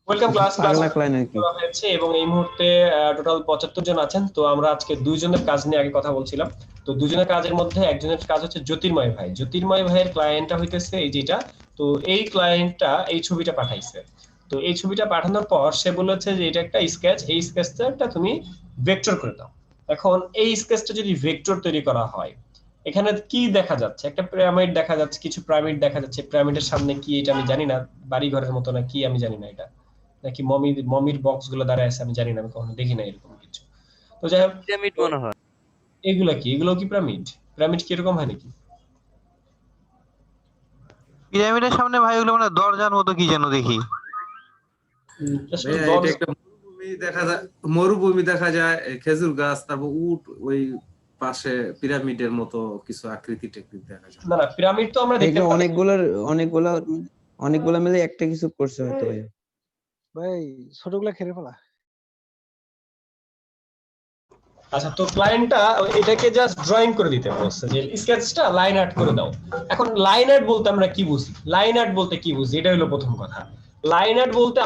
Welcome class পাগলা class নাকি? করা হয়েছে এবং এই মুহূর্তে টোটাল 75 জন আছেন। তো আমরা আজকে দুইজনের কাজ নিয়ে আগে কথা বলছিলাম। তো দুজনের কাজের মধ্যে একজনের কাজ হচ্ছে জ্যোতির্ময় ভাই। জ্যোতির্ময় ভাইয়ের ক্লায়েন্টটা হইতেছে এই যেটা। তো এই ক্লায়েন্টটা এই ছবিটা পাঠাইছে। তো এই ছবিটা পাঠানোর পর সে বলেছে যে এটা একটা স্কেচ, এই স্কেচটা তুমি ভেক্টর করে দাও। এখন এই স্কেচটা যদি ভেক্টর তৈরি করা হয়, এখানে কি দেখা যাচ্ছে? একটা পিরামিড দেখা যাচ্ছে, কিছু পিরামিড দেখা যাচ্ছে। পিরামিডের সামনে কি এটা আমি জানি না, বাড়ি ঘরের মতো না কি আমি জানি না, এটা নাকি মমির বক্স গুলো দাঁড়ায় আছে আমি জানি না, আমি কখনো দেখি না এরকম কিছু। তো যাই হোক, পিরামিড তো মনে হয়। এগুলো কি, এগুলো কি পিরামিড? পিরামিড কি এরকম হয় নাকি? পিরামিডের সামনে ভাই ওগুলো মানে দরজার মতো কি যেন দেখি। আসলে ভাইয়া এটা একটা মরুভূমি দেখা যায়, মরুভূমি দেখা যায়, খেজুর গাছ, তারপর উট, ওই পাশে পিরামিডের মতো কিছু আকৃতি টেকৃতি দেখা যায়। না না, পিরামিড তো আমরা দেখতে দেখলাম পাই। অনেকগুলা অনেকগুলা মিলে একটা কিছু করছে হয়তো ভাই। ভাই ছোটগুলা খেলে ফেলা। আচ্ছা, তো ক্লায়েন্টটা এটাকে জাস্ট ড্রয়িং করে দিতে বলছে যে স্কেচটা লাইন আর্ট করে দাও। এখন লাইন আর্ট বলতে আমরা কি বুঝি? লাইন আর্ট বলতে কি বুঝি, এটা হলো প্রথম কথা। লাইন আর্ট বলতে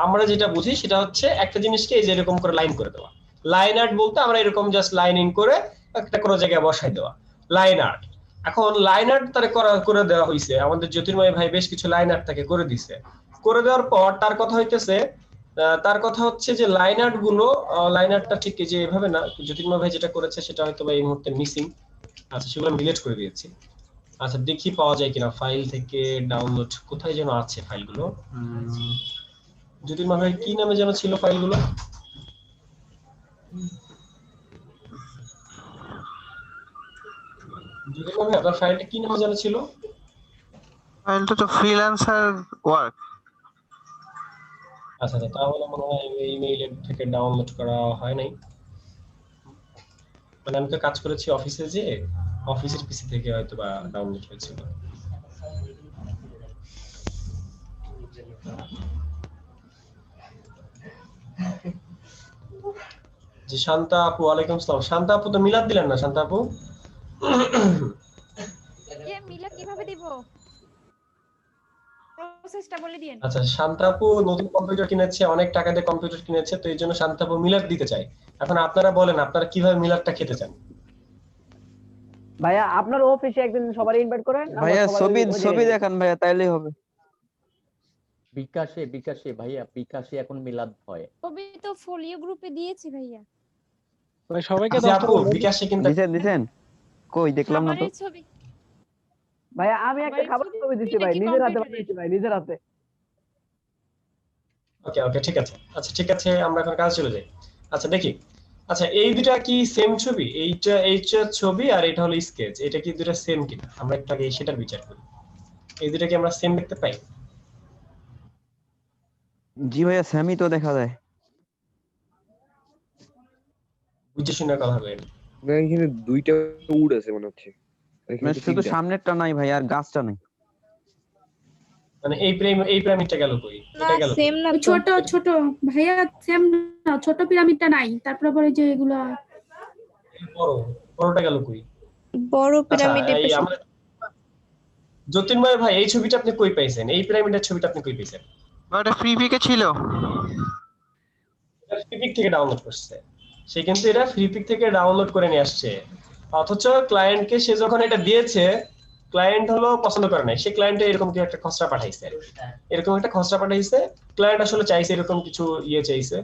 আমরা যেটা বুঝি সেটা হচ্ছে একটা জিনিসকে এই যে এরকম করে লাইন করে দেওয়া। লাইন আর্ট বলতে আমরা এরকম জাস্ট লাইনিং করে একটা কোনো জায়গায় বসাই দেওয়া, লাইন আর্ট। এখন লাইন আর্ট তার করে দেওয়া হয়েছে, আমাদের জ্যোতির্ময় ভাই বেশ কিছু লাইন আর্ট তাকে করে দিছে। করে দেওয়ার পর তার কথা হচ্ছে যে লাইন আর্ট গুলো, লাইন আর্টটা ঠিক যে এভাবে না, জ্যোতির্ময় ভাই যেটা করেছে সেটা হয়তো বা এই মুহূর্তে মিসিং। আচ্ছা, সেগুলো আমি ডিলিট করে দিয়েছি। আচ্ছা, দেখি পাওয়া যায় কিনা ফাইল থেকে ডাউনলোড, কোথায় যেন আছে ফাইলগুলো। জ্যোতির্ময় ভাই কি নামে যেন ছিল ফাইলগুলো? জ্যোতির্ময় ভাই আপনার ফাইলটা কি নামে যেন ছিল? ফাইলটা তো ফ্রিল্যান্সার ওয়ার্ক। আচ্ছা আচ্ছা, তাহলে মনে হয় ইমেইল থেকে ডাউনলোড করা হয় নাই। মানে আমি তো কাজ করেছি অফিসে, যে অফিসের পিসি থেকে হয়তো বা ডাউনলোড হয়েছিল। জি, শান্তা আপু, ওয়ালাইকুম আসসালাম। শান্তা আপু তো মিলাদ দিলেন না, শান্তা আপু? মিলা কিভাবে দিব? প্রসেসটা বলে দিয়েন। আচ্ছা, শান্তা আপু নতুন কম্পিউটার কিনেছে, অনেক টাকা দিয়ে কম্পিউটার কিনেছে, তো এই জন্য শান্তা আপু মিলাদ দিতে চায়। এখন আপনারা বলেন আপনারা কিভাবে মিলাদটা খেতে চান? ভাইয়া আপনার অফিসে একদিন সবাই ইনভাইট করেন, আমরা ভাইয়া সবাই ছবি ওই ছবি জায়গায় দেখান ভাইয়া, তাইলেই হবে। বিকাশে ভাইয়া, বিকাশে এখন মিলাদ হয়। ছবি তো ফোলিও গ্রুপে দিয়েছি ভাইয়া। ভাই সবাইকে আচ্ছা 10 আপু, টাকা বিকাশে কিন্তু দিছেন কই দেখলাম না তো। খাবারের ছবি, ভাইয়া আমি একটা খাবারের খাবার ছবি ছবি দিচ্ছি ভাই, নাকি নিজের হাতে কম্পিউটারে? বানিয়েছি ভাই, নিজের হাতে। ওকে ওকে, ঠিক আছে। আচ্ছা ঠিক আছে, আমরা এখন কাজ চলে যাই। আচ্ছা দেখি, আচ্ছা এই দুটা কি সেম ছবি? এইটা ছবি আর এটা হলো স্কেচ, এটা কি দুটা সেম কিনা আমরা একটু আগে সেটার বিচার করি। এই দুটা কি আমরা সেম দেখতে পাই? জি ভাইয়া স্যামই তো দেখা যায়। বুঝে শুনে কথা বলেন। না, এখানে দুইটা উড আছে মনে হচ্ছে, আর এখানে মানে তো শুধু তিনটা। সামনেরটা নাই ভাই, আর গাছটা নাই। মানে এই পিরামিডটা গেল কই? না এটা গেল কই? সেম না, ছোট ছোট ভাইয়া সেম না, ছোট পিরামিডটা নাই, তারপরে পরে যে এগুলা বড়, বড়টা গেল কই? বড় আচ্ছা, পিরামিডের এই পেছনে। আমাদের জ্যোতির্ময় ভাই এই ছবিটা আপনি কই পাইছেন? এই পিরামিডের ছবিটা আপনি কই পাইছেন? ওটা ফ্রি পিকে ছিল। ফ্রি পিক থেকে ডাউনলোড করছে সে, কিন্তু এটা ফ্রি পিক থেকে ডাউনলোড করে নিয়ে আসছে। অথচ ক্লায়েন্টকে সে যখন এটা দিয়েছে, ক্লায়েন্ট হলো পছন্দ করে নাই, সে ক্লায়েন্টে এরকম কি একটা খসড়া পাঠাইছে, এরকম একটা খসড়া পাঠাইছে। ক্লায়েন্ট আসলে চাইছে এরকম কিছু চাইছে,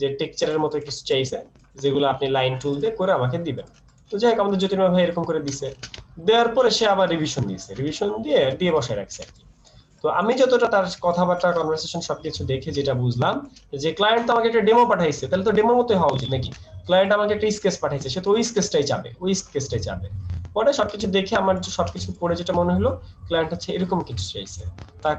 যে টেক্সচারের মতো কিছু চাইছে, যেগুলো আপনি লাইন টুল দিয়ে করে আমাকে দিবেন। তো যাই হোক, আমাদের জ্যোতির্ময় ভাই এরকম করে দিছে। দেওয়ার পরে সে আবার রিভিশন দিয়েছে, রিভিশন দিয়ে দিয়ে বসায় রাখছে আর কি। তো আমি যতটা তার কথাবার্তা কনভারসেশন সবকিছু দেখে যেটা বুঝলাম, যে ক্লায়েন্ট তো আমাকে একটা ডেমো পাঠাইছে, তাহলে তো ডেমোর মতোই হওয়া উচিত নাকি? ক্লায়েন্ট আমাকে একটা স্কেচ পাঠাইছে, সে তো ওই স্কেচটাই চাবে। পরে সবকিছু দেখে আমার সবকিছু পড়ে যেটা মনে হলো, ক্লায়েন্ট হচ্ছে এরকম কিছু চাইছে। তার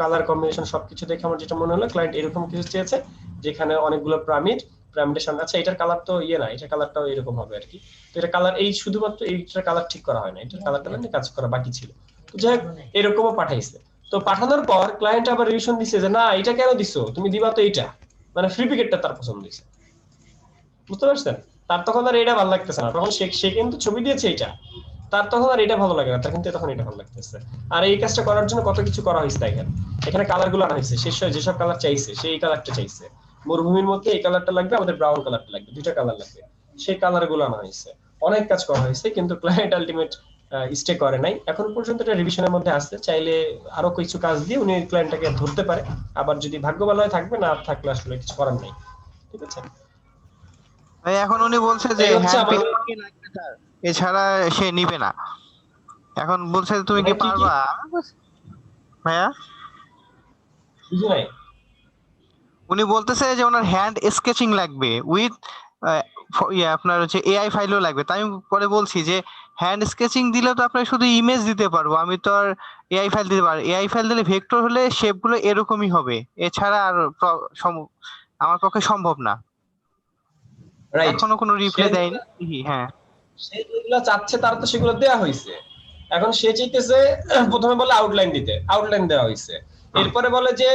কালার কম্বিনেশন সবকিছু দেখে আমার যেটা মনে হলো, ক্লায়েন্ট এরকম কিছু চেয়েছে, যেখানে অনেকগুলো পিরামিডের সামনে। আচ্ছা, এটার কালার তো না, এটার কালারটাও এরকম হবে আর কি। তো এটা কালার, এই শুধুমাত্র এইটার কালার ঠিক করা হয় না, এটার কালারটা নিয়ে কাজ করা বাকি ছিল। তো যাই হোক, এরকমও পাঠাইছে। তো পাঠানোর পর ক্লায়েন্ট আবার রিভিশন দিছে যে না, এটা কেন দিছো, তুমি দিবা তো এইটা, মানে ফ্রি পিকেটটা তার পছন্দ হয়েছে। বুঝতে পারছেন? তার তখন আর এটা ভালো লাগতেছে না, তখন সে কিন্তু ছবি দিয়েছে এইটা, তার তখন আর এটা ভালো লাগে না, তার কিন্তু তখন এটা ভালো লাগতেছে। আর এই কাজটা করার জন্য কত কিছু করা হয়েছে দেখেন, এখানে কালার গুলো আনা হয়েছে, শেষ হয়ে যেসব কালার চাইছে সেই কালারটা চাইছে, মরুভূমির মধ্যে এই কালারটা লাগবে, আমাদের ব্রাউন কালারটা লাগবে, দুইটা কালার লাগবে, সেই কালার গুলো আনা হয়েছে, অনেক কাজ করা হয়েছে, কিন্তু ক্লায়েন্ট আলটিমেট স্টে করে নাই এখন পর্যন্ত, এটা রিভিশনের মধ্যে আছে, চাইলে আরো কিছু কাজ দিয়ে উনি ক্লায়েন্টটাকে ধরতে পারে, আবার যদি ভাগ্য ভালো হয় থাকবে, না থাকলে আসলে কিছু করার নেই, ঠিক আছে। ভাই এখন উনি বলছে যে এই হচ্ছে হ্যান্ড আমাদের- পেইন্টিং লাগবে স্যার, এছাড়া সে নিবে না। এখন বলছে তুমি কি মানে কি কি? পারবা ভাইয়া? বুঝি নাই। উনি বলতেছে যে ওনার হ্যান্ড স্কেচিং লাগবে উইথ আপনার হচ্ছে এআই ফাইলও লাগবে। তাই আমি পরে বলছি যে হ্যান্ড স্কেচিং দিলে তো আপনার শুধু ইমেজ দিতে পারবো, আমি তো আর এআই ফাইল দিতে পারবো। এআই ফাইল দিলে ভেক্টর হলে শেপগুলো এরকমই হবে, এছাড়া আর আমার পক্ষে সম্ভব না। রাইট, এখনো কোনো রিপ্লাই সে- দেয়নি। হ্যাঁ, সে যেগুলো চাচ্ছে তার তো সেগুলো দেওয়া হয়েছে, এখন সে চাইতেছে প্রথমে বলে আউটলাইন দিতে, আউটলাইন দেওয়া হয়েছে, এরপরে বলে যে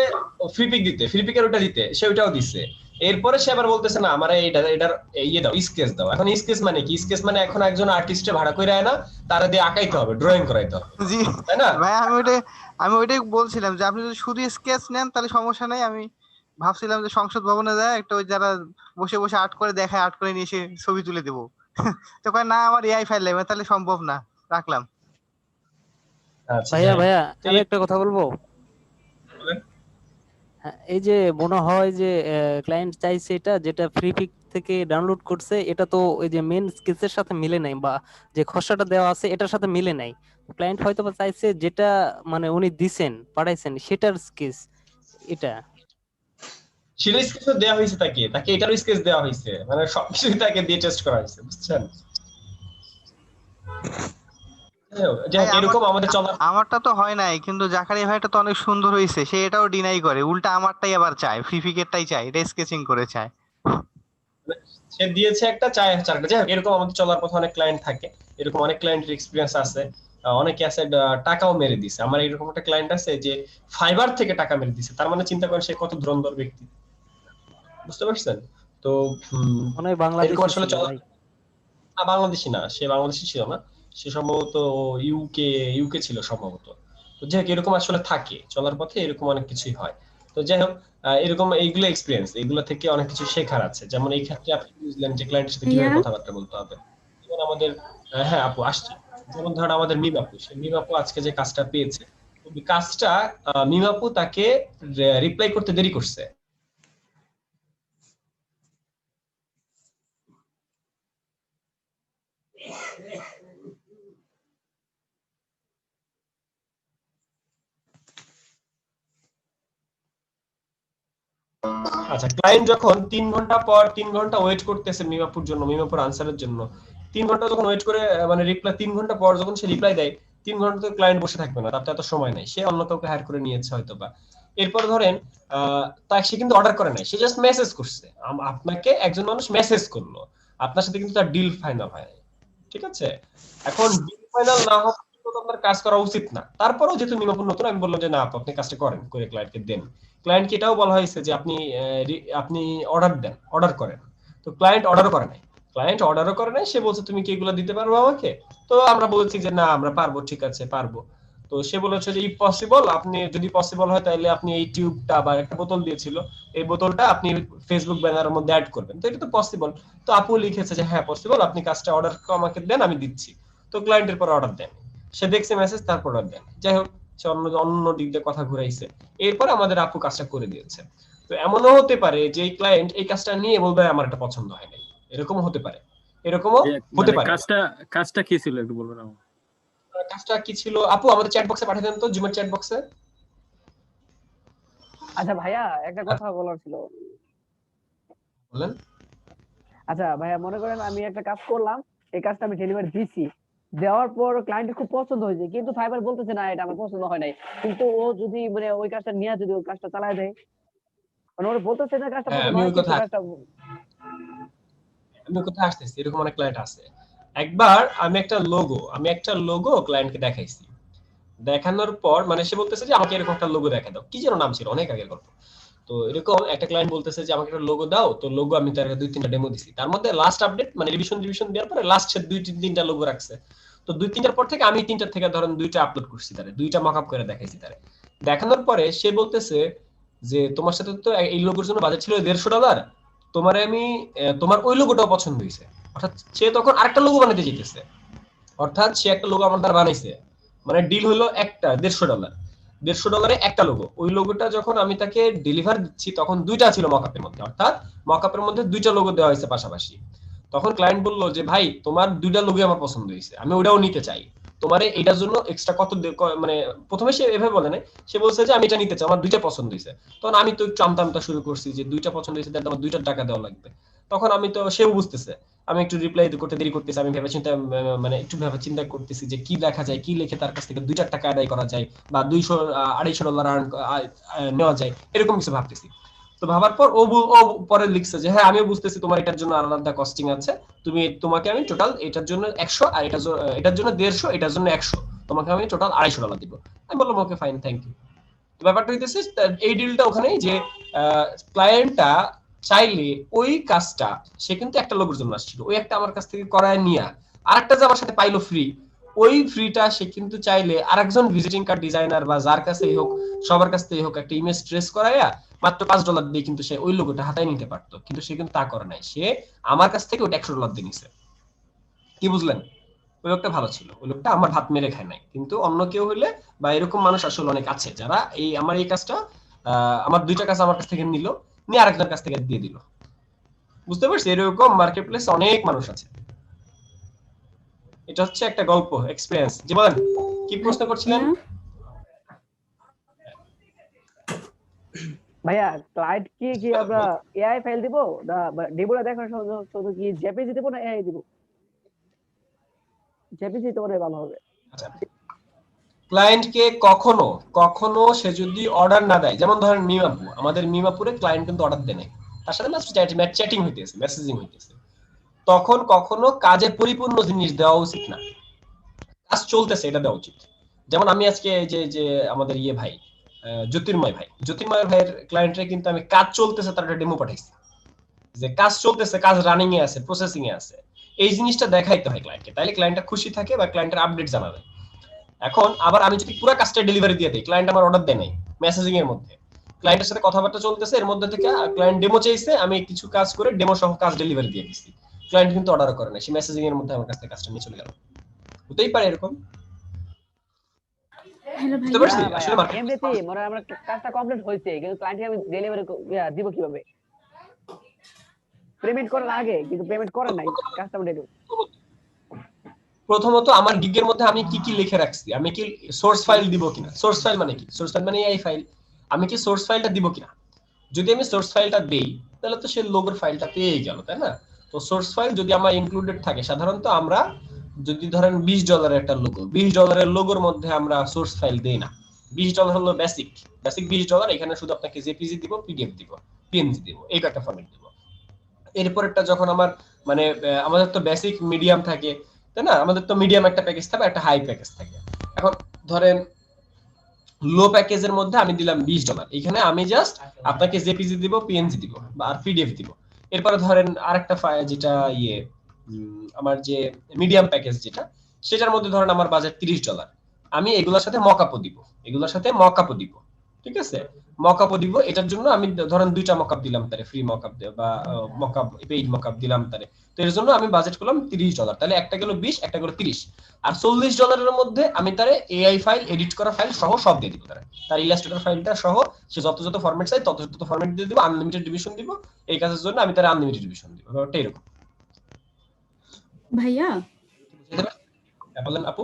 ফ্রি পিক দিতে, ফ্রি পিকের ওটা দিতে, সে ওটাও দিচ্ছে, এরপরে সে আবার বলতেছে না আমার এটার ইয়ে দাও, স্কেচ দাও। এখন স্কেচ মানে কি? স্কেচ মানে এখন একজন আর্টিস্টে ভাড়া করে আয় না, তারা দিয়ে আঁকাইতে হবে, ড্রয়িং করাইতে হবে, জি তাই না? ভাই, আমি ওইটাই বলছিলাম যে আপনি যদি শুধু স্কেচ নেন তাহলে সমস্যা নাই। আমি ভাবছিলাম যে সংসদ ভবনে যায় একটা ওই যারা বসে বসে আর্ট করে দেখায়, আর্ট করে নিয়ে এসে ছবি তুলে দেবো। তো কয় না আমার এআই ফাইল লাগবে, তাহলে সম্ভব না, রাখলাম। আচ্ছা, ভাইয়া হ্যাঁ। ভাইয়া তো আমি এই- একটা কথা বলবো। বলেন। হ্যাঁ, এই যে মনে হয় যে ক্লায়েন্ট চাইছে এটা, যেটা ফ্রি পিক থেকে ডাউনলোড করছে, এটা তো ওই যে মেন স্কেচের সাথে মিলে নাই, বা যে খসড়াটা দেওয়া আছে এটার সাথে মিলে নাই। ক্লায়েন্ট হয়তো বা চাইছে যেটা মানে উনি দিছেন পাঠাইছেন সেটার স্কেচ এটা। সেটা স্কেচ দেওয়া হয়েছে, তাকে এটারও স্কেচ দেওয়া হয়েছে, মানে সবকিছুই তাকে দিয়ে টেস্ট করা হয়েছে, বুঝছেন? যাই হোক, ভাই, এরকম আমাদের চলা আমারটা তো হয় নাই, কিন্তু জাকারিয়া ভাইটা তো অনেক সুন্দর হয়েছে, সে এটাও ডিনাই করে, উল্টা আমারটাই আবার চায়, ফ্রি পিকেরটাই চায়, এটা স্কেচিং করে চায়। সে দিয়েছে একটা, চায় চারটা। যাই হোক, এরকম আমাদের চলার পথে অনেক ক্লায়েন্ট থাকে, এরকম অনেক ক্লায়েন্টের এক্সপিরিয়েন্স আছে, অনেকে আছে টাকাও মেরে দিছে। আমার এরকম একটা ক্লায়েন্ট আছে যে ফাইবার থেকে টাকা মেরে দিছে, তার মানে চিন্তা করেন সে কত ধুরন্ধর ব্যক্তি, বুঝতে পারছেন? তো মনে হয় এরকম বাংলাদেশি আসলে ছিল চলা, ভাই। বাংলাদেশি না, সে বাংলাদেশি ছিল না, সে সম্ভবত ইউকে ছিল সম্ভবত। তো যাই হোক, এরকম আসলে থাকে চলার পথে, এরকম অনেক কিছুই হয়। তো যাই হোক, এরকম এইগুলো এক্সপিরিয়েন্স, এগুলো থেকে অনেক কিছু শেখার আছে। যেমন এই ক্ষেত্রে আপনি বুঝলেন যে ক্লায়েন্টের সাথে কিভাবে ভাইয়া? কথাবার্তা বলতে হবে। যেমন আমাদের হ্যাঁ আপু আসছে, যেমন ধরেন আমাদের মিম আপু, সে মিম আপু আজকে যে কাজটা পেয়েছে, ওই কাজটা মিম আপু তাকে রিপ্লাই করতে দেরি করছে। আচ্ছা, ক্লায়েন্ট যখন 3 ঘন্টা পর 3 ঘন্টা ওয়েট করতেছে মিমাপুর জন্য, মিমাপুর আনসারের জন্য, 3 ঘন্টা যখন ওয়েট করে, মানে রিপ্লাই 3 ঘন্টা পর যখন সে রিপ্লাই দেয়, 3 ঘন্টা তো ক্লায়েন্ট বসে থাকবে না, তার তো এত সময় নাই, সে অন্য কাউকে হায়ার করে নিয়েছে হয়তো বা। এরপর ধরেন তাই সে কিন্তু অর্ডার করে নাই, সে জাস্ট মেসেজ করছে, আপনাকে একজন মানুষ মেসেজ করলো, আপনার সাথে কিন্তু তার ডিল ফাইনাল হয় নাই, ঠিক আছে? এখন ডিল ফাইনাল না হওয়া পর্যন্ত আপনার কাজ করা উচিত না। তারপরেও যেহেতু মিমাপুর নতুন, আমি বললাম যে না আপনি কাজটা করেন, করে ক্লায়েন্টকে দেন। ক্লায়েন্টকে এটাও বলা হয়েছে যে আপনি অর্ডার দেন, অর্ডার করেন। তো ক্লায়েন্ট অর্ডারও করে নাই, ক্লায়েন্ট অর্ডারও করে নাই, সে বলছে তুমি কি এগুলো দিতে পারবো আমাকে? তো আমরা বলছি যে না আমরা পারবো, ঠিক আছে পারবো। তো সে বলেছে যে পসিবল, আপনি যদি পসিবল হয় তাহলে আপনি এই টিউবটা বা একটা বোতল দিয়েছিল, এই বোতলটা আপনি ফেসবুক ব্যানারের মধ্যে অ্যাড করবেন। তো এটা তো পসিবল। তো আপু লিখেছে যে হ্যাঁ পসিবল, আপনি কাজটা অর্ডার আমাকে দেন, আমি দিচ্ছি। তো ক্লায়েন্টের পর অর্ডার দেন, সে দেখছে মেসেজ, তারপর অর্ডার দেন। যাই হোক, সে অন্য দিক দিয়ে কথা ঘুরাইছে, এরপর আমাদের আপু কাজটা করে দিয়েছে। তো এমনও হতে পারে যে এই ক্লায়েন্ট এই কাজটা নিয়ে বলবে আমার এটা পছন্দ হয় নাই, এরকমও হতে পারে, এরকমও হতে পারে। কাজটা কি ছিল একটু বলবেন আমাকে? কাজটা কি ছিল আপু আমাদের চ্যাট বক্সে পাঠিয়ে দেন তো, জুমের চ্যাট বক্সে। আচ্ছা ভাইয়া, একটা কথা বলার ছিল। বলেন। আচ্ছা ভাইয়া, মনে করেন আমি একটা কাজ করলাম, এই কাজটা আমি ডেলিভারি দিছি, দেওয়ার পর ক্লায়েন্টের খুব পছন্দ হয়েছে, কিন্তু ফাইবার বলতেছে না এটা আমার পছন্দ হয় নাই। কিন্তু ও যদি মানে ওই কাজটা নিয়ে যদি ওই কাজটা চালায় দেয়, মানে ওরা বলতেছে না কাজটা হ্যাঁ, পছন্দ আমি হয়, ওই কিন্তু কথা কাজটা আমি কোথায় আসতেছি, এরকম অনেক ক্লায়েন্ট আছে। একবার আমি একটা লোগো ক্লায়েন্টকে দেখাইছি, দেখানোর পর মানে সে বলতেছে যে আমাকে এরকম একটা লোগো দেখা দাও, কি যেন নাম ছিল, অনেক আগের গল্প। তো এরকম একটা ক্লায়েন্ট বলতেছে যে আমাকে একটা লোগো দাও, তো লোগো আমি তার 2-3টা ডেমো দিছি, তার মধ্যে লাস্ট আপডেট মানে রিভিশন দেওয়ার পরে লাস্ট 2-3টা লোগো রাখছে। তো 2-3টার পর থেকে আমি 3টার থেকে ধরেন 2টা আপলোড করছি তারে, 2টা মকআপ করে দেখাইছি তারে। দেখানোর পরে সে বলতেছে যে তোমার সাথে তো এই লোগোর জন্য বাজেট ছিল $150, তোমারে আমি তোমার ওই লোগোটাও পছন্দ হয়েছে। অর্থাৎ সে তখন আরেকটা লোগো বানাতে যেতেছে, অর্থাৎ সে একটা লোগো আমার দ্বারা বানাইছে, মানে ডিল হলো একটা $150 একটা লোগো। ওই লোগোটা যখন আমি তাকে ডেলিভার দিচ্ছি তখন 2টা ছিল মকআপের মধ্যে, অর্থাৎ মকআপের মধ্যে 2টা লোগো দেওয়া হয়েছে পাশাপাশি। তখন ক্লায়েন্ট বললো যে ভাই তোমার 2টা লোগো আমার পছন্দ হয়েছে, আমি ওটাও নিতে চাই, তোমারে এটার জন্য এক্সট্রা কত মানে প্রথমে সে এভাবে বলে না, সে বলছে যে আমি এটা নিতে চাই, আমার 2টা পছন্দ হয়েছে। তখন আমি তো একটু আমতা শুরু করছি যে 2টা পছন্দ হয়েছে, তাহলে আমার 2টার টাকা দেওয়া লাগবে। তখন আমি তো সেও বুঝতেছে আমি একটু রিপ্লাই করতে দেরি করতেছি, আমি ভেবে চিন্তা মানে একটু ভেবে চিন্তা করতেছি যে কি লেখা যায়, কি লিখে তার কাছ থেকে 2টার টাকা আদায় করা যায় বা $200-250 নেওয়া যায়, এরকম কিছু ভাবতেছি। তো ভাবার পর ও পরে লিখছে যে হ্যাঁ আমিও বুঝতেছি তোমার এটার জন্য আলাদা কস্টিং আছে, তোমাকে আমি টোটাল এটার জন্য 100 আর এটার জন্য 150, এটার জন্য 100, তোমাকে আমি টোটাল $250 দিব। আমি বললাম ওকে ফাইন, থ্যাংক ইউ। তো ব্যাপারটা হইতেছে এই ডিলটা ওখানেই যে ক্লায়েন্টটা চাইলে ওই কাজটা, সে কিন্তু একটা লোকের জন্য আসছিল, ওই একটা আমার কাছ থেকে করায় নিয়া আরেকটা যে আমার সাথে পাইলো ফ্রি, ওই ফ্রিটা সে কিন্তু চাইলে আরেকজন ভিজিটিং কার্ড ডিজাইনার বা যার কাছেই হোক, সবার কাছ থেকে হোক, একটা ইমেজ ট্রেস করাইয়া মাত্র $5 দিয়ে কিন্তু সে ওই লোগোটা হাতায় নিতে পারতো, কিন্তু সে কিন্তু তা করে নাই, সে আমার কাছ থেকে ওটা $100 দিয়ে নিছে। কি বুঝলেন? ওই লোকটা ভালো ছিল, ওই লোকটা আমার ভাত মেরে খায় নাই। কিন্তু অন্য কেউ হইলে বা এরকম মানুষ আসলে অনেক আছে যারা আমার এই কাজটা আমার 2টা কাজ আমার কাছ থেকে নিল, নিয়ে আরেকজনের কাছ থেকে দিয়ে দিল। বুঝতে পারছি? এরকম মার্কেট প্লেসে অনেক মানুষ আছে। এটা হচ্ছে একটা গল্প, এক্সপেরিয়েন্স। জি বলেন, কি প্রশ্ন করছিলেন? ভাইয়া ক্লায়েন্ট কি আমরা এআই ফাইল দিব না ডেমোটা দেখার শুধু কি জেপিজি দিব না এআই দিব? জেপিজি তো ওরে ভালো হবে। আচ্ছা, ক্লায়েন্টকে কখনো সে যদি অর্ডার না দেয়, যেমন ধরেন মিমাপু, আমাদের মিমাপুরে ক্লায়েন্ট কিন্তু অর্ডার দেয় নাই, তার সাথে চ্যাটিং হইতেছে, মেসেজিং হইতেছে, তখন কখনো কাজের পরিপূর্ণ জিনিস দেওয়া উচিত না, কাজ চলতেছে এটা দেওয়া উচিত। যেমন আমি আজকে যে আমাদের ভাই জ্যোতির্ময় ভাইয়ের ক্লায়েন্টরে কিন্তু আমি কাজ চলতেছে তার একটা ডেমো পাঠাইছি, যে কাজ চলতেছে, কাজ রানিং এ আছে, প্রসেসিং এ আছে, এই জিনিসটা দেখাইতে হয় ক্লায়েন্টকে, তাইলে ক্লায়েন্টটা খুশি থাকে বা ক্লায়েন্টের আপডেট জানাবে। এখন আবার আমি যদি পুরো কাজটা ডেলিভারি দিয়ে দিই, ক্লায়েন্ট আমার অর্ডার দেয় নাই, মেসেজিং এর মধ্যে ক্লায়েন্টের সাথে কথাবার্তা চলতেছে, এর মধ্যে থেকে ক্লায়েন্ট ডেমো চাইছে, আমি কিছু কাজ করে ডেমো সহ কাজ ডেলিভারি দিয়ে দিচ্ছি, ক্লায়েন্ট কিন্তু অর্ডার করে না, সে মেসেজিং এর মধ্যে আমার কাছ থেকে কাজটা নিয়ে চলে গেল। হতেই পারে এরকম। হ্যালো বুঝতে ভাইয়া, পারছি? আসলে মার্কেট এমনিতে মনে হয় আমার কাজটা কমপ্লিট হয়েছে, কিন্তু ক্লায়েন্টকে আমি ডেলিভারি দিব কিভাবে? পেমেন্ট করার আগে কিন্তু পেমেন্ট করেন নাই, কাজটা আমি ডেলিভারি। প্রথমত আমার গিগের মধ্যে আমি কি কি লিখে রাখছি, আমি কি সোর্স ফাইল দিব কিনা, সোর্স ফাইল মানে কি, সোর্স ফাইল মানে এই ফাইল, আমি কি সোর্স ফাইলটা দিব কিনা, যদি আমি সোর্স ফাইলটা দেই তাহলে তো সে লোগোর ফাইলটা পেয়ে গেল, তাই না? তো সোর্স ফাইল যদি আমার ইনক্লুডেড থাকে, সাধারণত আমরা যদি ধরেন $20 একটা লোগো, $20 লোগোর মধ্যে আমরা সোর্স ফাইল দেই না। $20 হলো বেসিক $20, এখানে শুধু আপনাকে জেপিজি দিব, পিডিএফ দিব, পিএনজি দিব, এই একটা ফরম্যাট দিব। এরপরটা যখন আমার মানে আমাদের তো বেসিক মিডিয়াম থাকে, তাই না? আমাদের তো মিডিয়াম একটা প্যাকেজ থাকে, একটা হাই প্যাকেজ থাকে। এখন ধরেন লো প্যাকেজের মধ্যে আমি দিলাম $20, এখানে আমি জাস্ট আপনাকে জেপিজি দিব, পিএনজি দিব বা আর পিডিএফ দিব। এরপরে ধরেন আরেকটা যেটা আমার যে মিডিয়াম প্যাকেজ যেটা, সেটার মধ্যে ধরেন আমার বাজেট $30, আমি এগুলোর সাথে মকআপও দিব, ঠিক আছে? মকআপও দিব, এটার জন্য আমি ধরেন 2টা মকআপ দিলাম তারে, ফ্রি মকআপ বা মকআপ পেইড মকআপ দিলাম তারে, তো এর জন্য আমি বাজেট করলাম $30, তাহলে একটা গেল 20, একটা গেল 30, আর $40 মধ্যে আমি তারে এআই ফাইল, এডিট করা ফাইল সহ সব দিয়ে দিব, তার ইলাস্ট্রেটর ফাইলটা সহ সে যত ফরম্যাট চাই তত ফরম্যাট দিয়ে দিব, আনলিমিটেড ডিভিশন দিব, এই কাজের জন্য আমি তারে আনলিমিটেড ডিভিশন দিব। ব্যাপারটা এরকম। ভাইয়া বলেন আপু।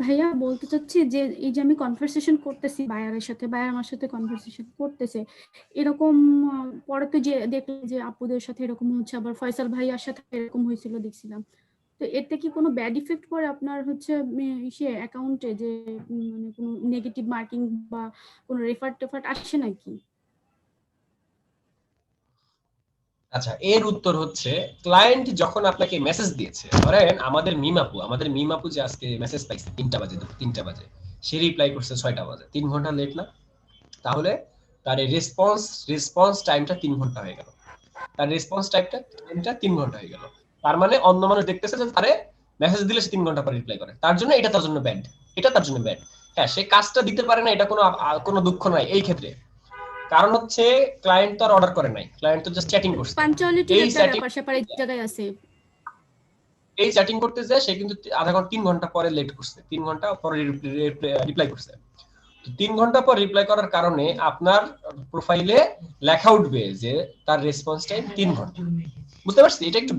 ভাইয়া বলতে চাচ্ছি যে এই যে আমি কনভারসেশন করতেছি বায়ারের সাথে, বায়ার আমার সাথে কনভারসেশন করতেছে, এরকম পরে তো যে দেখলাম যে আপুদের সাথে এরকম হচ্ছে, আবার ফয়সাল ভাইয়ার সাথে এরকম হয়েছিল দেখছিলাম, তো এতে কি কোনো ব্যাড ইফেক্ট পড়ে আপনার হচ্ছে সে অ্যাকাউন্টে, যে মানে কোনো নেগেটিভ মার্কিং বা কোনো রেফার আসে নাকি? আচ্ছা, এর উত্তর হচ্ছে ক্লায়েন্ট যখন আপনাকে মেসেজ দিয়েছে, ধরেন আমাদের মিমাপু যে আজকে মেসেজ পাইছে 3টা বাজে, সে রিপ্লাই করছে 6টা বাজে, 3 ঘন্টা লেট না? তাহলে তার রেসপন্স টাইমটা 3 ঘন্টা হয়ে গেল, তার রেসপন্স টাইমটা 3 ঘন্টা হয়ে গেল। তার মানে অন্য মানুষ দেখতেছে যে তারে মেসেজ দিলে সে 3 ঘন্টা পরে রিপ্লাই করে, তার জন্য এটা তার জন্য ব্যাড, এটা তার জন্য ব্যাড। হ্যাঁ, সে কাজটা দিতে পারে না, এটা কোনো দুঃখ নাই এই ক্ষেত্রে। কারণ হচ্ছে ক্লায়েন্ট তো আর অর্ডার করে নাই, ক্লায়েন্ট তো জাস্ট চ্যাটিং করছে। পাঞ্চুয়ালিটির একটা ব্যাপার স্যাপার এই জায়গায় আছে। এই চ্যাটিং করতে যায় সে কিন্তু আধা ঘন্টা 3 ঘন্টা পরে লেট করছে, 3 ঘন্টা পরে রিপ্লাই করছে। তো 3 ঘন্টা পর রিপ্লাই করার কারণে আপনার প্রোফাইলে লেখা উঠবে যে তার রেসপন্স টাইম 3 ঘন্টা। বুঝতে পারছি? এটা একটু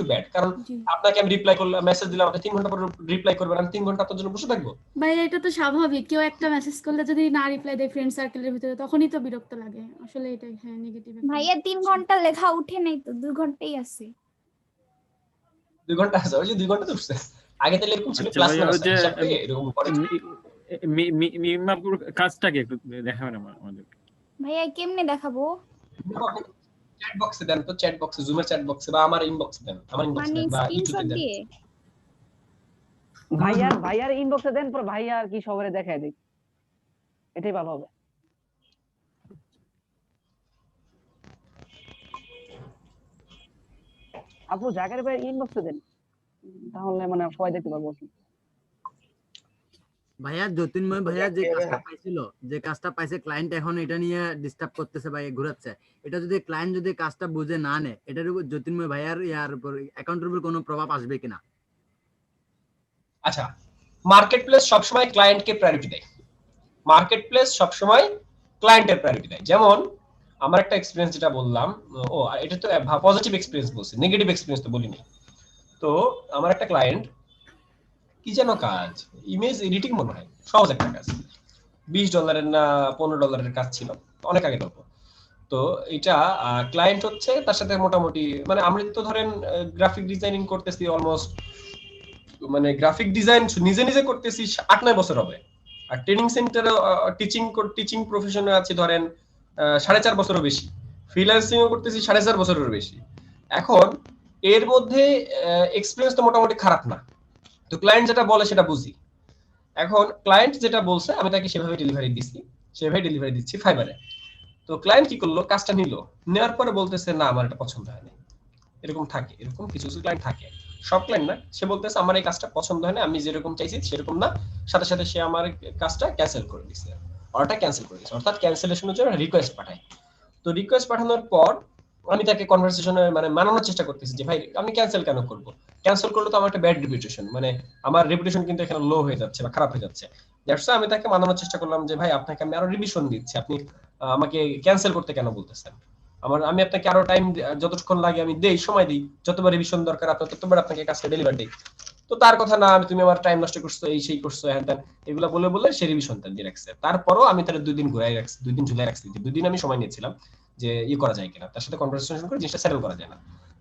ব্যাড, কারণ আপনাকে আমি রিপ্লাই করলাম, মেসেজ দিলাম, আপনি 3 ঘন্টা পর রিপ্লাই করবেন, আমি 3 ঘন্টা আপনার জন্য বসে থাকবো? ভাই এটা তো স্বাভাবিক, কেউ একটা মেসেজ করলে যদি না রিপ্লাই দেয় ফ্রেন্ড সার্কেলের ভিতরে, তখনই তো বিরক্ত লাগে আসলে। এটাই হ্যাঁ নেগেটিভ। ভাইয়া 3 ঘন্টা লেখা উঠে নাই তো, 2 ঘন্টাই আছে। 2 ঘন্টা আছে, ওই যে 2 ঘন্টা তো উঠছে। আগে তাহলে এরকম ছিল, আচ্ছা প্লাস ভাইয়া, মাইনাস ওই যে হিসাব করে এরকম করে। মিমাপুর কাজটা কি একটু দেখাবেন আমাদের? ভাইয়া কেমনে দেখাবো? চ্যাট বক্সে দেন তো, চ্যাট বক্সে, জুমের চ্যাট বক্সে বা আমার ইনবক্সে দেন, আমার ইনবক্সে মানে দেন বা ইউটিউবে স্ক্রিনশট দেন। দিয়ে? ভাইয়ার ইনবক্সে দেন, পর ভাইয়ার কি সবারে দেখায় দিই, এটাই ভালো হবে। আপু জাকারি ভাইয়ের ইনবক্সে দেন, তাহলে মানে সবাই দেখতে পারবো। ভাইয়া জ্যোতির্ময় ভাইয়া যে কাজটা পাইছে ক্লায়েন্ট এখন এটা নিয়ে ডিস্টার্ব করতেছে বা ঘুরাচ্ছে, এটা যদি ক্লায়েন্ট যদি কাজটা বুঝে না নেয়, এটার উপর জ্যোতির্ময় ভাইয়ার ইয়ার উপর অ্যাকাউন্টের উপর কোনো প্রভাব আসবে কিনা? আচ্ছা, মার্কেটপ্লেস সবসময় ক্লায়েন্টকে প্রায়োরিটি দেয়, মার্কেটপ্লেস সবসময় ক্লায়েন্টের প্রায়োরিটি দেয়। যেমন আমার একটা এক্সপেরিয়েন্স যেটা বললাম, এটা তো পজিটিভ এক্সপেরিয়েন্স বলছি, নেগেটিভ এক্সপেরিয়েন্স তো বলিনি। তো আমার একটা ক্লায়েন্ট, কি যেন কাজ, ইমেজ এডিটিং মনে হয়, সহজ একটা কাজ, $20 না $15 কাজ ছিল, অনেক আগে গল্প। তো এটা ক্লায়েন্ট হচ্ছে তার সাথে মোটামুটি, মানে আমরা তো ধরেন গ্রাফিক ডিজাইনিং করতেছি অলমোস্ট, মানে গ্রাফিক ডিজাইন নিজে নিজে করতেছি 8-9 বছর হবে, আর ট্রেনিং সেন্টারে টিচিং প্রফেশনে আছে ধরেন 4.5 বছরও বেশি, ফ্রিল্যান্সিংও করতেছি 4.5 বছরেরও বেশি। এখন এর মধ্যে এক্সপেরিয়েন্স তো মোটামুটি খারাপ না, তো ক্লায়েন্ট যেটা বলে সেটা বুঝি। এখন ক্লায়েন্ট যেটা বলছে আমি তাকে সেভাবে ডেলিভারি দিচ্ছি ফাইবারে। তো ক্লায়েন্ট কি করলো, কাজটা নিল, নেওয়ার পরে বলতেছে না আমার এটা পছন্দ হয়নি। এরকম থাকে, এরকম কিছু কিছু ক্লায়েন্ট থাকে, সব ক্লায়েন্ট না। সে বলতেছে আমার এই কাজটা পছন্দ হয় না, আমি যেরকম চাইছি সেরকম না, সাথে সাথে সে আমার কাজটা ক্যান্সেল করে দিচ্ছে, অর্ডারটা ক্যান্সেল করে দিচ্ছে, অর্থাৎ ক্যান্সেলেশনের জন্য রিকোয়েস্ট পাঠায়। তো রিকোয়েস্ট পাঠানোর পর আমি তাকে কনভারসেশনে মানে মানানোর চেষ্টা করতেছি যে ভাই আমি ক্যান্সেল কেন করব, ক্যান্সেল করলে তো আমার একটা ব্যাড রেপুটেশন, মানে আমার রেপুটেশন কিন্তু এখানে লো হয়ে যাচ্ছে বা খারাপ হয়ে যাচ্ছে। দ্যাটস আমি তাকে মানানোর চেষ্টা করলাম যে ভাই আপনাকে আমি আরো রিভিশন দিচ্ছি, আপনি আমাকে ক্যান্সেল করতে কেন বলতেছেন, আমি আপনাকে আরো টাইম যতক্ষণ লাগে আমি দেই, সময় দিই, যতবার রিভিশন দরকার আপনার ততবার আপনাকে কাজটা ডেলিভার দিই। তো তার কথা না, তুমি আমার টাইম নষ্ট করছো, এই সেই করছো, হ্যাঁ এগুলো বলে সে রিভিশনটা দিয়ে রাখছে। তারপরও আমি তার 2 দিন ঘুরাই রাখছি, 2 দিন ঝুলাই রাখছি, 2 দিন আমি সময় নিয়েছিলাম যে করা যায় কিনা, তার সাথে কনভারসেশন করে জিনিসটা সেটেল করা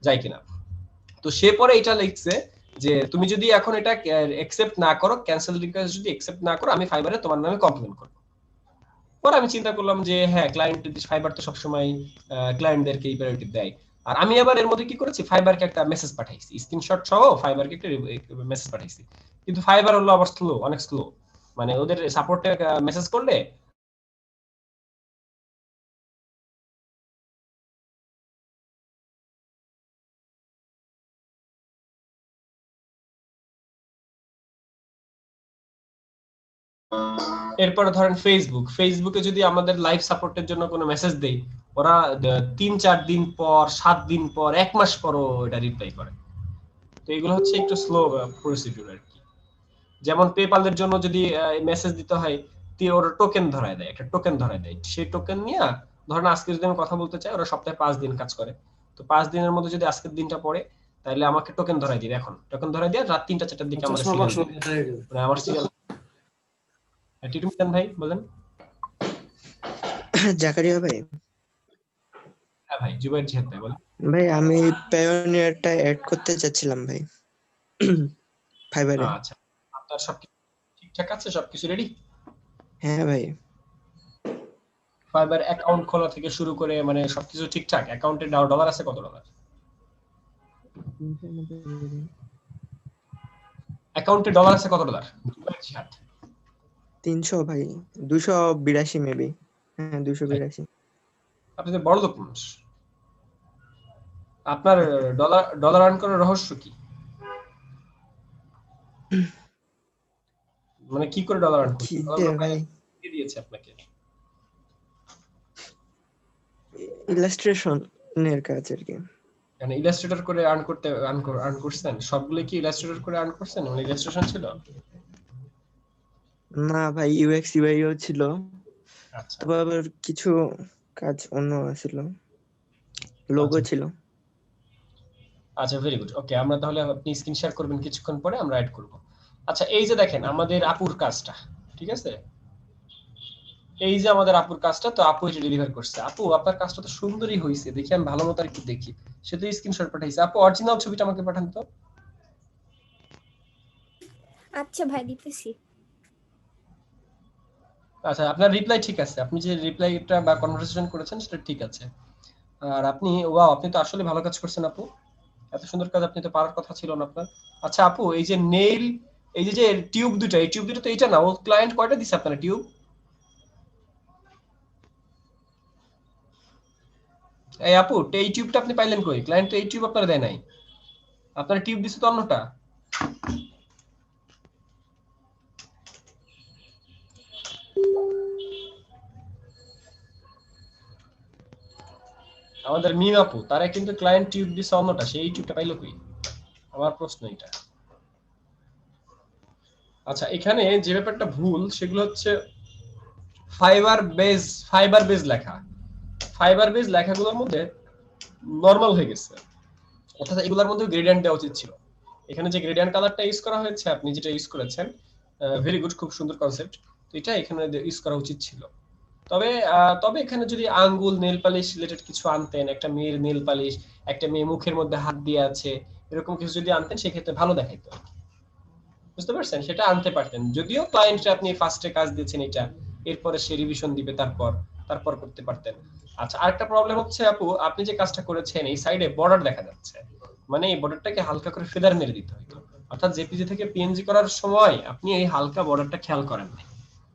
যায় কিনা। তো সে পরে এটা লিখছে যে তুমি যদি এখন এটা অ্যাকসেপ্ট না করো, ক্যান্সেল রিকোয়েস্ট যদি অ্যাকসেপ্ট না করো, আমি ফাইবারে তোমার নামে কমপ্লেইন করব। পরে আমি চিন্তা করলাম যে হ্যাঁ, ক্লায়েন্ট ফাইবার তো সবসময় ক্লায়েন্টদেরকে প্রায়োরিটি দেয়। আর আমি আবার এর মধ্যে কি করেছি, ফাইবারকে একটা মেসেজ পাঠাইছি, স্ক্রিনশট সহ ফাইবারকে একটা মেসেজ পাঠাইছি। কিন্তু ফাইবার হলো আবার স্লো, অনেক স্লো, মানে ওদের সাপোর্টে মেসেজ করলে এরপরে ধরেন ফেসবুকে যদি আমাদের লাইভ সাপোর্টের জন্য কোনো মেসেজ দেই, ওরা 3-4 দিন পর, 7 দিন পর, 1 মাস পরও এটা রিপ্লাই করে। তো এগুলো হচ্ছে একটু স্লো প্রসিডিউর আর কি। যেমন পেপালের জন্য যদি মেসেজ দিতে হয়, ওরা টোকেন ধরায় দেয়, একটা টোকেন ধরায় দেয়, সেই টোকেন নিয়ে ধরেন আজকে যদি আমি কথা বলতে চাই, ওরা সপ্তাহে 5 দিন কাজ করে, তো 5 দিনের মধ্যে যদি আজকের দিনটা পড়ে, তাহলে আমাকে টোকেন ধরায় দিবে, এখন টোকেন ধরায় দিয়ে রাত 3টা-4টার দিকে আমার সিরিয়াল ভাই বলেন। জাকারিয়া ভাই, হ্যাঁ ভাই, জুবাইর জিহাদ ভাই বলেন। ভাই আমি পায়োনিয়ারটা অ্যাড করতে চাচ্ছিলাম ভাই ফাইবারে। আচ্ছা, আপনার সব ঠিকঠাক আছে, সবকিছু রেডি? হ্যাঁ ভাই। ফাইবার অ্যাকাউন্ট খোলা থেকে শুরু করে মানে সবকিছু ঠিকঠাক? অ্যাকাউন্টে ডলার আছে কত ডলার? অ্যাকাউন্টে ডলার আছে কত ডলার? 300 ভাই, 282 মেবি। হ্যাঁ 282। আপনি তো বড় লোক মানুষ, আপনার ডলার আর্ন করার রহস্য কি? মানে কি করে ডলার আর্ন কি করছেন? যে ভাই কি দিয়েছে আপনাকে? ইলাস্ট্রেশন এর কাজ আর কি। মানে ইলাস্ট্রেটর করে আর্ন করছেন? সবগুলো কি ইলাস্ট্রেটর করে আর্ন করছেন? মানে ইলাস্ট্রেশন ছিল? না ভাই ইউএক্স ইউআইও ছিল, আচ্ছা তবে আবার কিছু কাজ অন্য ছিল, লোগো ছিল। আচ্ছা ভেরি গুড। ওকে, আমরা তাহলে আপনি স্ক্রিন শেয়ার করবেন কিছুক্ষণ পরে, আমরা অ্যাড করব। আচ্ছা এই যে দেখেন আমাদের আপুর কাজটা, ঠিক আছে? এই যে আমাদের আপুর কাজটা, তো আপু এটা ডেলিভার করছে। আপু আপনার কাজটা তো সুন্দরই হয়েছে, দেখি আমি ভালো মতো একটু দেখি। সে তো স্ক্রিনশট পাঠাইছে। আপু অরিজিনাল ছবিটা আমাকে পাঠান তো। আচ্ছা ভাই দিতেছি। আচ্ছা আপনার রিপ্লাই ঠিক আছে, আপনি যে রিপ্লাইটা বা কনভারসেশন করেছেন সেটা ঠিক আছে। আর আপনি ওয়াও, আপনি তো আসলে ভালো কাজ করছেন আপু, এত সুন্দর কাজ আপনি তো পারার কথা ছিল না আপনার। আচ্ছা আপু এই যে নেইল, এই যে টিউব দুটো, এই টিউব দুটো তো এইটা না, ও ক্লায়েন্ট কয়টা দিছে আপনারা টিউব? এই আপু এই টিউবটা আপনি পাইলেন কই? ক্লায়েন্ট তো এই টিউব আপনারা দেয় নাই, আপনারা টিউব দিছে তো অন্যটা। আমাদের মিম আপু তারা কিন্তু ক্লায়েন্ট টিউব দিছে অন্যটা, সেই টিউবটা পাইলো কই? আমার প্রশ্ন এটা। আচ্ছা এখানে যে ব্যাপারটা ভুল সেগুলো হচ্ছে ফাইবার বেজ লেখা। ফাইবার বেজ লেখাগুলোর মধ্যে নরমাল হয়ে গেছে, অর্থাৎ এগুলোর মধ্যে গ্রেডিয়েন্ট দেওয়া উচিত ছিল। এখানে যে গ্রেডিয়েন্ট কালারটা ইউজ করা হয়েছে, আপনি যেটা ইউজ করেছেন, ভেরি গুড, খুব সুন্দর কনসেপ্ট। তো এটা এখানে ইউজ করা উচিত ছিল। তবে এখানে যদি আঙ্গুল নেল পালিশ রিলেটেড কিছু আনতেন, একটা মেয়ের নেল পালিশ, একটা মেয়ে মুখের মধ্যে হাত দিয়ে আছে, এরকম কিছু যদি আনতেন সেক্ষেত্রে ভালো দেখাইতো। বুঝতে পারছেন? সেটা আনতে পারতেন। যদিও ক্লায়েন্টকে আপনি ফার্স্টে কাজ দিয়েছেন এটা, এরপরে সে রিভিশন দিবে, তারপর করতে পারতেন। আচ্ছা আরেকটা প্রবলেম হচ্ছে আপু, আপনি যে কাজটা করেছেন এই সাইডে বর্ডার দেখা যাচ্ছে, মানে এই বর্ডারটাকে হালকা করে ফেদার মেরে দিতে হতো। অর্থাৎ জেপিজি থেকে পিএনজি করার সময় আপনি এই হালকা বর্ডারটা খেয়াল করেন না,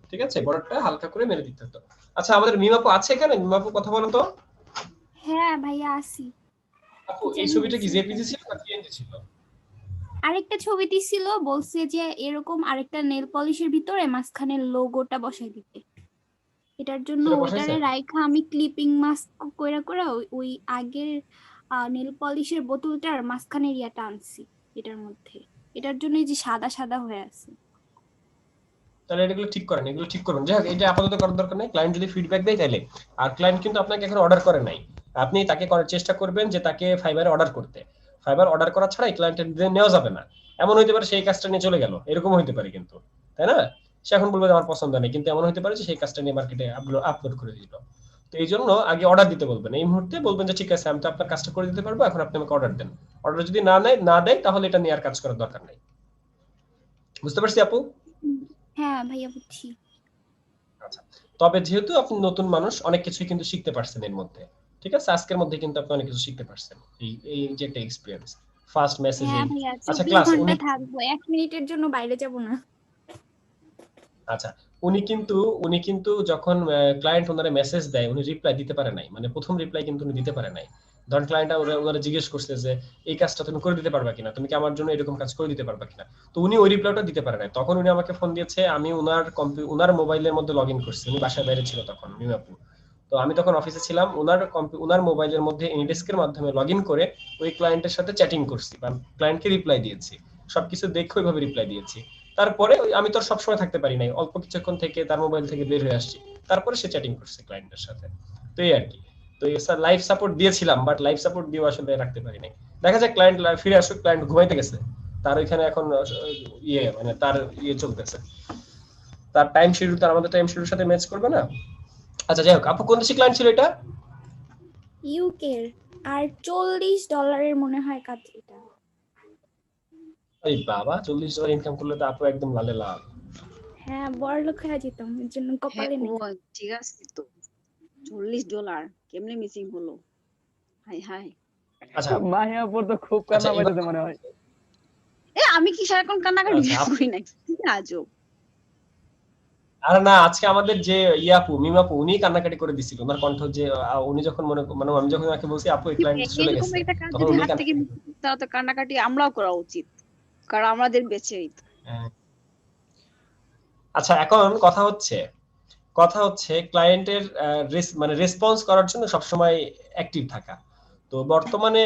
ঠিক আছে? বর্ডারটা হালকা করে মেরে দিতে হতো। আচ্ছা আমাদের মিম আপু আছে এখানে? মিম আপু কথা বলো তো। হ্যাঁ ভাইয়া আসি। আপু এই ছবিটা কি জেপিজি ছিল না পিএনজি ছিল? আরেকটা ছবি দিছিল, বলছে যে এরকম আরেকটা নেল পলিশের ভিতরে মাঝখানে লোগোটা বসাই দিতে। এটার জন্য সেটা ওটারে বসাইছেন? রাইখা আমি ক্লিপিং মাস্ক কইরা কইরা ওই আগের নেল পলিশের বোতলটার মাঝখানে ইয়াটা আনছি এটার মধ্যে। এটার জন্য এই যে সাদা সাদা হয়ে আছে। তাহলে এগুলো ঠিক করেন, এগুলো ঠিক করুন। যাই হোক এটা আপাতত করার দরকার নেই, ক্লায়েন্ট যদি ফিডব্যাক দেয় তাহলে। আর ক্লায়েন্ট কিন্তু আপনাকে এখন অর্ডার করে নাই, আপনি তাকে করার চেষ্টা করবেন যে তাকে ফাইবারে অর্ডার করতে। ফাইবার অর্ডার করা ছাড়াই ক্লায়েন্টের নেওয়া যাবে না। এমন হইতে পারে সেই কাজটা নিয়ে চলে গেল, এরকম হইতে পারে কিন্তু, তাই না? সে এখন বলবে যে আমার পছন্দ নেই, কিন্তু এমন হইতে পারে যে সেই কাজটা নিয়ে মার্কেটে আপলোড করে দিল। তো এই জন্য আগে অর্ডার দিতে বলবেন, এই মুহূর্তে বলবেন যে ঠিক আছে আমি তো আপনার কাজটা করে দিতে পারবো, এখন আপনি আমাকে অর্ডার দেন। অর্ডার যদি না দেয় তাহলে এটা নিয়ে আর কাজ করার দরকার নাই। বুঝতে পারছি আপু? হ্যাঁ ভাইয়া বুঝছি। আচ্ছা তবে যেহেতু আপনি নতুন মানুষ, অনেক কিছুই কিন্তু শিখতে পারছেন এর মধ্যে, ঠিক আছে? আজকের মধ্যে কিন্তু আপনি অনেক কিছু শিখতে পারছেন, এই যে একটা এক্সপেরিয়েন্স, ফার্স্ট মেসেজিং। হ্যাঁ ভাইয়া, আচ্ছা 24 ক্লাস ঘন্টা থাকবো, 1 মিনিটের জন্য বাইরে যাব না। আচ্ছা উনি কিন্তু যখন ক্লায়েন্ট ওনারে মেসেজ দেয় উনি রিপ্লাই দিতে পারে নাই, মানে প্রথম রিপ্লাই কিন্তু উনি দিতে পারে নাই। ধরেন ক্লায়েন্ট ওনারা জিজ্ঞেস করছে যে এই কাজটা তুমি করে দিতে পারবা কিনা, তুমি কি আমার জন্য এরকম কাজ করে দিতে পারবা কিনা, তো উনি ওই রিপ্লাইটা দিতে পারে নাই। তখন উনি আমাকে ফোন দিয়েছে, আমি ওনার মোবাইলের মধ্যে লগ ইন করছি, উনি বাসায় বাইরে ছিল তখন মিমাপু। তো আমি তখন অফিসে ছিলাম, ওনার মোবাইলের মধ্যে এনিডেস্কের মাধ্যমে লগ ইন করে ওই ক্লায়েন্টের সাথে চ্যাটিং করছি বা ক্লায়েন্টকে রিপ্লাই দিয়েছি, সবকিছু দেখে ওইভাবে রিপ্লাই দিয়েছি। তারপরে আমি তো সবসময় থাকতে পারি নাই, অল্প কিছুক্ষণ থেকে তার মোবাইল থেকে বের হয়ে আসছি, তারপরে সে চ্যাটিং করছে ক্লায়েন্টের সাথে। তো এই আর কি। তো স্যার লাইভ সাপোর্ট দিয়েছিলাম, বাট লাইভ সাপোর্ট দিয়েও আসলে রাখতে পারি নাই। দেখা যায় ক্লায়েন্ট ফিরে আসুক, ক্লায়েন্ট ঘুমাইতে গেছে, তার ওইখানে এখন মানে তার চলতেছে, তার টাইম শিডিউল তার আমাদের টাইম শিডিউলের সাথে ম্যাচ করবে না। আচ্ছা যাই হোক, আপু কোন দেশি ক্লায়েন্ট ছিল এটা? ইউকে আর $40 মনে হয় কাজ এটা। এই বাবা, $40 ইনকাম করলে তো আপু একদম লালে লাল। হ্যাঁ বড়লোক হয়ে যেতাম, এর জন্য কপালে নেই। ঠিক আছে তো, $40 কেমনে মিসিং হলো? High high. আচ্ছা মাহিয়া পর তো খুব কান্না পাইতেছে মনে হয়। আমি কি সারাক্ষণ কান্নাকাটি করি নাকি? কি আজব। আরে না, আজকে আমাদের যে ইয়াপু মিমাপু উনি কান্নাকাটি করে দিছিল, ওনার কণ্ঠ যে উনি যখন মানে আমি যখন ওনাকে বলছি আপু এই ক্লায়েন্ট চলে গেছে, একটা কাজ তখন যদি উনি হাত থেকে তাহলে তো কান্নাকাটি আমরাও করা উচিত, কারণ আমাদের বেঁচে হ্যাঁ। আচ্ছা, এখন কথা হচ্ছে ক্লায়েন্টের মানে রেসপন্স করার জন্য সবসময় অ্যাক্টিভ থাকা। তো বর্তমানে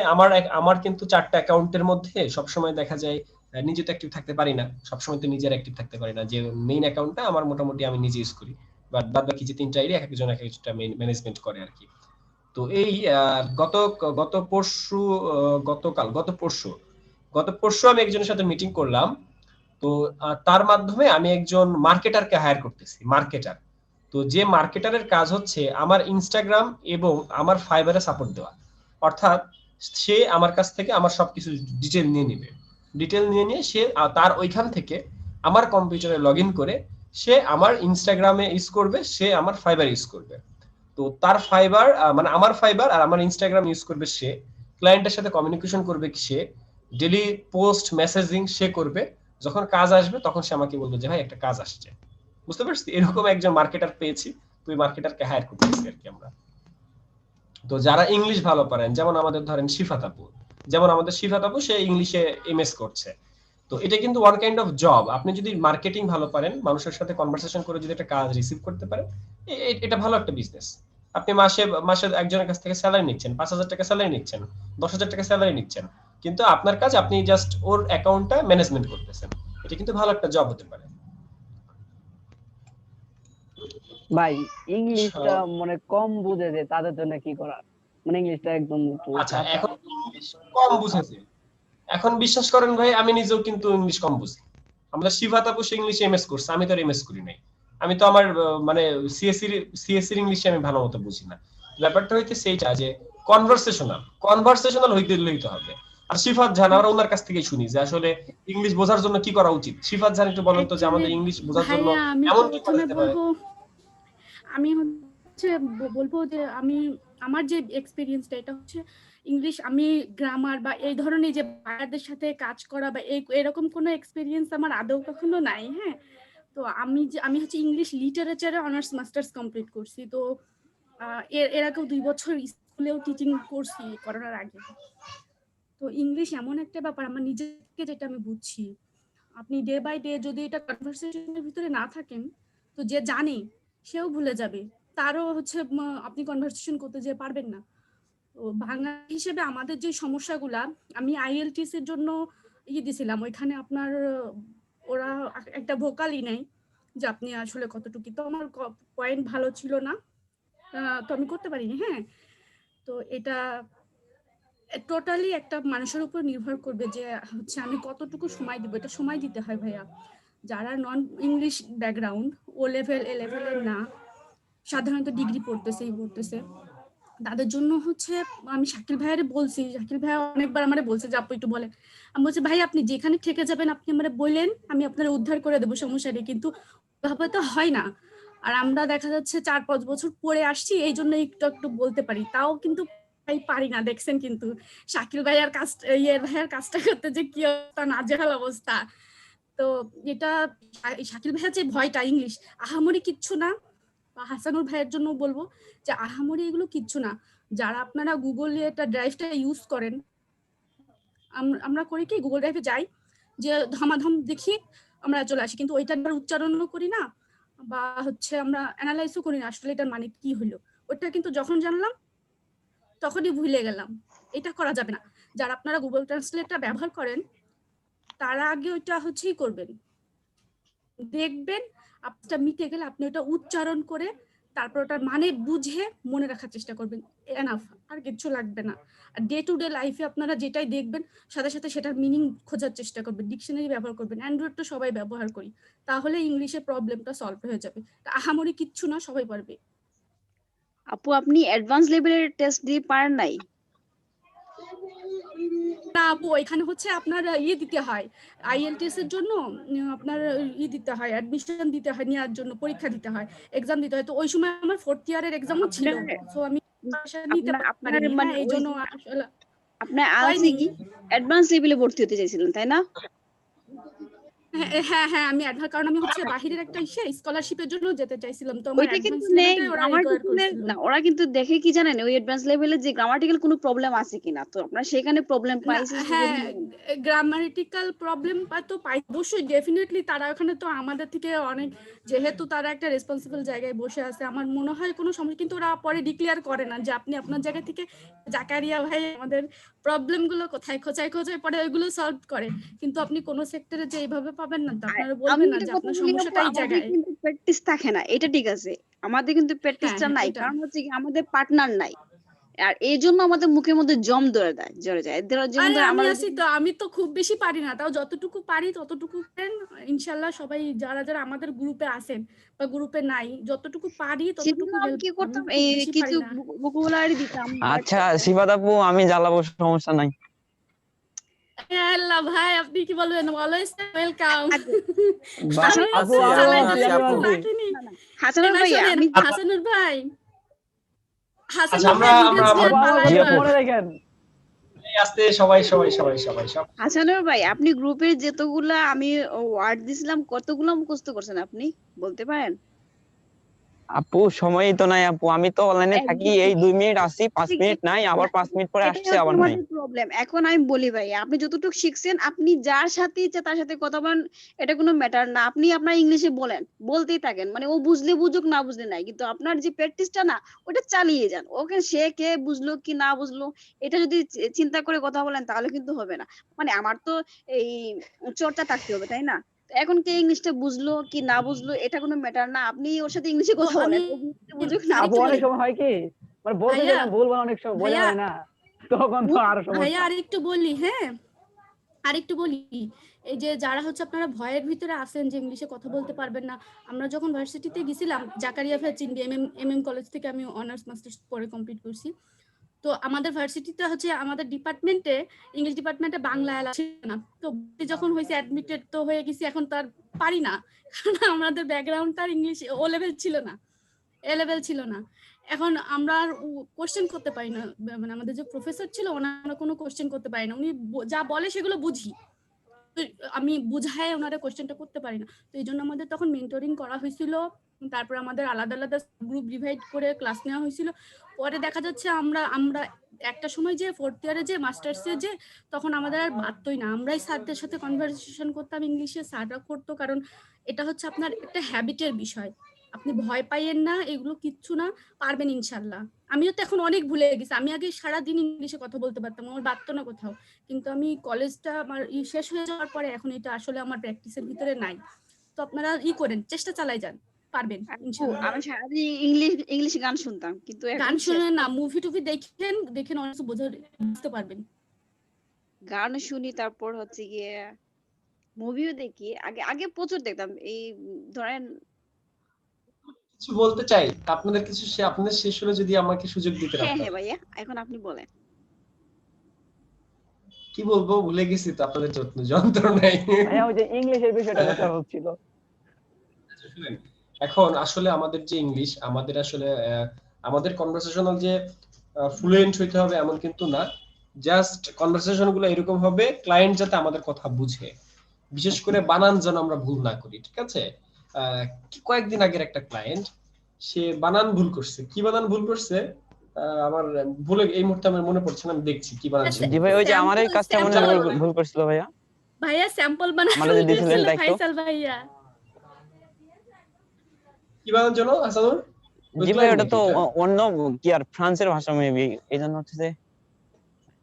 আমার কিন্তু 4টা অ্যাকাউন্টের মধ্যে সবসময় দেখা যায় নিজে তো অ্যাক্টিভ থাকতে পারি না, সবসময় তো নিজের অ্যাক্টিভ থাকতে পারি না। যে মেইন অ্যাকাউন্টটা আমার মোটামুটি আমি নিজে ইউজ করি, বাট বাদ বাকি যে 3টা আইডি এক একজন এক একটা ম্যানেজমেন্ট করে আর কি। তো এই গত পরশু গত পরশু আমি একজনের সাথে মিটিং করলাম। তো তার মাধ্যমে আমি একজন মার্কেটারকে হায়ার করতেছি, মার্কেটার। তো যে মার্কেটারের কাজ হচ্ছে আমার ইনস্টাগ্রাম এবং আমার ফাইবারে সাপোর্ট দেওয়া। অর্থাৎ সে আমার কাছ থেকে আমার সবকিছু ডিটেল নিয়ে সে তার ওইখান থেকে আমার কম্পিউটারে লগ ইন করে সে আমার ইনস্টাগ্রামে ইউজ করবে, সে আমার ফাইবার ইউজ করবে। তো তার ফাইবার মানে আমার ফাইবার আর আমার ইনস্টাগ্রাম ইউজ করবে সে, ক্লায়েন্টের সাথে কমিউনিকেশন করবে সে, ডেইলি পোস্ট মেসেজিং সে করবে। যখন কাজ আসবে তখন সে আমাকে বলবে যে ভাই একটা কাজ আসছে। বুঝতে পারছি? এরকম একজন মার্কেটার পেয়েছি, তো ওই মার্কেটারকে হায়ার করতেছি আর কি আমরা। তো যারা ইংলিশ ভালো পারেন, যেমন আমাদের ধরেন শিফাত আপু, সে ইংলিশে এমএস করছে। তো এটা কিন্তু ওয়ান কাইন্ড অফ জব। আপনি যদি মার্কেটিং ভালো পারেন, মানুষের সাথে কনভারসেশন করে যদি একটা কাজ রিসিভ করতে পারেন, এটা ভালো একটা বিজনেস। আপনি মাসে একজনের কাছ থেকে স্যালারি নিচ্ছেন, 5,000 টাকা স্যালারি নিচ্ছেন, 10,000 টাকা স্যালারি নিচ্ছেন, কিন্তু আপনার কাজ আপনি জাস্ট ওর অ্যাকাউন্টটা ম্যানেজমেন্ট করতেছেন। এটা কিন্তু ভালো একটা জব হতে পারে। ভাই ইংলিশটা মানে কম বুঝে যে তাদের জন্য কি করা, মানে ইংলিশটা একদম আচ্ছা, এখন ইংলিশ কম বুঝেছে, এখন বিশ্বাস করেন ভাই আমি নিজেও কিন্তু ইংলিশ কম বুঝি। আমাদের শিফাত আপু সে ইংলিশে এমএস করছে, আমি তো এমএস করি নাই। আমি তো আমার মানে সিএসসি ইংলিশে আমি ভালো মতো বুঝি না। ব্যাপারটা হইতে সেইটা যে কনভারসেশনাল হইতে হবে। আর শিফাত জান, আমরা ওনার কাছ থেকে শুনি যে আসলে ইংলিশ বোঝার জন্য কি করা উচিত। শিফাত জান একটু বলেন তো যে আমাদের ইংলিশ বোঝার জন্য এমন কি করা যেতে পারে? আমি হচ্ছে বলবো যে আমার যে এক্সপিরিয়েন্সটা এটা হচ্ছে ইংলিশ, আমি গ্রামার বা এই ধরনের যে বায়ারদের সাথে কাজ করা বা এরকম কোনো এক্সপিরিয়েন্স আমার আদৌ কখনো নাই। হ্যাঁ, তো আমি হচ্ছে ইংলিশ লিটারেচারে অনার্স মাস্টার্স কমপ্লিট করছি। তো এর আগেও 2 বছর স্কুলেও টিচিং করছি করোনার আগে। তো ইংলিশ এমন একটা ব্যাপার আমার নিজেকে যেটা আমি বুঝছি, আপনি ডে বাই ডে যদি এটা কনভারসেশনের ভিতরে না থাকেন, তো যে জানে সেও ভুলে যাবে, তারও হচ্ছে আপনি কনভারসেশন করতে যেতে পারবেন না। তো বাংলা হিসেবে আমাদের যে সমস্যাগুলা, আমি আইএলটিএস এর জন্য দিছিলাম, ওইখানে আপনার ওরা একটা ভোকালই নেই যে আপনি আসলে কতটুকু, তো আমার পয়েন্ট ভালো ছিল না, তো আমি করতে পারিনি। হ্যাঁ, তো এটা টোটালি একটা মানুষের উপর নির্ভর করবে যে হচ্ছে আমি কতটুকু সময় দিব। এটা সময় দিতে হয় ভাইয়া। যারা নন ইংলিশ ব্যাকগ্রাউন্ড, ও লেভেল এ লেভেলের না, সাধারণত ডিগ্রি পড়তেছে, তাদের জন্য হচ্ছে আমি শাকিল ভাইয়ারে বলছি, শাকিল ভাইয়া অনেকবার আমারে বলছে যে আপু একটু বলেন। আমি বলছি ভাই আপনি যেখানে ঠেকে যাবেন আপনি আমারে বললেন, আমি আপনার উদ্ধার করে দেবো, সমস্যা নেই, কিন্তু ভাবে তো হয় না। আর আমরা দেখা যাচ্ছে 4-5 বছর পরে আসছি, এই জন্য একটু বলতে পারি, তাও কিন্তু পারি না। দেখছেন কিন্তু শাকিল ভাইয়ার কাজটা করতে যে কি অবস্থা, নাজেহাল অবস্থা। তো এটা শাকিল ভাইয়ার যে ভয়টা, ইংলিশ আহামরি কিচ্ছু না। হাসানুর ভাইয়ের জন্য বলবো যে আহামরি এগুলো কিচ্ছু না। যারা আপনারা গুগলে একটা ড্রাইভটা ইউজ করেন, আমরা করি কি গুগল ড্রাইভে যাই, যে ধমাধম দেখি আমরা চলে আসি, কিন্তু ওইটার উচ্চারণও করি না বা হচ্ছে আমরা অ্যানালাইজও করি না আসলে এটার মানে কি হলো। ওটা কিন্তু যখন জানলাম তখনই ভুলে গেলাম। এটা করা যাবে না। যারা আপনারা গুগল ট্রান্সলেটটা ব্যবহার করেন তারা আগে ওইটা হচ্ছেই করবেন, দেখবেন আপনার মিটে গেলে আপনি ওটা উচ্চারণ করে তারপর ওটার মানে বুঝে মনে রাখার চেষ্টা করবেন, এনাফ, আর কিছু লাগবে না। আর ডে টু ডে লাইফে আপনারা যেটাই দেখবেন সাথে সাথে সেটার মিনিং খোঁজার চেষ্টা করবেন, ডিকশনারি ব্যবহার করবেন। অ্যান্ড্রয়েড তো সবাই ব্যবহার করি, তাহলে ইংলিশের প্রবলেমটা সলভ হয়ে যাবে। আহামরি কিচ্ছু না, সবাই পারবে। আপু আপনি অ্যাডভান্স লেভেলের টেস্ট দিয়ে পারেন নাই? না আপু, এখানে হচ্ছে আপনার দিতে হয় আইএলটিএস এর জন্য, আপনার দিতে হয়, অ্যাডমিশন দিতে হয়, নেওয়ার জন্য পরীক্ষা দিতে হয়, এক্সাম দিতে হয়। তো ওই সময় আমার 4th ইয়ারের এক্সামও ছিল, সো আমি নিতে পারিনি। মানে এই জন্য আসলে আপনার আইএলটিএস কি অ্যাডভান্স লেভেলে ভর্তি হতে চাইছিলেন তাই না? হ্যাঁ হ্যাঁ আমি অ্যাডভান্স, কারণ আমি হচ্ছে বাহিরের একটা স্কলারশিপের জন্য যেতে চাইছিলাম, তো আমার ওইটা অ্যাডভান্স কিন্তু নেই লেভেলটাই ওরা রিকোয়ার গ্রামাটিক্যালের করছিল। না, ওরা কিন্তু দেখে কি জানেন ওই অ্যাডভান্স লেভেলে যে গ্রামাটিক্যাল কোনো প্রবলেম আছে কিনা, তো আপনার সেখানে প্রবলেম না পাইছে হ্যাঁ, সেজন্য গ্রামাটিক্যাল প্রবলেম তো পাই অবশ্যই, ডেফিনেটলি তারা ওখানে তো আমাদের থেকে অনেক, যেহেতু তারা একটা রেসপন্সিবল জায়গায় বসে আছে, আমার মনে হয় কোনো সমস্যা, কিন্তু ওরা পরে ডিক্লেয়ার করে না যে আপনি আপনার জায়গা থেকে, জাকারিয়া ভাই আমাদের প্রবলেম গুলো কোথায় খোঁচায় খোঁচায় পরে ওইগুলো সলভ করে, কিন্তু আপনি কোন সেক্টরে যে এইভাবে পাবেন না, তো আপনারা আমি বলবেন না একটা যে কথা আপনার বলি আপু, সমস্যাটা এই আমাদের জায়গায়। কিন্তু প্র্যাকটিস থাকে না, এটা ঠিক আছে, আমাদের কিন্তু হ্যাঁ প্র্যাকটিসটা হ্যাঁ নাই, এটা কারণ হচ্ছে কি আমাদের পার্টনার নাই, আর এই জন্য আমাদের মুখের মধ্যে জম জড়ে যায় যেমন আরে ধর আমি আমরা আছি তো, আমি তো খুব বেশি পারি না, তাও যতটুকু পারি ততটুকু করেন ইনশাল্লাহ। সবাই যারা যারা আমাদের গ্রুপে আছেন বা গ্রুপে নাই, যতটুকু পারি ততটুকু সেগুলো হেল্প, কি আমি করতাম, খুব এই বেশি পারি কিছু না। ভোকাবুলারি দিতাম, বাট আচ্ছা শিবাদ আপু, আমি জ্বালাবো, সমস্যা নাই। আল্লাহ ভাই, আপনি কি বলবেন, অলওয়েজ ওয়েলকাম। হাসান আমি আপু হচ্ছে আপু চালাইতে আছি চালাইতে আপু। রাখিনি। না, হাসানুর না ভাইয়া শোনেন, আপনি হাসানুর ভাই, আচ্ছা হাসানুর আমরা ভাই আমরা ডিটেলস আবার নিয়ে আপু আমার জি কথা পালাইবেন। আপু। মনে রাখেন। আস্তে সবাই সবাই সবাই সবাই সব হাসানুর ভাই আপনি গ্রুপের যতগুলা আমি ওয়ার্ড দিছিলাম কতগুলো মুখস্থ করছেন আপনি বলতে পারেন? আপু সময়ই তো নাই আপু, আমি তো অনলাইনে থাকি, এই 2 মিনিট আসি, 5 ঠিক মিনিট নাই, আবার 5 মিনিট পরে এটাই আসছে, হচ্ছে আবার নাই। আমাদের প্রবলেম। এখন আমি বলি ভাই, আপনি যতটুকু শিখছেন আপনি যার সাথে ইচ্ছা তার সাথে কথা বলেন, এটা কোনো ম্যাটার না, আপনি আপনার ইংলিশে বলেন, বলতেই থাকেন, মানে ও বুঝলে বুঝুক না বুঝলে নাই, কিন্তু আপনার যে প্র্যাকটিসটা না ওটা চালিয়ে যান, ওকে সে কে বুঝলো কি না বুঝলো এটা যদি চিন্তা করে কথা বলেন তাহলে কিন্তু হবে না, মানে আমার তো এই চর্চা থাকতে হবে তাই না? তো এখন কে ইংলিশটা বুঝলো কি না বুঝলো এটা কোনো ম্যাটার না, আপনি ওর সাথে ইংলিশে তো কথা আমি বলেন, ও বুঝলে বুঝুক না আপু আরেকটু অনেক বলি সময় হয় কি, মানে বলতে ভাইয়া, গেলে ভুল বলে অনেক সময় বলে ভাইয়া হয় না, তখন তো আরো ভাইয়া সমস্যা। আরেকটু বলি, হ্যাঁ আরেকটু বলি, এই যে যারা হচ্ছে আপনারা ভয়ের ভিতরে আছেন যে ইংলিশে কথা বলতে পারবেন না, আমরা যখন ভার্সিটিতে গেছিলাম, জাকারিয়া ভাই চিনবি, এমএম কলেজ থেকে আমি অনার্স মাস্টার্স পরে কমপ্লিট করছি, তো আমাদের ভার্সিটিতে হচ্ছে আমাদের ডিপার্টমেন্টে, ইংলিশ ডিপার্টমেন্টে বাংলা এলা ছিল না, তো যখন হয়েছে অ্যাডমিটেড তো হয়ে গেছি, এখন তার পারি না, কারণ আমাদের ব্যাকগ্রাউন্ড তার ইংলিশ ও লেভেল ছিল না, এ লেভেল ছিল না, এখন আমরা আর কোশ্চেন করতে পারি না, মানে আমাদের যে প্রফেসর ছিল ওনারা কোনো কোশ্চেন করতে পারি না, উনি যা বলে সেগুলো বুঝি, তো আমি বুঝায় ওনারা কোশ্চেনটা করতে পারি না, তো এই জন্য আমাদের তখন মেন্টরিং করা হয়েছিল, তারপর আমাদের আলাদা আলাদা গ্রুপ ডিভাইড করে ক্লাস নেওয়া হয়েছিল, পরে দেখা যাচ্ছে আমরা আমরা একটা সময় যে ফোর্থ ইয়ারে যে মাস্টার্সে যে, তখন আমাদের আর বাড়তোই না, আমরাই স্যারদের সাথে কনভারসেশন করতাম ইংলিশে, স্যাররা করতো, কারণ এটা হচ্ছে আপনার একটা হ্যাবিটের বিষয়, আপনি ভয় পাইয়েন না, এগুলো কিচ্ছু না, পারবেন ইনশাল্লাহ। আমিও তো এখন অনেক ভুলে গেছি, আমি আগে সারাদিন ইংলিশে কথা বলতে পারতাম, আমার বাড়তো না কোথাও, কিন্তু আমি কলেজটা আমার শেষ হয়ে যাওয়ার পরে এখন এটা আসলে আমার প্র্যাকটিসের ভিতরে নাই, তো আপনারা করেন, চেষ্টা চালাই যান, পারবেন ইনশাল্লাহ। আমি সারাদিন ইংলিশ গান শুনতাম, কিন্তু গান এখন শুনেন না, মুভি টুভি দেখেন অনেক কিছু বুঝতে পারবেন। গান শুনি, তারপর হচ্ছে গিয়ে মুভিও দেখি, আগে আগে প্রচুর দেখতাম, এই ধরেন কিছু বলতে চাই আপনাদের কিছু, আপনাদের শেষ হলে যদি আমাকে সুযোগ দিতে হ্যাঁ রাখতেন। হ্যাঁ ভাইয়া এখন আপনি বলেন। কি বলবো ভুলে গেছি তো, আপনাদের যন্ত্রণায়। ভাইয়া ওই যে ইংলিশের বিষয়টা কথা হচ্ছিল। এখন আসলে আমাদের যে ইংলিশ, আমাদের আসলে আমাদের কনভারসেশনাল যে ফ্লুয়েন্ট হইতে হবে এমন কিন্তু না, জাস্ট কনভারসেশন গুলো এরকম হবে ক্লায়েন্ট যাতে আমাদের কথা বুঝে, বিশেষ করে বানান যেন আমরা ভুল না করি, ঠিক আছে? কয়েকদিন আগের একটা ক্লায়েন্ট, সে বানান ভুল করছে, কি বানান ভুল করছে আমার ভুলে এই মুহূর্তে আমার মনে পড়ছে না, আমি দেখছি কি বানান ছিল। জি ভাই, ওই যে আমার এই কাজটা মনে ভুল করছিল ভাইয়া, ভাইয়া স্যাম্পল বানানো আমাদের যে দিছিলেন দায়িত্ব, ফাইসাল ভাইয়া কি বানান জন্য হাসানুর? জি ভাই ওটা তো অন্য কি আর ফ্রান্সের ভাষা মেবি, এইজন্য হচ্ছে যে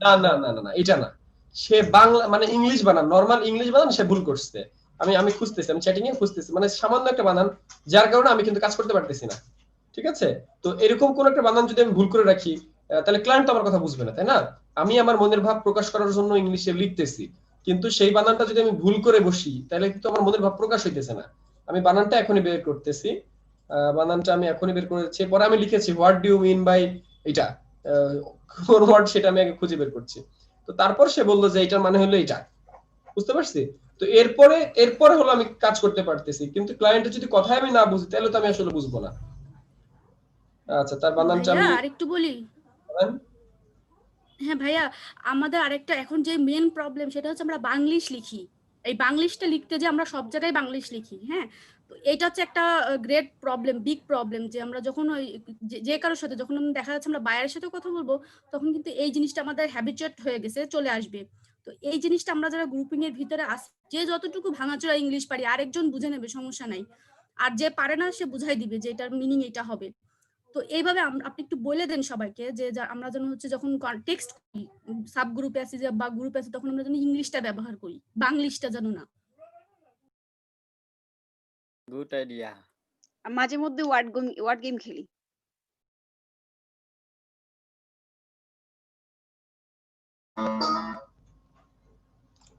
না না না না না এটা না, সে বাংলা মানে ইংলিশ বানান, নরমাল ইংলিশ বানান সে ভুল করছে, আমি খুঁজতেছি, আমি চ্যাটিং এ খুঁজতেছি, মানে সামান্য একটা বানান, যার কারণে আমি কিন্তু কাজ করতে পারতেছি না, ঠিক আছে? তো এরকম কোন একটা বানান যদি আমি ভুল করে রাখি, তাহলে ক্লায়েন্ট আমার কথা বুঝবে না, তাই না? আমি আমার মনের ভাব প্রকাশ করার জন্য ইংলিশে লিখতেছি, কিন্তু সেই বানানটা যদি আমি ভুল করে বসি তাহলে কিন্তু আমার মনের ভাব প্রকাশ হইতেছে না। আমি বানানটা এখনই বের করতেছি, বানানটা আমি এখনই বের করেছি, পরে আমি লিখেছি what do you mean by এটা, কোন ওয়ার্ড সেটা আমি আগে খুঁজে বের করছি, তো তারপর সে বললো যে এটার মানে হলো এটা, বুঝতে পারছি? তো এরপরে হলো আমি কাজ করতে পারতেছি, কিন্তু ক্লায়েন্টের যদি কথাই আমি না বুঝি তাহলে তো আমি আসলে বুঝবো না। আচ্ছা তার বানানটা আমি আরেকটু বলি। হ্যাঁ ভাইয়া, আমাদের আরেকটা এখন যে মেন প্রবলেম সেটা হচ্ছে আমরা বাংলিশ লিখি, এই বাংলিশটা লিখতে যে আমরা সব জায়গায় বাংলিশ লিখি, হ্যাঁ, তো এটা হচ্ছে একটা গ্রেট প্রবলেম, বিগ প্রবলেম, যে আমরা যখন ওই যে কারোর সাথে যখন দেখা যাচ্ছে আমরা বায়ারের সাথে কথা বলবো, তখন কিন্তু এই জিনিসটা আমাদের হ্যাবিচুয়েট হয়ে গেছে, চলে আসবে। তো এই জিনিসটা আমরা যারা গ্রুপিং এর ভিতরে আসি, যে যতটুকু ভাঙাচোরা ইংলিশ পারি আরেকজন বুঝে নেবে, সমস্যা নাই, আর যে পারে না সে বুঝাই দিবে যে এটার মিনিং এটা হবে। তো এইভাবে আপনি একটু বলে দেন সবাইকে যে আমরা যেন হচ্ছে যখন টেক্সট সাব গ্রুপে আছি বা গ্রুপে আছি, তখন আমরা যেন ইংলিশটা ব্যবহার করি, বাংলিশটা যেন না। Good idea. মাঝে মধ্যে ওয়ার্ড গেম খেলি।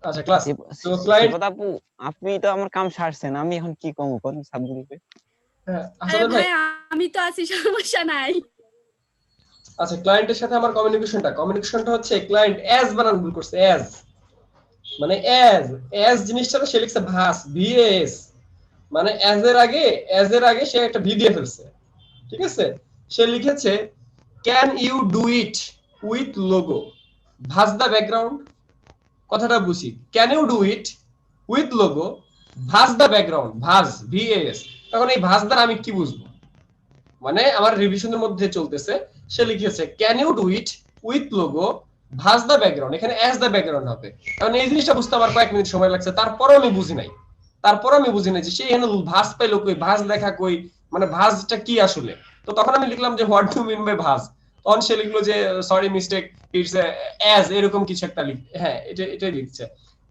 আচ্ছা ক্লাস তো ক্লায়েন্ট আপু আপনি তো আমার কাম সারছেন, আমি এখন কি কম কোন সাবগ্রুপে? আরে ভাই আমি তো আছি, সমস্যা নাই। আচ্ছা ক্লায়েন্টের সাথে আমার কমিউনিকেশনটা হচ্ছে ক্লায়েন্ট অ্যাজ বানান ভুল করছে, অ্যাজ মানে অ্যাজ জিনিসটা সে লিখছে ভাস, ভিএস, মানে অ্যাজ এর আগে সে একটা ভি দিয়ে ফেলছে, ঠিক আছে? সে লিখেছে can you do it with logo vs the background. কথাটা বুঝি, can you do it with logo vs the background, vs VS. তখন এই ভাস দ্বারা আমি কি বুঝবো? মানে আমার রিভিশনের মধ্যে চলতেছে, সে লিখেছে can you do it with logo vs the background, এখানে অ্যাজ দ্য ব্যাকগ্রাউন্ড হবে। কারণ এই জিনিসটা বুঝতে আমার কয়েক মিনিট সময় লাগছে, তারপরেও আমি বুঝি নাই যে সে এখানে ভাস পাইলো কই, ভাস লেখা কই, মানে ভাসটা কি আসলে। তো তখন আমি লিখলাম যে হোয়াট ডু মিন বাই ভাস। তখন সে লিখলো যে সরি মিস্টেক, ইটস অ্যাজ, এরকম কিছু একটা হ্যাঁ এটাই লিখছে,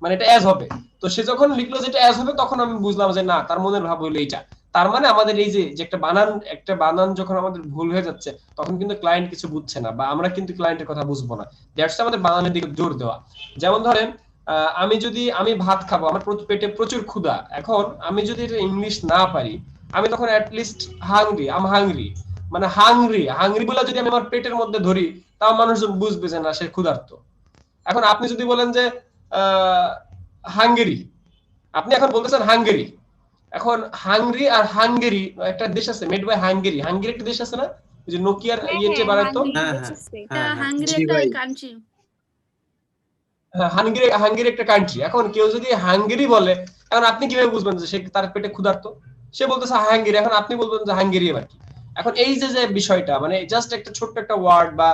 মানে এটা অ্যাজ হবে। তো সে যখন লিখলো যে এটা অ্যাজ হবে, তখন আমি বুঝলাম যে না, তার মনের ভাব হইলো এইটা। তার মানে আমাদের এই যে একটা বানান যখন আমাদের ভুল হয়ে যাচ্ছে, তখন কিন্তু ক্লায়েন্ট কিছু বুঝছে না, বা আমরা কিন্তু ক্লায়েন্টের কথা বুঝবো না। দ্যাটস আমাদের বানানের দিকে জোর দেওয়া। যেমন ধরেন আমি ভাত খাবো, আমার পেটে প্রচুর ক্ষুধা, এখন আমি যদি এটা ইংলিশ না পারি, আমি তখন অ্যাটলিস্ট হাংরি, মানে হাংরি বলে যদি আমি আমার পেটের মধ্যে ধরি, তাও মানুষজন বুঝবে যে না, সে ক্ষুধার্ত। এখন আপনি যদি বলেন যে হাঙ্গেরি, আপনি এখন বলতেছেন হাঙ্গেরি, এখন হাংরি আর হাঙ্গেরি একটা দেশ আছে, মেড বাই হাঙ্গেরি, হাঙ্গেরি একটা দেশ আছে না, যে নোকিয়ার ইয়েতে বানাইতো, হাঙ্গেরি একটা কান্ট্রি, হাঙ্গেরি একটা কান্ট্রি। এখন কেউ যদি হাঙ্গেরি বলে, এখন আপনি কিভাবে বুঝবেন যে সে তার পেটে ক্ষুধার্ত? সে বলতেছে হাঙ্গেরি, এখন আপনি বলবেন যে হাঙ্গেরি আবার কি? এখন এই যে বিষয়টা, মানে জাস্ট একটা ছোট্ট একটা ওয়ার্ড, বা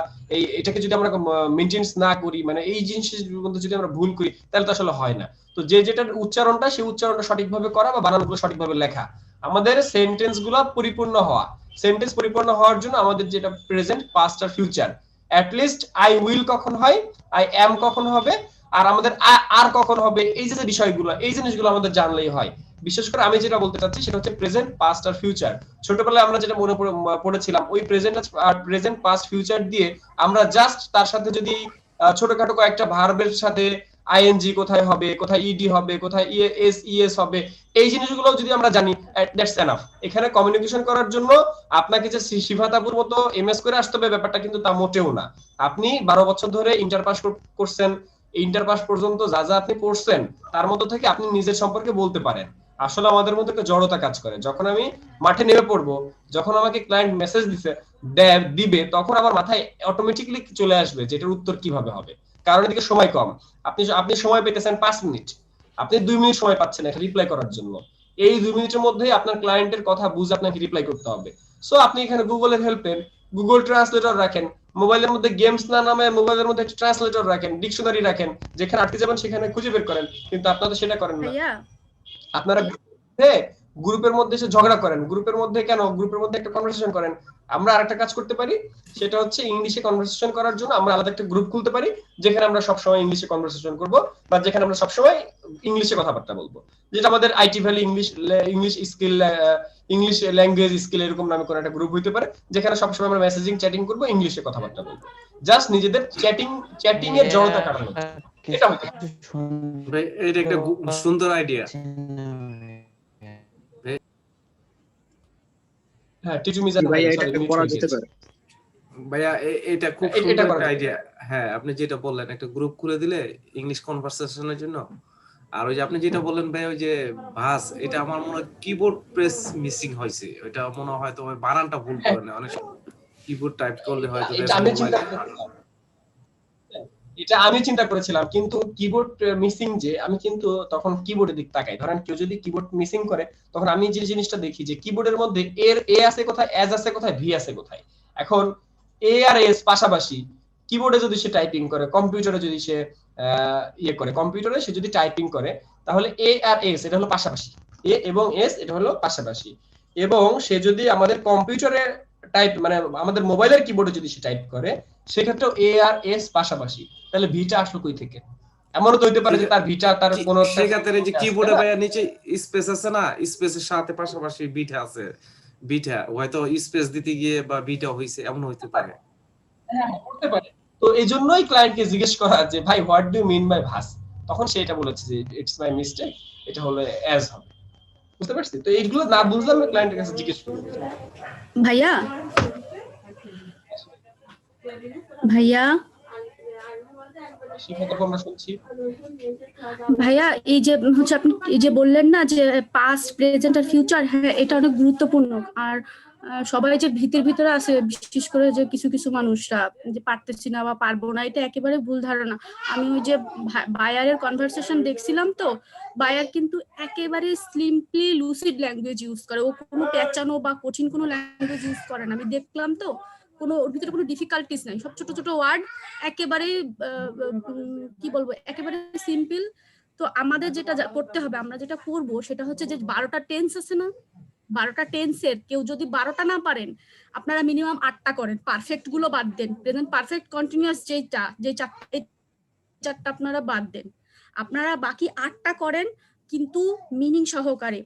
এটাকে যদি আমরা মেইনটেন্স না করি, মানে এই জিনিসের মধ্যে যদি আমরা ভুল করি, তাহলে তো আসলে হয় না। তো যেটার উচ্চারণটা, সেই উচ্চারণটা সঠিকভাবে করা বা বানানগুলো সঠিকভাবে লেখা, আমাদের সেন্টেন্সগুলো পরিপূর্ণ হওয়া, সেন্টেন্স পরিপূর্ণ হওয়ার জন্য আমাদের যেটা প্রেজেন্ট, পাস্ট আর future, at least I will কখন হয়, আই অ্যাম কখন হবে, আর আমাদের আর কখন হবে, এই যে বিষয়গুলো, এই জিনিসগুলো আমাদের জানলেই হয়। বিশেষ করে আমি যেটা বলতে চাচ্ছি সেটা হচ্ছে প্রেজেন্ট, পাস্ট আর ফিউচার। ছোটবেলায় আমরা যেটা মনে পড়েছিলাম, ওই প্রেজেন্ট পাস্ট ফিউচার দিয়ে আমরা জাস্ট তার সাথে যদি ছোটখাটো কয়েকটা ভার্বের সাথে আইএনজি কোথায় হবে, কোথায় ইডি হবে, কোথায় ইএস হবে, এই জিনিসগুলো যদি আমরা জানি, দ্যাটস এনাফ। এখানে কমিউনিকেশন করার জন্য আপনাকে যে শিফাতাপুর মতো এমএস করে আসতে হবে, ব্যাপারটা কিন্তু তা মোটেও না। আপনি 12 বছর ধরে ইন্টার পাস করছেন, ইন্টার পাস পর্যন্ত যা আপনি পড়ছেন, তার মধ্যে থেকে আপনি নিজের সম্পর্কে বলতে পারেন। আসলে আমাদের মধ্যে একটা জড়তা কাজ করে। যখন আমি মাঠে নেমে পড়বো, যখন আমাকে ক্লায়েন্ট মেসেজ দিবে, তখন আমার মাথায় অটোমেটিক্যালি চলে আসবে যে এটার উত্তর কিভাবে হবে, কারণ এদিকে সময় কম। আপনি সময় পেতেছেন 5 মিনিট, আপনি 2 মিনিট সময় পাচ্ছেন একটা রিপ্লাই করার জন্য। এই 2 মিনিটের মধ্যে আপনার ক্লায়েন্টের কথা বুঝে আপনাকে রিপ্লাই করতে হবে। সো আপনি এখানে গুগলের হেল্প নেন, গুগল ট্রান্সলেটর রাখেন, মোবাইলের মধ্যে গেমস না নামে মোবাইলের মধ্যে একটা ট্রান্সলেটর রাখেন, ডিকশনারি রাখেন, যেখানে আটকে যাবেন সেখানে খুঁজে বের করেন। কিন্তু আপনারা তো সেটা করেন না। আপনারা গ্রুপের মধ্যে এসে ঝগড়া করেন, গ্রুপের মধ্যে একটা কনভারসেশন করেন। আমরা আরেকটা কাজ করতে পারি, সেটা হচ্ছে ইংলিশে কনভারসেশন করার জন্য আমরা আলাদা একটা গ্রুপ খুলতে পারি, যেখানে আমরা সবসময় ইংলিশে কনভারসেশন করব, বা যেখানে আমরা সবসময় ইংলিশে কথাবার্তা বলবো, যেটা আমাদের IT valley English skill, English language skill, এরকম নামে কোনো একটা গ্রুপ হইতে পারে, যেখানে সবসময় আমরা মেসেজিং, চ্যাটিং করবো, ইংলিশে কথাবার্তা বলবো, জাস্ট নিজেদের চ্যাটিং এর জড়তা কাটানো। এটা হইতে পারে। ভাই এটা একটা সুন্দর আইডিয়া। হ্যাঁ, টিচু মিজান ভাই, এটা করা যেতে পারে ভাইয়া, এটা খুব সুন্দর একটা আইডিয়া। হ্যাঁ, আপনি যেটা বললেন, একটা গ্রুপ খুলে দিলে ইংলিশ কনভারসেশনের জন্য। আর ওই যে আপনি যেটা বললেন ভাই, ওই যে ভাস, এটা আমার মনে হয় কিবোর্ড প্রেস মিসিং হয়েছে, ওইটা মনে হয় তো বানানটা ভুল করে না, অনেক কিবোর্ড টাইপ করলে হয়তো এটা আমি চিন্তা করেছিলাম, কিন্তু কিবোর্ড মিসিং যে আমি কিন্তু তখন কিবোর্ডের দিক তাকাই। ধরেন কেউ যদি কিবোর্ড মিসিং করে তখন আমি যে জিনিসটা দেখি যে কিবোর্ডের মধ্যে এর এ আছে কোথায়, এজ আছে কোথায়, ভি আছে কোথায়। এখন এ আর এস পাশাপাশি কিবোর্ডে যদি সে টাইপিং করে, কম্পিউটারে যদি সে ইয়ে করে, কম্পিউটারে সে যদি টাইপিং করে, তাহলে এ আর এস এটা হলো পাশাপাশি, এ এবং এস এটা হলো পাশাপাশি। এবং সে যদি আমাদের কম্পিউটারে টাইপ মানে আমাদের মোবাইলের কিবোর্ডে যদি সে টাইপ করে, সেক্ষেত্রেও এ আর এস পাশাপাশি। তাহলে ভিটা আসলো কই থেকে? এমনও তো হইতে পারে যে তার ভিটা তার কোন সেক্ষেত্রে যে কিবোর্ডে ভাইয়া নিচে স্পেস আছে না, স্পেসের সাথে পাশাপাশি বিটা আছে, বিটা হয়তো স্পেস দিতে গিয়ে বা বিটা হইছে, এমন হইতে পারে। হ্যাঁ, হতে পারে। তো এই জন্যই ক্লায়েন্টকে জিজ্ঞেস করা যে ভাই what do you mean by ভাস, তখন সে এটা বলেছে যে ইটস মাই মিস্টেক, এটা হলো অ্যাজ হবে। বুঝতে পারছি? তো এইগুলো না বুঝলে আমি ক্লায়েন্টের কাছে জিজ্ঞেস করি। ভাইয়া ভাইয়া শিক্ষাকে আমরা শুনছি। ভাইয়া এই যে হচ্ছে আপনি এই যে বললেন না যে পাস্ট প্রেজেন্ট আর ফিউচার, হ্যাঁ এটা অনেক গুরুত্বপূর্ণ। আর সবাই যে ভীতির ভিতরে আছে, বিশেষ করে যে কিছু কিছু মানুষরা যে পারতেছি না বা পারবো না, এটা একেবারে ভুল ধারণা। আমি ওই যে বায়ারের কনভারসেশন দেখছিলাম, তো বায়ার কিন্তু একেবারে সিম্পলি লুসিড ল্যাঙ্গুয়েজ ইউজ করে, ও কোনো পেঁচানো বা কঠিন কোনো ল্যাঙ্গুয়েজ ইউজ করে না। আমি দেখলাম তো, কোনো ওর ভিতরে কোনো ডিফিকাল্টিস নাই, সব ছোট ছোট ওয়ার্ড, একেবারে কি বলবো, একেবারে সিম্পল। তো আমাদের যেটা করতে হবে, আমরা যেটা করব সেটা হচ্ছে যে 12টা টেন্স আছে না, 12টা টেন্সের কেউ যদি 12টা না পারেন, আপনারা মিনিমাম 8টা করেন। পারফেক্ট গুলো বাদ দেন, প্রেজেন্ট পারফেক্ট কন্টিনিউয়াস যে চারটা আপনারা বাদ দেন, আপনারা বাকি 8টা করেন, কিন্তু মিনিং সহকারে।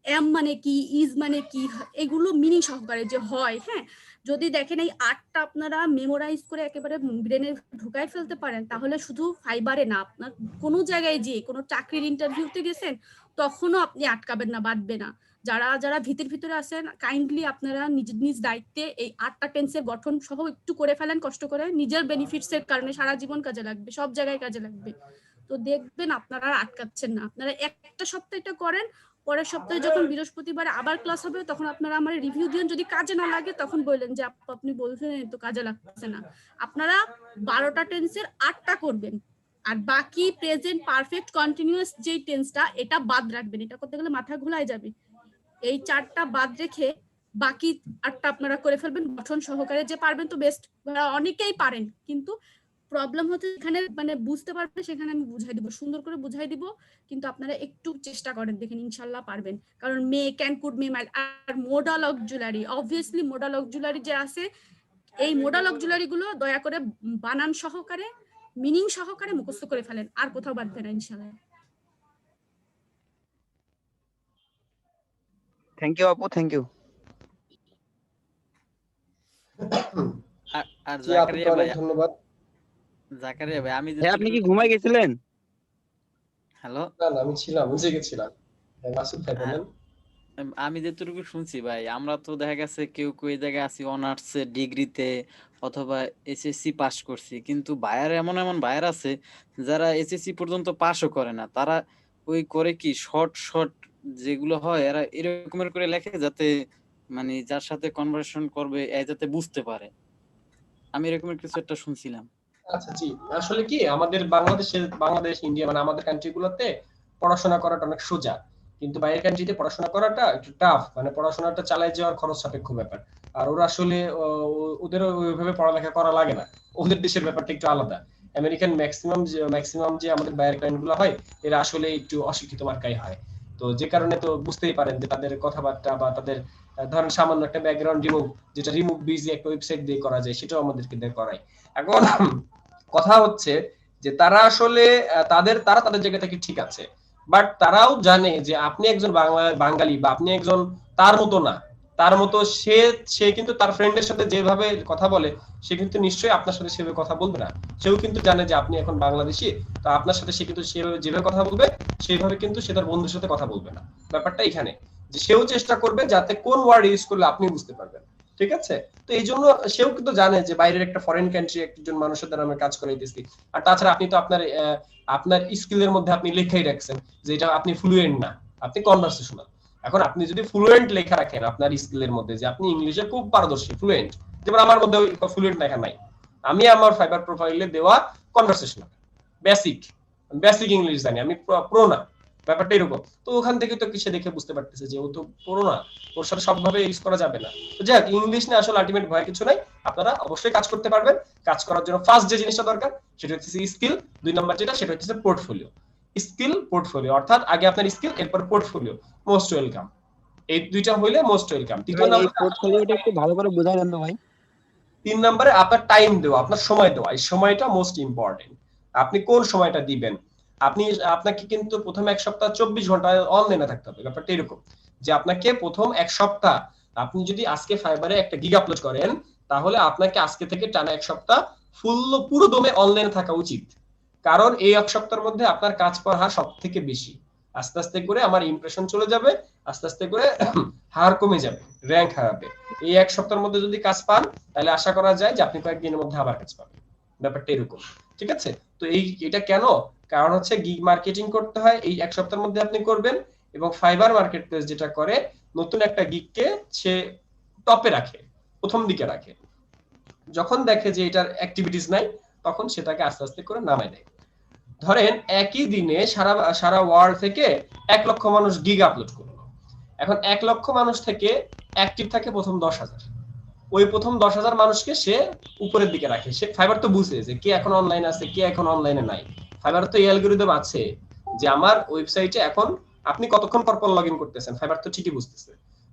এম মানে কি, ইজ মানে কি, এগুলো মিনিং সহকারে যে হয়। হ্যাঁ, যদি দেখেন এই 8টা আপনারা মেমোরাইজ করে একেবারে ব্রেনে ঢুকায় ফেলতে পারেন, তাহলে শুধু ফাইবারে না, আপনার কোনো জায়গায় যে কোনো চাকরির ইন্টারভিউতে গেছেন তখনও আপনি আটকাবেন না, বাঁধবে না। যারা যারা ভীতির ভিতরে আছেন, কাইন্ডলি আপনারা নিজ নিজ দায়িত্বে এই 8টা টেন্সের গঠন সহ একটু করে ফেলেন, কষ্ট করে, নিজের বেনিফিটস এর কারণে। সারা জীবন কাজে লাগবে, সব জায়গায় কাজে লাগবে। তো দেখবেন আপনারা আর আটকাচ্ছেন না। আপনারা একটা সপ্তাহ এটা করেন, পরের সপ্তাহে যখন বৃহস্পতিবার আবার ক্লাস হবে তখন আপনারা আমার রিভিউ দিন, যদি কাজে না লাগে তখন বললেন যে আপনি বলছেন তো কাজে লাগছে না। আপনারা 12টা টেন্সের 8টা করবেন, আর বাকি প্রেজেন্ট পারফেক্ট কন্টিনিউয়াস যে টেন্সটা, এটা বাদ রাখবেন। এটা করতে গেলে মাথা ঘোলাই যাবে। এই 4টা বাদ রেখে বাকি 8টা আপনারা করে ফেলবেন গঠন সহকারে। যে পারবেন তো বেস্ট, অনেকেই পারেন, কিন্তু প্রবলেম হচ্ছে এখানে মানে বুঝতে পারবে, সেখানে আমি বুঝাই দিব, সুন্দর করে বুঝাই দিব। কিন্তু আপনারা একটু চেষ্টা করেন, দেখেন ইনশাল্লাহ পারবেন। কারণ may, can, could, may, might are modal auxiliary, obviously modal auxiliary যে আছে, এই মোডাল অক্সিলারি গুলো দয়া করে বানান সহকারে, মিনিং সহকারে মুখস্থ করে ফেলেন, আর কোথাও বাড়বে না ইনশাল্লাহ। থ্যাংক ইউ আপু, থ্যাংক ইউ। আর জাকারিয়া ভাই, ধন্যবাদ। জাকারিয়া ভাই আমি আপনি কি ঘুমাই গেছিলেন? হ্যালো, না না, আমি ছিলাম, জেগেছিলাম। মাসুদ ভাই বলেন। আমি যেটুকু শুনছি ভাই, আমরা তো দেখা গেছে কেউ কেউ এই জায়গায় আছি অনার্স ডিগ্রিতে অথবা এসএসসি পাস করছি, কিন্তু বায়ার এমন এমন বায়ার আছে যারা এসএসসি পর্যন্ত পাসও করে না। তারা ওই করে কি শর্ট শর্ট যেগুলো হয়, এরা এরকমের করে লেখে যাতে মানে যার সাথে কনভারসেশন করবে যাতে বুঝতে পারে। আমি এরকমের কিছু একটা শুনছিলাম। আচ্ছা, জি, আসলে কি আমাদের বাংলাদেশ, ইন্ডিয়া মানে আমাদের কান্ট্রি গুলোতে পড়াশোনা করাটা অনেক সোজা, কিন্তু বাইরের কান্ট্রিতে পড়াশোনা করাটা একটু টাফ। মানে পড়াশোনাটা চালায় যাওয়ার খরচ সাপেক্ষ ব্যাপার। আর ওরা আসলে ওদের ওইভাবে পড়ালেখা করা লাগে না, ওদের দেশের ব্যাপারটা একটু আলাদা। আমেরিকান ম্যাক্সিমাম যে আমাদের বাইরের ক্লায়েন্ট গুলো হয়, এরা আসলে একটু অশিক্ষিত মার্কাই হয়। তো যে কারণে তো বুঝতেই পারেন যে তাদের কথাবার্তা বা তাদের ধরেন সামান্য একটা ব্যাকগ্রাউন্ড যেটা রিমুভ বিজি একটা ওয়েবসাইট দিয়ে করা যায়, সেটাও আমাদেরকে দিয়ে করায়। এখন কথা হচ্ছে যে তারা আসলে তাদের জায়গা থেকে ঠিক আছে, বাট তারাও জানে যে আপনি একজন বাঙালি বা আপনি একজন তার মতো না, তার মতো সে কিন্তু তার ফ্রেন্ডের সাথে যেভাবে কথা বলে, সে কিন্তু নিশ্চয়ই আপনার সাথে সেভাবে কথা বলবে না। সেও কিন্তু জানে যে আপনি এখন বাংলাদেশি, তো আপনার সাথে সে কিন্তু যেভাবে কথা বলবে সেইভাবে কিন্তু সে তার বন্ধুর সাথে কথা বলবে না। ব্যাপারটা এখানে যে সেও চেষ্টা করবে যাতে কোন ওয়ার্ড ইউজ করলে আপনি বুঝতে পারবেন, ঠিক আছে? তো এই জন্য সেও কিন্তু জানে যে বাইরের একটা ফরেন কান্ট্রি একজন মানুষের দ্বারা আমরা কাজ করাইতেছি। আর তাছাড়া আপনি তো আপনার স্কিলের মধ্যে আপনি লেখাই রাখছেন যে এটা আপনি ফ্লুয়েন্ট না, আপনি কনভারসেশনাল। এখন আপনি যদি ফ্লুয়েন্ট লেখা রাখেন আপনার স্কিলের মধ্যে যে আপনি ইংলিশে খুব পারদর্শী, ফ্লুয়েন্ট, যেমন আমার মধ্যে ফ্লুয়েন্ট লেখা নাই, আমি আমার ফাইবার প্রোফাইলে দেওয়া কনভারসেশনাল বেসিক ইংলিশ জানি, আমি প্রো না, ব্যাপারটা এরকম। তো ওখান থেকে তো কিছু দেখে বুঝতে পারতেছে যে ও তো প্রো না, ওর সাথে সবভাবে ইউজ করা যাবে না। তো যাক, ইংলিশ নিয়ে আসলে আলটিমেট ভয় কিছু নাই, আপনারা অবশ্যই কাজ করতে পারবেন। কাজ করার জন্য ফার্স্ট যে জিনিসটা দরকার সেটা হচ্ছে স্কিল, 2 নাম্বার যেটা সেটা হচ্ছে পোর্টফোলিও। স্কিল পোর্টফোলিও, অর্থাৎ আগে আপনার স্কিল, এরপর পোর্টফোলিও। মোস্ট ওয়েলকাম, এই দুইটা হইলে মোস্ট ওয়েলকাম। তৃতীয় এই নাম্বার, পোর্টফোলিওটা একটু ভালো করে বোঝাই দেন তো ভাই। 3 নম্বরে আপনার টাইম দেওয়া, আপনার সময় দেওয়া। এই সময়টা মোস্ট ইম্পর্টেন্ট। আপনি কোন সময়টা দিবেন? আপনাকে কিন্তু প্রথম 1 সপ্তাহ 24 ঘন্টা অনলাইনে থাকতে হবে। ব্যাপারটা এরকম যে আপনাকে প্রথম 1 সপ্তাহ, আপনি যদি আজকে ফাইবারে একটা গিগ আপলোড করেন, তাহলে আপনাকে আজকে থেকে টানা 1 সপ্তাহ পুরো দমে অনলাইনে থাকা উচিত। কারণ এই 1 সপ্তাহের মধ্যে আপনার কাজ করার হার সব থেকে বেশি। আস্তে আস্তে করে আমার ইমপ্রেশন চলে যাবে, আস্তে আস্তে করে হার কমে যাবে, র্যাঙ্ক হারাবে। এই 1 সপ্তাহের মধ্যে যদি কাজ পান, তাহলে আশা করা যায় যে আপনি কয়েকদিনের মধ্যে আবার কাজ পাবেন। ব্যাপারটা এরকম, ঠিক আছে? তো এটা কেন? কারণ হচ্ছে গিগ মার্কেটিং করতে হয়, এই 1 সপ্তাহের মধ্যে আপনি করবেন। এবং ফাইবার মার্কেট প্লেস যেটা করে, নতুন একটা গিগকে সে টপে রাখে, প্রথম দিকে রাখে। যখন দেখে যে এটার অ্যাক্টিভিটিস নাই, তখন সেটাকে আস্তে আস্তে করে নামায় দেয়। ধরেন একই দিনে সারা ওয়ার্ল্ড থেকে 1 লক্ষ মানুষ গিগ আপলোড করলো। এখন 1 লক্ষ মানুষ থেকে অ্যাক্টিভ থাকে প্রথম 10,000। ওই প্রথম 10,000 মানুষকে সে উপরের দিকে রাখে। সে ফাইবার তো বুঝে যে কে এখন অনলাইন আছে, কে এখন অনলাইনে নাই। ফাইবার তো এই অ্যালগরিদম আছে যে আমার ওয়েবসাইটে এখন আপনি কতক্ষণ পর পর লগইন করতেছেন, ফাইবার তো ঠিকই বুঝতেছে।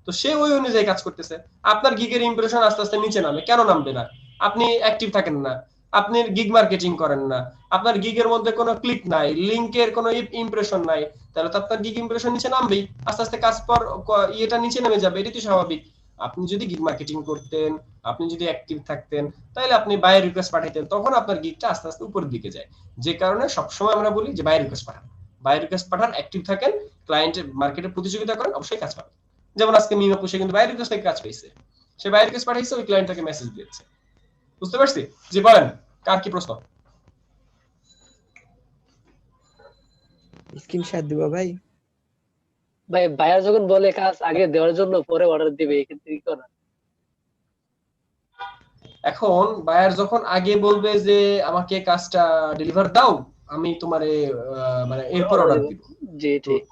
তো সে ওই অনুযায়ী কাজ করতেছে। আপনার গিগের ইমপ্রেশন আস্তে আস্তে নিচে নামে। কেন নামবে না? আপনি অ্যাক্টিভ থাকেন না, আপনি গিগ মার্কেটিং করেন না, আপনার গিগের মধ্যে কোনো ক্লিক নাই, লিংকের কোনো ইমপ্রেশন নাই, তাহলে তো আপনার গিগ ইমপ্রেশন নিচে নামবেই। আস্তে আস্তে কাজ পর এটা নিচে নেমে যাবে, এটাই তো স্বাভাবিক। আপনি যদি গিগ মার্কেটিং করতেন, আপনি যদি অ্যাক্টিভ থাকতেন, তাহলে আপনি বায়ার রিকোয়েস্ট পাঠাইতেন, তখন আপনার গিগটা আস্তে আস্তে উপরের দিকে যায়। যে কারণে সবসময় আমরা বলি যে বায়ার রিকোয়েস্ট পাঠান, বায়ার রিকোয়েস্ট পাঠান, অ্যাক্টিভ থাকেন, ক্লায়েন্ট মার্কেটে প্রতিযোগিতা করেন, অবশ্যই কাজ পাবেন। যেমন আজকে মিমা পুষে কিন্তু বায়ার রিকোয়েস্ট থেকে কাজ পাইছে, সে বায়ার রিকোয়েস্ট পাঠাইছে, ওই ক্লায়েন্টটাকে মেসেজ দিয়েছে। বুঝতে পারছি? জি বলেন, কার কি প্রশ্ন? স্ক্রিনশট দিব ভাই। ভাইয়া যখন বলে কাজ আগে দেওয়ার জন্য পরে অর্ডার দিবে, এক্ষেত্রে কি করা? এখন বায়ার যখন আগে বলবে যে আমাকে কাজটা ডেলিভার দাও, আমি তোমারে মানে এরপর অর্ডার দিব, জি ঠিক।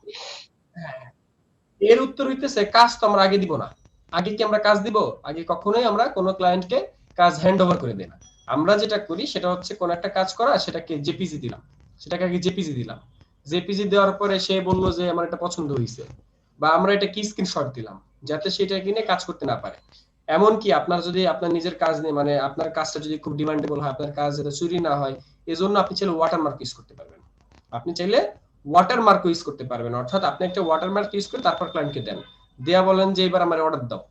এর উত্তর হইতেছে কাজ তো আমরা আগে দিব না। আগে কি আমরা কাজ দিব? আগে কখনোই আমরা কোনো ক্লায়েন্টকে কাজ হ্যান্ড ওভার করে দেই না। আমরা যেটা করি সেটা হচ্ছে কোন একটা কাজ করা, সেটাকে জেপিজি দিলাম, সেটাকে আগে জেপিজি দিলাম। জেপিজি দেওয়ার পরে সে বললো যে আমার এটা পছন্দ হয়েছে, বা আমরা এটা কি স্ক্রিনশট দিলাম, যাতে সেটা কিনে কাজ করতে না পারে। এমনকি আপনার যদি আপনার নিজের কাজ নেই, মানে আপনার কাজটা যদি খুব ডিমান্ডেবল হয়, আপনার কাজ যাতে চুরি না হয়, এজন্য আপনি চাইলে ওয়াটারমার্ক ইউজ করতে পারবেন। আপনি চাইলে ওয়াটারমার্ক ইউজ করতে পারবেন, অর্থাৎ আপনি একটা ওয়াটারমার্ক ইউজ করে তারপর ক্লায়েন্টকে দেন, দেয়া বলেন যে এবার আমার অর্ডার দাও,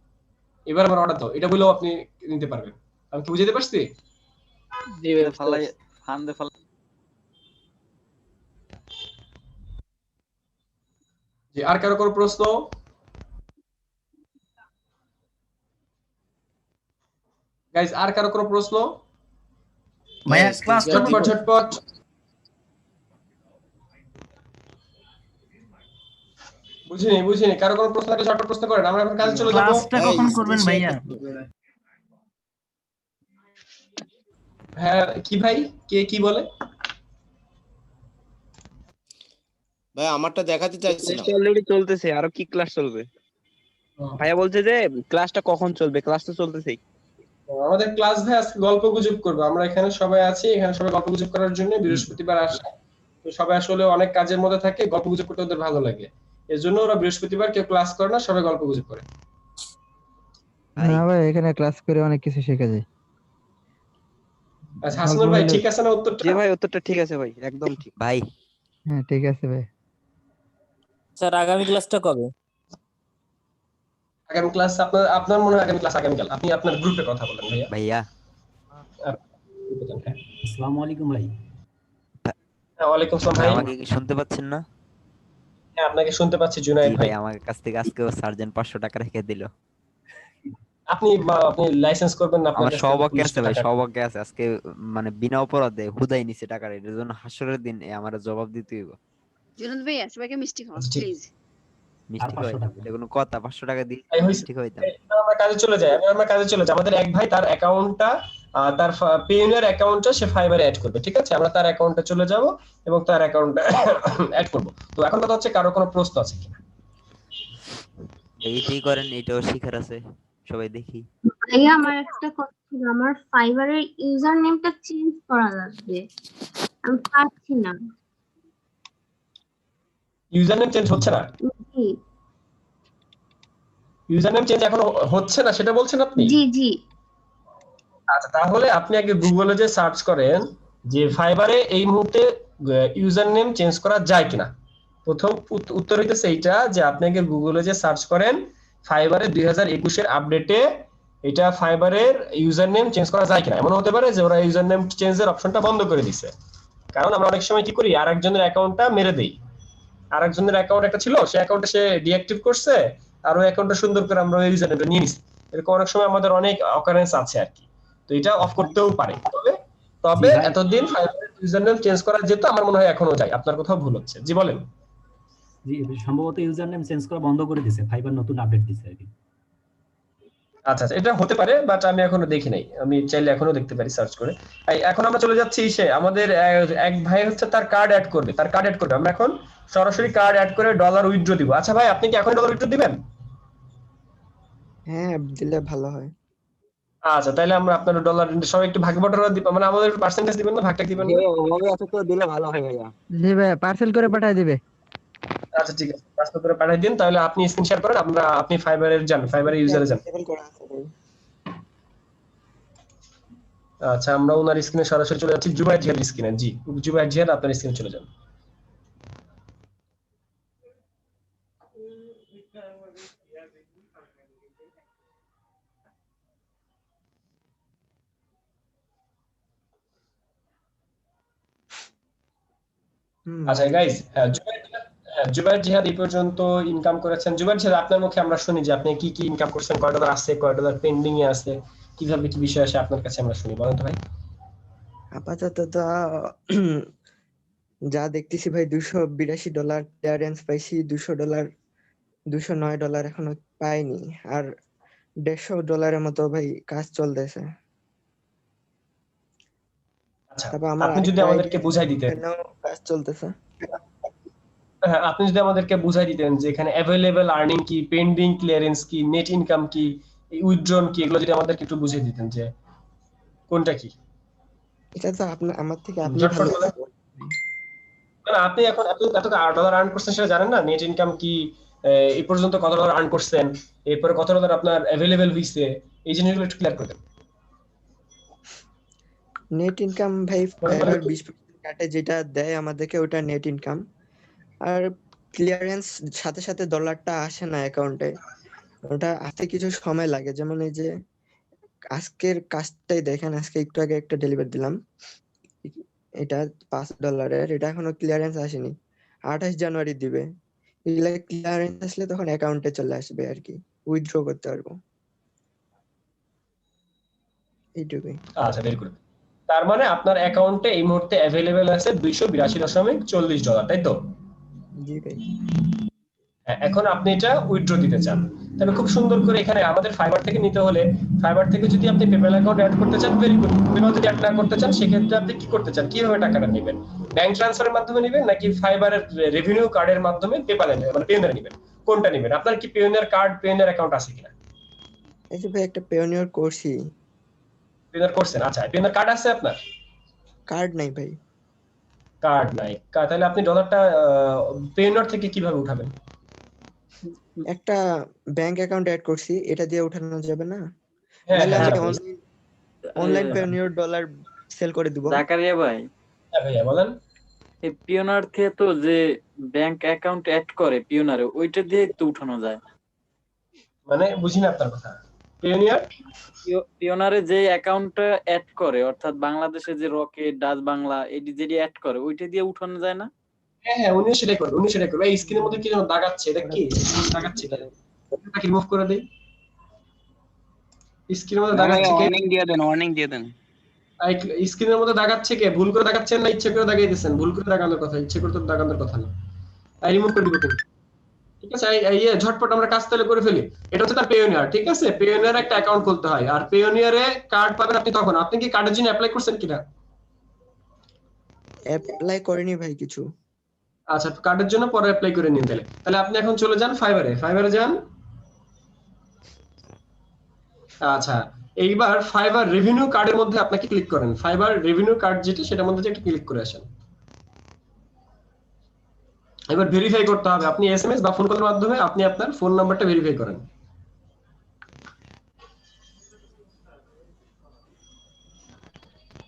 এবার আমার অর্ডার দাও, এটা বলেও আপনি নিতে পারবেন। আমি কি বুঝাতে পারছি? জি ভাই, ফালাই ফান্দে ফালাই। জি, আর কারো কোনো প্রশ্ন? গাইস, আর কারো কোনো প্রশ্ন? ভাইয়া ক্লাস ঝটপট ঝটপট। বুঝিনি কারো কোনো প্রশ্ন থাকলে ঝটপট প্রশ্ন করেন, আমরা এখন কাজে চলে যাব। ক্লাসটা কখন করবেন ভাইয়া? হ্যাঁ, কি ভাই, কে কি বলে? ভাই আমারটা দেখাতে চাইছিলাম। অলরেডি চলতেছে, আরো কি ক্লাস চলবে? ভাইয়া বলছে যে ক্লাসটা কখন চলবে? ক্লাস তো চলতেছেই। আমাদের ক্লাস ভাই আজকে গল্প গুজব করবো। আমরা এখানে সবাই আছি, এখানে সবাই গল্প গুজব করার জন্য। বৃহস্পতিবার আসে, তো সবাই আসলে অনেক কাজের মধ্যে থাকে, গল্প গুজব করতে ওদের ভালো লাগে, এজন্য ওরা বৃহস্পতিবার কেউ ক্লাস করে না, সবাই গল্প গুজব করে। না ভাই, এখানে ক্লাস করে অনেক কিছু শেখা যায়। আচ্ছা হাসনুল ভাই, ঠিক আছে না উত্তরটা? জি ভাই, উত্তরটা ঠিক আছে ভাই, একদম ঠিক ভাই। হ্যাঁ ঠিক আছে ভাই। স্যার আগামী ক্লাসটা কবে? আগামী ক্লাস আপনার মনে হয় আগামী ক্লাস আগামীকাল। আপনি আপনার গ্রুপে কথা বলেন ভাইয়া। ভাইয়া আসসালামু আলাইকুম ভাই। হ্যাঁ, ওয়ালাইকুম আসসালাম ভাই। আমাকে কি শুনতে পাচ্ছেন না? হ্যাঁ, আপনাকে শুনতে পাচ্ছি জুনায়েদ ভাই। আমার কাছ থেকে আজকে সার্জেন্ট 500 টাকা রেখে দিল। আপনি লাইসেন্স করবেন না? আমার সৌভাগ্য আছে ভাই, সৌভাগ্য আছে। আজকে মানে বিনা অপরাধে হুদাই নিছে টাকাটা, এর জন্য হাসরের দিন আমার জবাব দিতে হইব। জুনায়েদ ভাই সবাইকে মিষ্টি খাওয়ান প্লিজ। মিষ্টি খাওয়াই, এটা কোনো কথা? 500 টাকা দিই মিষ্টি খাওয়াইতাম। আমরা কাজে চলে যাই, আমাদের এক ভাই তার অ্যাকাউন্টটা তার পেইনের অ্যাকাউন্টটা সে ফাইবারে অ্যাড করবে। ঠিক আছে, আমরা তার অ্যাকাউন্টে চলে যাব এবং তার অ্যাকাউন্টে অ্যাড করব। তো এখন কথা হচ্ছে কারো কোনো প্রশ্ন আছে কিনা? এইটাই করেন, এটাও শিখার আছে, সবাই দেখি। ভাইয়া আমার একটা কথা ছিল, আমার ফাইবারের ইউজার নেমটা চেঞ্জ করা লাগবে, আমি পারছি না। ইউজার নেম চেঞ্জ হচ্ছে না? জি ইউজার নেম চেঞ্জ এখনো হচ্ছে না সেটা বলছেন আপনি? জি জি। আচ্ছা, তাহলে আপনি আগে গুগলে যে সার্চ করেন যে ফাইবারে এই মুহূর্তে ইউজার নেম চেঞ্জ করা যায় কিনা। প্রথম উত্তর হইতেছে এইটা যে আপনি আগে গুগলে যে সার্চ করেন ফাইবারে 2021 এর আপডেটে এটা ফাইবারের ইউজার নেম চেঞ্জ করা যায় কিনা। এমন হতে পারে যে ওরা ইউজার নেম চেঞ্জের অপশনটা বন্ধ করে দিছে, কারণ আমরা অনেক সময় কি করি আরেকজনের অ্যাকাউন্টটা মেরে দেই। আরেকজনের অ্যাকাউন্ট একটা ছিল, সেই অ্যাকাউন্টে সে ডিঅ্যাক্টিভ করছে আর ওই অ্যাকাউন্টটা সুন্দর করে আমরা ইউজার নেমটা নিয়ে নিছি। এরকম অনেক সময় আমাদের অনেক অকারেন্স আছে আর কি। তো এটা অফ করতেও পারে। তবে এতদিন ফাইবারের ইউজার নেম চেঞ্জ করা যেত, আমার মনে হয় এখনো যায়। আপনার কোথাও ভুল হচ্ছে। জি বলেন। জি সম্ভবত ইউজার নেম চেঞ্জ করা বন্ধ করে দিয়েছে, ফাইবার নতুন আপডেট দিয়েছে আর কি। আচ্ছা আচ্ছা, এটা হতে পারে, বাট আমি এখনো দেখি নাই। আমি চাইলে এখনো দেখতে পারি সার্চ করে। এখন আমরা চলে যাচ্ছি আমাদের এক ভাই হচ্ছে তার কার্ড অ্যাড করবে, আমরা এখন সরাসরি কার্ড অ্যাড করে ডলার উইথড্র দিব। আচ্ছা ভাই, আপনি কি এখন ডলার উইথড্র দিবেন? হ্যাঁ, দিলে ভালো হয়। আচ্ছা, তাহলে আমরা আপনার ডলার সবাই একটু ভাগ বটরা দিব, মানে আমাদের পার্সেন্টেজ দিবেন না, ভাগটা দিবেন না? ওভাবে আছে তো দিলে ভালো হয় ভাইয়া। জি ভাই, পার্সেল করে পাঠিয়ে দিবে। আচ্ছা ঠিক আছে, পার্সেল করে পাঠিয়ে দিন। তাহলে আপনি স্ক্রিন শেয়ার করেন, আপনি ফাইবারের ইউজারে যান। আচ্ছা, আমরা ওনার স্ক্রিনে সরাসরি চলে যাচ্ছি জুবাইর জিহাদের স্ক্রিনে। জি জুবাইর জিহাদ, আপনার স্ক্রিনে চলে যান। আচ্ছা গাইস, জুবাইর জিহাদ এই পর্যন্ত ইনকাম করেছেন। জুবাইর জিহাদ, আপনার মুখে আমরা শুনি যে আপনি কি কি ইনকাম করছেন, কয় ডলার আছে, কয় ডলার পেন্ডিং এ আছে, কিভাবে কি বিষয় আছে আপনার কাছে আমরা শুনি। বলেন তো ভাই। আপাতত তো যা দেখতেছি ভাই, $282 ক্লিয়ারেন্স পাইছি, $200, $209 এখনো পাইনি, আর $150 মতো ভাই কাজ চলতেছে। আচ্ছা, তারপর আমার আপনি যদি আমাদেরকে বুঝাই দিতেন, কাজ চলতেছে। হ্যাঁ, আপনি যদি আমাদেরকে বুঝাই দিতেন যে এখানে অ্যাভেলেবল আর্নিং কি, পেন্ডিং ক্লিয়ারেন্স কি, নেট ইনকাম কি, উইথড্রন কি, এগুলো যদি আমাদেরকে একটু বুঝিয়ে দিতেন যে কোনটা কি। এটা তো আমার থেকে আপনি ঝটপট ভালো বলেন। না, আপনি এখন এত ডলার আর্ন করছেন সেটা জানেন না? নেট ইনকাম কি, এই পর্যন্ত কত ডলার আর্ন করছেন, এরপরে কত ডলার আপনার অ্যাভেলেবল হইছে, এই জিনিসগুলো একটু ক্লিয়ার করে দেন। নেট ইনকাম ভাই ফাইবার 20% কাটে, যেটা দেয় আমাদেরকে ওটা নেট ইনকাম। আর ক্লিয়ারেন্স সাথে সাথে ডলারটা আসে না অ্যাকাউন্টে, ওটা আসতে কিছু সময় লাগে। যেমন এই যে আজকের কাজটাই দেখেন, আজকে একটু আগে একটা ডেলিভারি দিলাম, এটা $5, এটা এখনো ক্লিয়ারেন্স আসেনি, 28 জানুয়ারি দিবে। এগুলা ক্লিয়ারেন্স আসলে তখন অ্যাকাউন্টে চলে আসবে আর কি, উইথড্র করতে পারবো। এইটুকুই। আচ্ছা, বের করে। তার মানে আপনার অ্যাকাউন্টে এই মুহূর্তে অ্যাভেলেবল আছে $282.40, তাই তো? জি ভাই। এখন আপনি এটা উইথড্র দিতে চান, তাহলে খুব সুন্দর করে এখানে আমাদের ফাইবার থেকে নিতে হলে, ফাইবার থেকে যদি আপনি পেপ্যাল অ্যাকাউন্ট অ্যাড করতে চান, ভেরি গুড। পেপ্যাল যদি অ্যাড না করতে চান, সেক্ষেত্রে আপনি কি করতে চান, কিভাবে টাকাটা নেবেন? ব্যাংক ট্রান্সফারের মাধ্যমে নেবেন নাকি ফাইবারের রেভিনিউ কার্ডের মাধ্যমে পেপ্যালে মানে পেওনিয়ার নেবেন? কোনটা নেবেন? আপনার কি পেওনিয়ার কার্ড, পেওনিয়ার অ্যাকাউন্ট আছে কিনা? এই যে ভাই একটা পেওনিয়ার করছি। পেওনিয়ার করছেন? আচ্ছা, পেওনিয়ার কার্ড আছে আপনার? কার্ড নাই ভাই। কার্ড নাই, তাহলে আপনি ডলারটা পেওনিয়ার থেকে কিভাবে উঠাবেন? একটা ব্যাংক অ্যাকাউন্ট অ্যাড করছি, এটা দিয়ে উঠানো যাবে না? হ্যাঁ, নাহলে আমি হ্যাঁ, অনলাইন পেওনিয়ার ডলার সেল করে দিব। জাকারিয়া ভাই, হ্যাঁ ভাইয়া বলেন। এই পিওনার থেকে তো যে ব্যাংক অ্যাকাউন্ট অ্যাড করে পিওনারে, ওইটা দিয়ে তো উঠানো যায়। মানে বুঝি না আপনার কথা। পিওনারে যে অ্যাকাউন্টটা অ্যাড করে, অর্থাৎ বাংলাদেশে যে রকেট, ডাচ বাংলা, এডি যেটি অ্যাড করে, ওইটা দিয়ে উঠানো যায় না? হ্যাঁ হ্যাঁ, উনি সেটাই করবে। এই স্ক্রিনের মধ্যে কি যেন দাগাচ্ছে, এটা কি দাগাচ্ছে? এটাকে রিমুভ করে দেই। স্ক্রিনের মধ্যে দাগাচ্ছে কে? ওয়ার্নিং দিয়ে দেন। স্ক্রিনের মধ্যে দাগাচ্ছে কে? ভুল করে দাগাচ্ছেন না ইচ্ছে করে দাগিয়ে দিয়েছেন? ভুল করে দাগানোর কথা, ইচ্ছে করে তো দাগানোর কথা না। রিমুভ করে দিব। ঠিক আছে, এই ঝটপট আমরা কাজ তাহলে করে ফেলি। এটা হচ্ছে তার পেওনিয়ার, ঠিক আছে। পেওনিয়ার একটা অ্যাকাউন্ট খুলতে হয়, আর পেওনিয়ারে কার্ড পাবেন আপনি তখন। আপনি কি কার্ডের জন্য অ্যাপ্লাই করছেন কিনা? অ্যাপ্লাই করিনি ভাই কিছু। আচ্ছা, কার্ডের জন্য পরে অ্যাপ্লাই করে নিন তাহলে। তাহলে আপনি এখন চলে যান ফাইবারে যান। আচ্ছা, এইবার ফাইবার রেভিনিউ কার্ডের মধ্যে আপনাকে ক্লিক করেন। ফাইবার রেভিনিউ কার্ড যেটা, সেটার মধ্যে একটা ক্লিক করে আসেন। এবার ভেরিফাই করতে হবে, আপনি এসএমএস বা ফোন কলের মাধ্যমে আপনি আপনার ফোন নাম্বারটা ভেরিফাই করেন।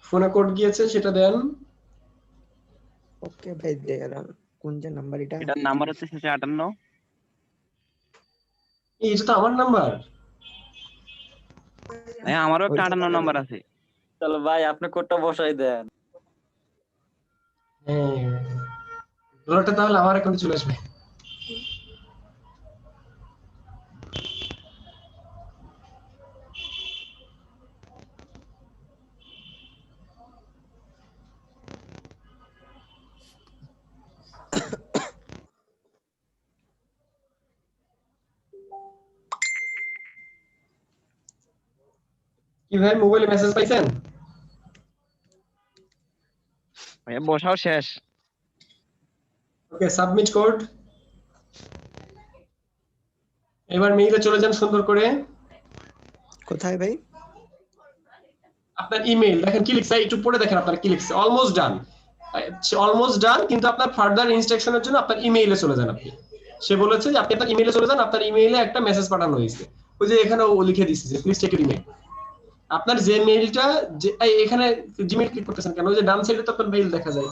ফোনে কোড গিয়েছে সেটা দেন। ওকে ভাই দেখলাম। কোন যে নাম্বার এটা? এটার নাম্বার হচ্ছে 58। এটা তো আমার নাম্বার। হ্যাঁ, আমারও একটা 58 নাম্বার আছে। তাহলে ভাই আপনি কোডটা বসাই দেন। হ্যাঁ, ডলারটা তাহলে আমার অ্যাকাউন্টে চলে আসবে। কি ভাই, মোবাইলে মেসেজ পাইছেন? ভাইয়া বসাও শেষ। ওকে, সাবমিট কোড। এবার মেইলে চলে যান সুন্দর করে। কোথায় ভাই? আপনার ইমেল দেখেন কি লিখছে, একটু পড়ে দেখেন আপনার কি লিখছে। অলমোস্ট ডান, অলমোস্ট ডান, কিন্তু আপনার ফার্দার ইনস্ট্রাকশনের জন্য আপনার ইমেইলে চলে যান। আপনি, সে বলেছে যে আপনি আপনার ইমেইলে চলে যান। আপনার ইমেইলে একটা মেসেজ পাঠানো হয়েছে, ওই যে এখানে ও লিখে দিয়েছে যে প্লিজ চেক ইউর ইমেইল। আপনার যে মেইলটা, যে এখানে জিমেইল ক্লিক করতেছেন কেন? ওই যে ডান সাইডে তো আপনার মেইল দেখা যায়,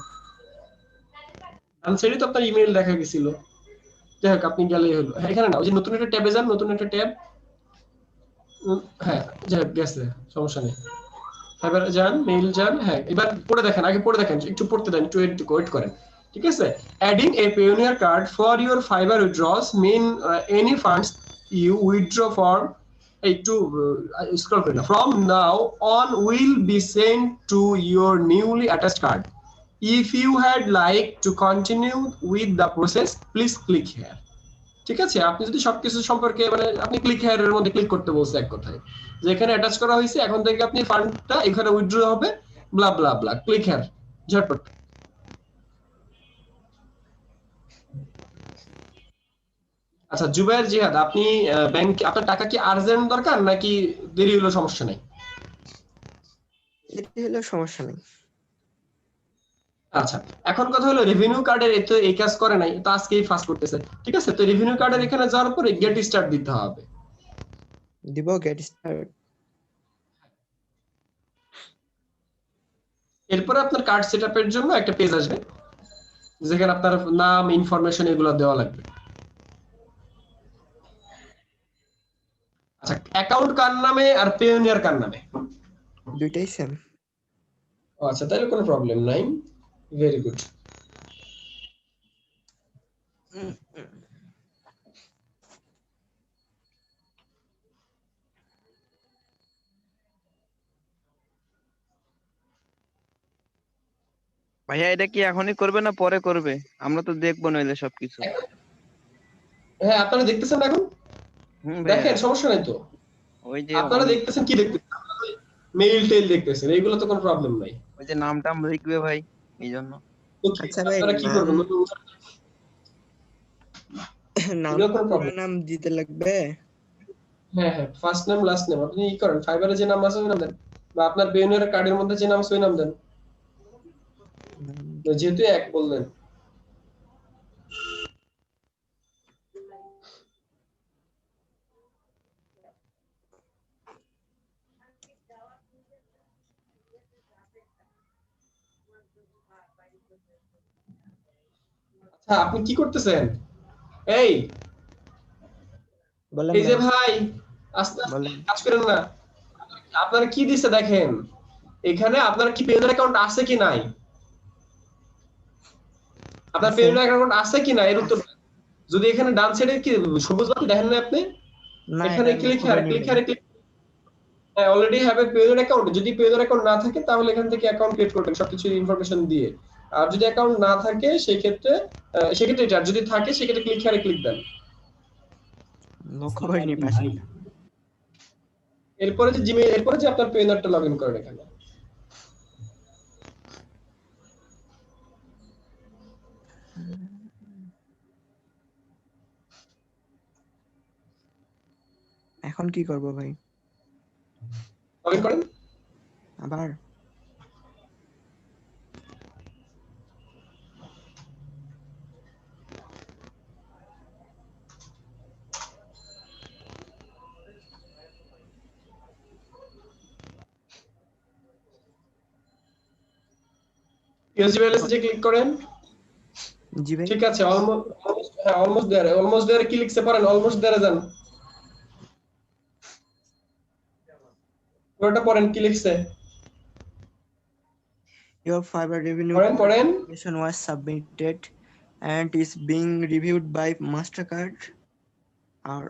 ডান সাইডে তো আপনার ইমেইল দেখা গেছিল। যাই হোক, আপনি গেলেই হলো। হ্যাঁ, এখানে না, ওই যে নতুন একটা ট্যাবে যান, নতুন একটা ট্যাব। হ্যাঁ, যাই হোক, গেছে, সমস্যা নেই। এবার যান, মেইল যান। হ্যাঁ, এবার পড়ে দেখেন, আগে পড়ে দেখেন, একটু পড়তে দেন, একটু ওয়েট করেন। ঠিক আছে, adding a Payoneer card for your Fiverr withdraws mean any funds you withdraw for, একটু স্ক্রল করেন, from now on will be sent to your newly attached card. If you had like to continue with the process please click here. ঠিক আছে, আপনি যদি সবকিছু সম্পর্কে মানে আপনি ক্লিক হিয়ারের মধ্যে ক্লিক করতে বলছে এক কথায়, যেখানে অ্যাটাচ করা হয়েছে এখন থেকে আপনি ফান্ডটা এখানে উইথড্র হবে, ব্লা ব্লা ব্লা, ক্লিক হিয়ার, ঝটপট। আচ্ছা জুবায়ের জিহাদ, আপনি ব্যাংক, আপনার টাকা কি আর্জেন্ট দরকার নাকি দেরি হলো সমস্যা নেই? দেরি হলে সমস্যা নেই। আচ্ছা, এখন কথা হলো রেভিনিউ কার্ডের এত এই কাজ করে নাই, তো আজকেই ফাস্ট করতেছে। ঠিক আছে, তো রেভিনিউ কার্ডের এখানে যাওয়ার পরে গেট স্টার্ট দিতে হবে। দিব গেট স্টার্ট। এরপরে আপনার কার্ড সেটআপের জন্য একটা পেজ আসবে, যেখানে আপনার নাম, ইনফরমেশন এগুলো দেওয়া লাগবে। আচ্ছা, অ্যাকাউন্ট কার নামে আর পেওনিয়ার কার নামে? দুইটাই সেম। আচ্ছা, তাহলে কোনো প্রবলেম নাই, ভেরি গুড। ভাইয়া এটা কি এখনই করবে না পরে করবে? আমরা তো দেখবো নইলে সবকিছু। হ্যাঁ, আপনারা দেখতেছেন না এখন? দেখেন, সমস্যা নাই তো। ওই যে আপনারা দেখতেছেন কি দেখতেছেন? মেইল টেল দেখতেছেন, এইগুলো তো কোনো প্রবলেম নাই। ওই যে নামটাম লিখবে ভাই, এইজন্য। আচ্ছা ভাই, আপনারা কি করবেন? নাম নাম দিতে লাগবে। হ্যাঁ হ্যাঁ, ফার্স্ট নেম লাস্ট নেম আপনি কি করেন, ফাইবারে যে নাম আছে ওই নাম দেন, বা আপনার পেওনিয়ার কার্ডের মধ্যে যে নাম আছে ওই নাম দেন, যেহেতু এক বললেন। আচ্ছা, আপনি কি করতেছেন? এই এই যে ভাই, আস্তে আস্তে কাজ করেন না। আপনারা কি দিছে দেখেন, এখানে আপনার কি পেওনিয়ার অ্যাকাউন্ট আছে কি নাই? আপনার পেওনিয়ার অ্যাকাউন্ট আছে কি না এর উত্তর। যদি এখানে ডান সাইডে কি সবুজ বাতি দেখেন না আপনি, এখানে ক্লিক হিয়ার ক্লিক। হ্যাঁ, already have a Payoneer account. যদি পেওনিয়ার অ্যাকাউন্ট না থাকে তাহলে এখান থেকে অ্যাকাউন্ট ক্রিয়েট করবেন সবকিছু ইনফরমেশন দিয়ে। আর যদি অ্যাকাউন্ট না থাকে সেই ক্ষেত্রে এটা, যদি থাকে সেক্ষেত্রে ক্লিক হিয়ারে ক্লিক দেন। লক্ষ্য করিনি পাশে। এরপরে যে জিমেইল, এরপরে যে আপনার পেনারটা লগইন করেন এখানে। এখন কি করব ভাই? লগইন করেন। আবার ইউএসডি ব্যালেন্সে ক্লিক করেন। জি ভাই। ঠিক আছে, অলমোস্ট দেয়ারে কি লিখছে পড়েন, অলমোস্ট দেয়ারে যান। পুরোটা পড়েন কি লিখছে। Your fiber revenue পড়েন। application was submitted and is being reviewed by MasterCard, or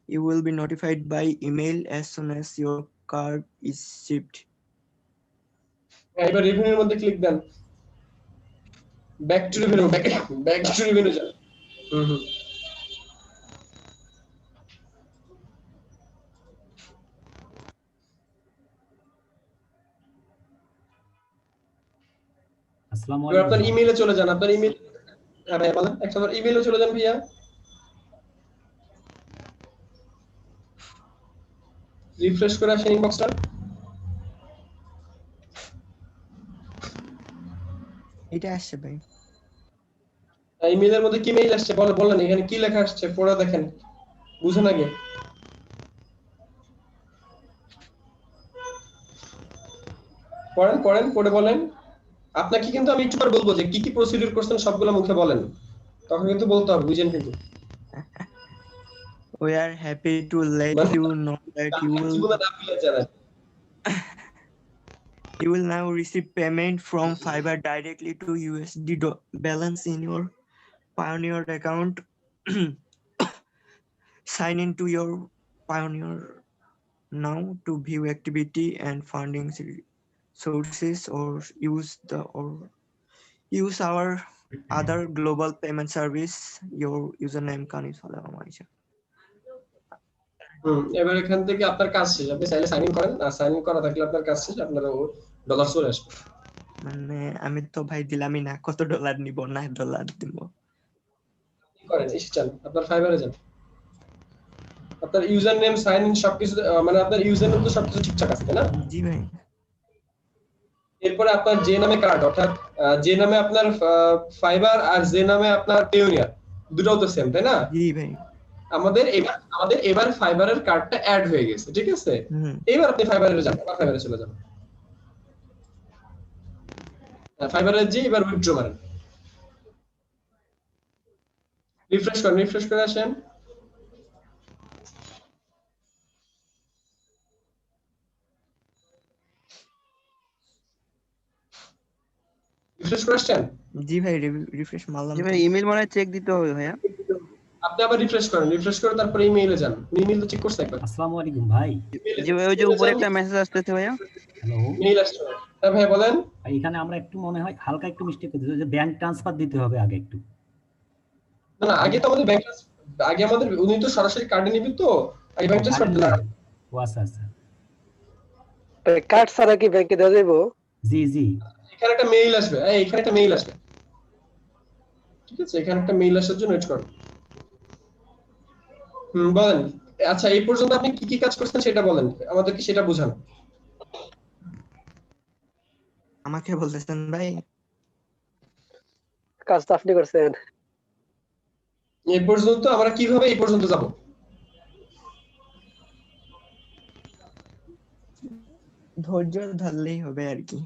you will be notified by email as soon as your card is shipped. এবার রিভিউর মধ্যে ক্লিক দেন। ব্যাক টু রিভিউ যান। আসসালামু এবার আলাইকুম। আপনার ইমেইলে চলে যান। আপনার ইমেইল, হ্যাঁ ভাই বলেন, একবার ইমেইলে চলে যান ভাইয়া। রিফ্রেশ করে আসেন ইনবক্সটা। এটা আসছে ভাই। ইমেইলের মধ্যে কি মেইল আসছে বলেন, এখানে কি লেখা আসছে পড়ে দেখেন, বুঝুন আগে। পড়েন পড়ে বলেন। আপনাকে কিন্তু আমি একটু পরে বলবো যে কি কি প্রসিডিউর করছেন সবগুলো মুখে বলেন, তখন কিন্তু বলতে হবে, বুঝেন কিন্তু। We are happy to let you know that you will now receive payment from Fiverr directly to USD balance in your Pioneer account. Sign into your Pioneer now to view activity and funding sources, or use our other global payment service. Your username Kanis Maisha. এবার এখান থেকে আপনার কাজ শেষ, আপনি চাইলে sign in করেন, আর sign in করা থাকলে আপনার কাজ শেষ, আপনার ডলার চলে আসবে। মানে আমি তো ভাই দিলামই না, কত ডলার নিব না ডলার দিব। কি করেন, এসে যান আপনার ফাইবারে যান, আপনার ইউজার নেম সাইন ইন সবকিছু, মানে আপনার ইউজার নেম তো সবকিছু ঠিকঠাক আছে তাই না? জি ভাই। এরপরে আপনার যে নামে কার্ড, অর্থাৎ যে নামে আপনার ফাইবার আর যে নামে আপনার পেওনিয়ার, দুটোও তো সেম তাই না? জি ভাই। আমাদের এবার ফাইবারের কার্ডটা অ্যাড হয়ে গেছে, ঠিক আছে? এবার আপনি ফাইবারে যান, আবার ফাইবারে চলে যান। ফাইবারে যে এবার উইথড্র মারেন, রিফ্রেশ করে আসেন। রিফ্রেশ করে আসছেন? জি ভাই রিফ্রেশ মারলাম। জি ভাই, ইমেল মনে চেক দিতে হবে ভাইয়া। আপনি আবার রিফ্রেশ করে তারপরে ইমেইলে যান। ইমেইল তো চেক করছেন একবার? আসসালামু আলাইকুম ভাই। জি ভাই, ওই যে উপরে একটা মেসেজ আসতেছে ভাইয়া। হ্যালো, মেইল আসছে। হ্যাঁ ভাই বলেন। এখানে আমরা একটু মনে হয় হালকা একটু মিস্টেক করতেছি, যে ব্যাংক ট্রান্সফার দিতে হবে আগে একটু। না আগে তো আমাদের ব্যাংক আগে আমাদের উনি তো সরাসরি কার্ডে নিবেন, তো আগে ব্যাংক ট্রান্সফার দিতে হবে। ও আচ্ছা আচ্ছা। কার্ড ছাড়া কি ব্যাংকে দেওয়া যাবে? জি জি। এখানে একটা মেইল আসবে, এখানে একটা মেইল আসবে, ঠিক আছে? এখানে একটা মেইল আসার জন্য ওয়েট করুন। বলেন। আচ্ছা, এই পর্যন্ত আপনি কি কি কাজ করছেন সেটা বলেন, আমাদেরকে সেটা বুঝান। আমাকে বলতেছেন ভাই? কাজ তো আপনি করছেন। এই পর্যন্ত আমরা কিভাবে এই পর্যন্ত যাব? ধৈর্য ধরলেই হবে আর কি।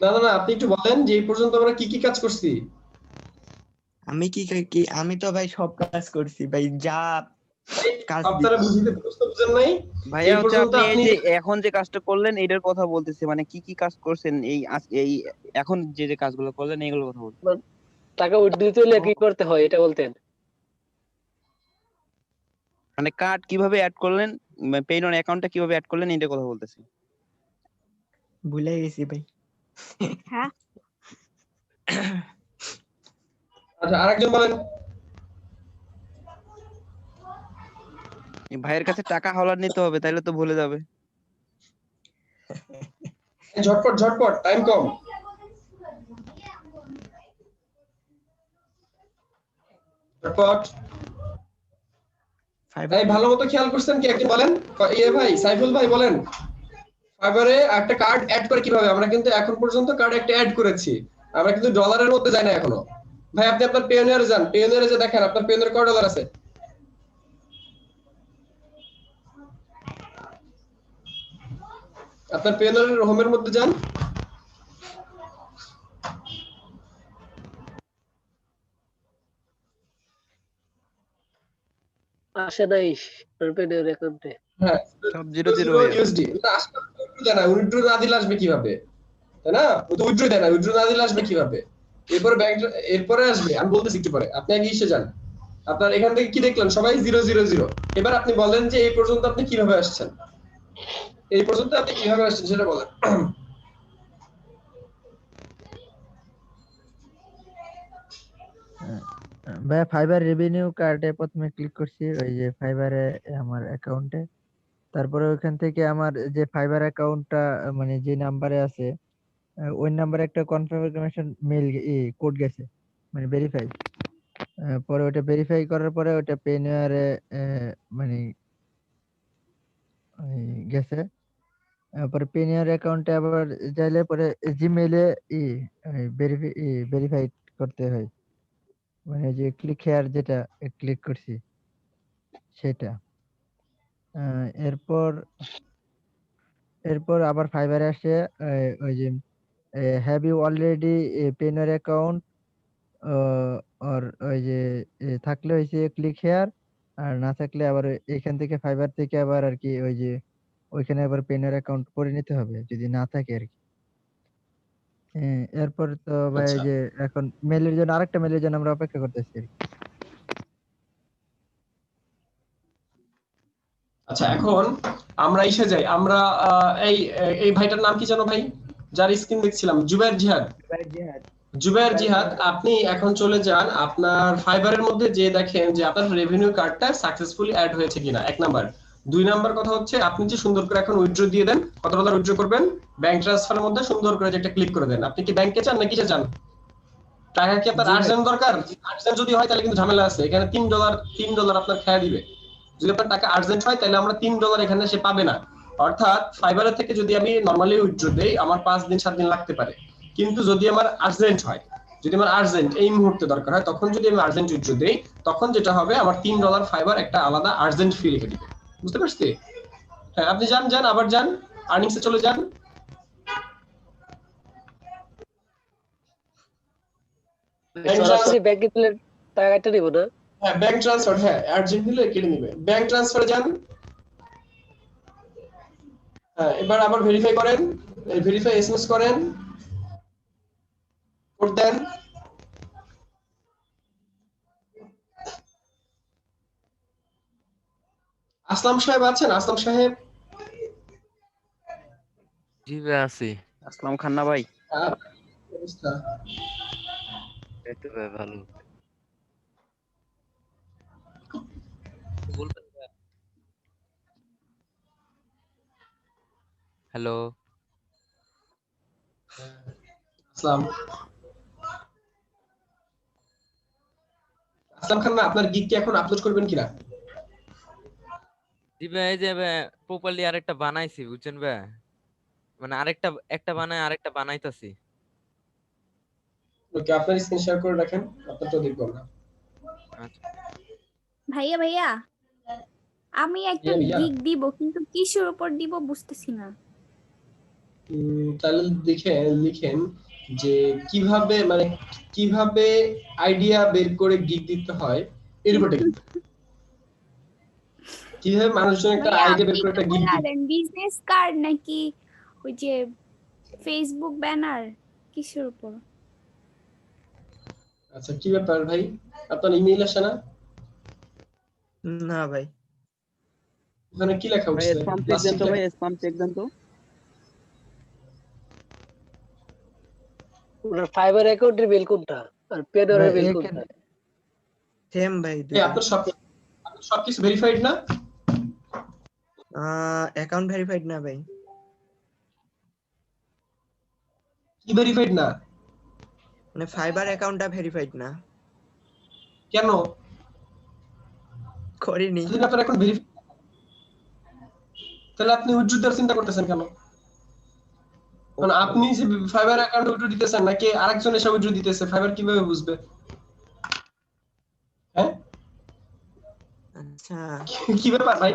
না আপনি একটু বলেন যে এই পর্যন্ত আমরা কি কি কাজ করছি। আমি তো ভাই সব কাজ করছি ভাই, যা কাজ আপনারা বুঝেন নাই ভাইয়া। আপনি যে এখন যে কাজটা করলেন এটার কথা বলতেছি, মানে কি কি কাজ করছেন এই এখন যে কাজগুলো করলেন এইগুলোর কথা বলতেছি। টাকা উঠতে হলে কি করতে হয় এটা বলতেন? মানে কার্ড কিভাবে অ্যাড করলেন, পেইনন অ্যাকাউন্টটা কিভাবে অ্যাড করলেন এটার কথা বলতেছি। ভুলে গেছি ভাই। হ্যাঁ আচ্ছা, আরেকজন বলেন। ভাইয়ের কাছে টাকা হলার নিতে হবে, তাইলে তো ভুলে যাবে। ঝটপট ঝটপট, টাইম কম। ঝটপট। ভাই ভালো মতো খেয়াল করছেন কি একটু বলেন? ভাই সাইফুল ভাই বলেন, ফাইবারে একটা কার্ড অ্যাড করে কিভাবে? আমরা কিন্তু এখন পর্যন্ত কার্ড একটা অ্যাড করেছি, আমরা কিন্তু ডলারের মধ্যে যাই না এখনো। ভাই আপনি আপনার পেয়োনিয়ারে যান, পেয়োনিয়ারে যে দেখেন আপনার পেয়োনিয়ারে কয় ডলার আছে? আপনার পেয়োনিয়ারের হোমের মধ্যে যান। আসে নাই পেনের অ্যাকাউন্টে। হ্যাঁ, সব 0 হয়ে ইউএসডি না, আসলে উইথড্র দেয় না, উইথড্র না দিলে আসবে কিভাবে? তাই না? ও তো উইথড্র দেয় না, উইথড্র না দিলে আসবে কিভাবে? এরপরে ব্যাংক, এরপরে আসবে, আমি বলতেছি একটু পরে। আপনি আগে এসে যান, আপনার এখান থেকে কি দেখলেন? সবাই 000। এবার আপনি বলেন যে এই পর্যন্ত আপনি কিভাবে আসছেন, এই পর্যন্ত আপনি কিভাবে আসছেন সেটা বলেন। ভাই ফাইবার রেভিনিউ কার্ডে প্রথমে ক্লিক করছি, ওই যে ফাইবারে আমার অ্যাকাউন্টে। তারপরে ওইখান থেকে আমার যে ফাইবার অ্যাকাউন্টটা মানে যে নাম্বারে আছে, ওই নাম্বারে একটা কনফার্মেশন মেইল কোড গেছে, মানে ভেরিফাই। পরে ওটা ভেরিফাই করার পরে ওটা পেনিয়ারে মানে গেছে। পরে পেনিয়ার অ্যাকাউন্টে আবার চাইলে পরে জিমেইলে ভেরিফাই করতে হয়, মানে যে ক্লিক হেয়ার যেটা ক্লিক করছি সেটা। এরপর এরপর আবার ফাইবারে আসে ওই যে হ্যাভ ইউ অলরেডি পেনিয়ার অ্যাকাউন্ট, আর ওই যে থাকলে হয়েছে ক্লিক হেয়ার, আর না থাকলে আবার এখান থেকে ফাইবার থেকে আবার আর কি ওই যে ওইখানে আবার পেনের অ্যাকাউন্ট করে নিতে হবে যদি না থাকে আর কি। এরপর তো ভাই আচ্ছা যে এখন মেলের জন্য আরেকটা মেলের জন্য আমরা অপেক্ষা করতেছি আর কি। আচ্ছা, এখন আমরা এসে যাই, আমরা এই এই ভাইটার নাম কি জানো ভাই, যার স্ক্রিন দেখছিলাম? জুবায়ের জিহাদ। জুবায়ের জিহাদ, আপনি এখন চলে যান আপনার ফাইবারের মধ্যে, যে দেখেন যে আপনার রেভিনিউ কার্ডটা সাকসেসফুলি অ্যাড হয়েছে কিনা, 1 নাম্বার। 2 নাম্বার কথা হচ্ছে আপনি যে সুন্দর করে এখন উইথড্র দিয়ে দেন। কত ডলার উইথড্র করবেন? ব্যাংক ট্রান্সফারের মধ্যে সুন্দর করে একটা ক্লিক করে দেন। আপনি কি ব্যাংকে চান না কিসে চান? টাকা কি আপনার আর্জেন্ট দরকার? আর্জেন্ট যদি হয় তাহলে কিন্তু ঝামেলা আছে, এখানে $3 আপনার খেয়ে দিবে। যদি আপনার টাকা আর্জেন্ট হয় তাহলে আমরা $3 এখানে সে পাবে না। অর্থাৎ ফাইবারের থেকে যদি আমি নরমালি উইথড্র দেই আমার 5 দিন 7 দিন লাগতে পারে, কিন্তু যদি আমার আর্জেন্ট হয়, যদি আমার আর্জেন্ট এই মুহূর্তে দরকার হয়, তখন যদি আমি আর্জেন্ট উইথড্র দেই, তখন যেটা হবে আমার $3 ফাইবার একটা আলাদা আর্জেন্ট ফি রেখে দিবে। বুঝতে পারছি? হ্যাঁ, আপনি যান আবার যান, আর্নিংসে চলে যান। সরাসরি ব্যাংকে দিলে টাকাটা নিব না? হ্যাঁ, ব্যাংক ট্রান্সফার, হ্যাঁ আর্জেন্ট দিলে কেটে নিবে। ব্যাংক ট্রান্সফারে যান। হ্যাঁ, এবার আবার ভেরিফাই করেন, ভেরিফাই এসএমএস করেন, কোড দেন। আসলাম সাহেব আছেন? আসলাম সাহেব? জি ভাই আছি। আসসালাম খান্না ভাই। কি অবস্থা? এই তো ভাই ভালো। হ্যালো। আসসালাম। আসলাম খান না, আপনার গিগ কি এখন আপলোড করবেন কিনা? জি ভাই, এই যে প্রপারলি আরেকটা বানাইছি বুঝছেন ভাই, মানে একটা বানায় আরেকটা বানাইতাছি। ওকে, আপনার স্ক্রিন শেয়ার করে রাখেন, আপনারটা দেখব আমরা। ভাইয়া ভাইয়া, আমি একটা ভাইয়া। গিগ দিব কিন্তু কিসের উপর দিব বুঝতেছি না। তাহলে লিখেন যে কিভাবে, মানে কিভাবে আইডিয়া বের করে গিগ দিতে হয় এর উপর লিখুন। কিভাবে মানুষজন একটা আইডিয়া বের করে একটা গিগ দিবে। বিজনেস কার্ড নাকি ওই যে ফেসবুক ব্যানার, কিসের উপর? আচ্ছা, কি ব্যাপার ভাই, আপনার ইমেইল আসে না? না ভাই। ওখানে কি লেখা ভাই উঠছে? স্পাম চেক দেন তো, ভাই স্পাম চেক দেন তো। ওনার ফাইবার অ্যাকাউন্টের বিল কোনটা আর পেডরের বিল কোনটা? সেম ভাই। আপনার সবকিছু ভেরিফাইড না? অ্যাকাউন্ট ভেরিফাইড না ভাই। কি ভেরিফাইড না? মানে ফাইবার অ্যাকাউন্টটা ভেরিফাইড না। কেন করিনি। যদি আপনার এখন ভেরিফাই, তাহলে আপনি উইথড্র দেওয়ার চিন্তা করতেছেন কেন? মানে আপনি যে ফাইবার অ্যাকাউন্ট উইথড্র দিতেছেন নাকি আরেকজন এসে উইথড্র দিতেছে, ফাইবার কিভাবে বুঝবে? হ্যাঁ আচ্ছা কি ব্যাপার ভাই?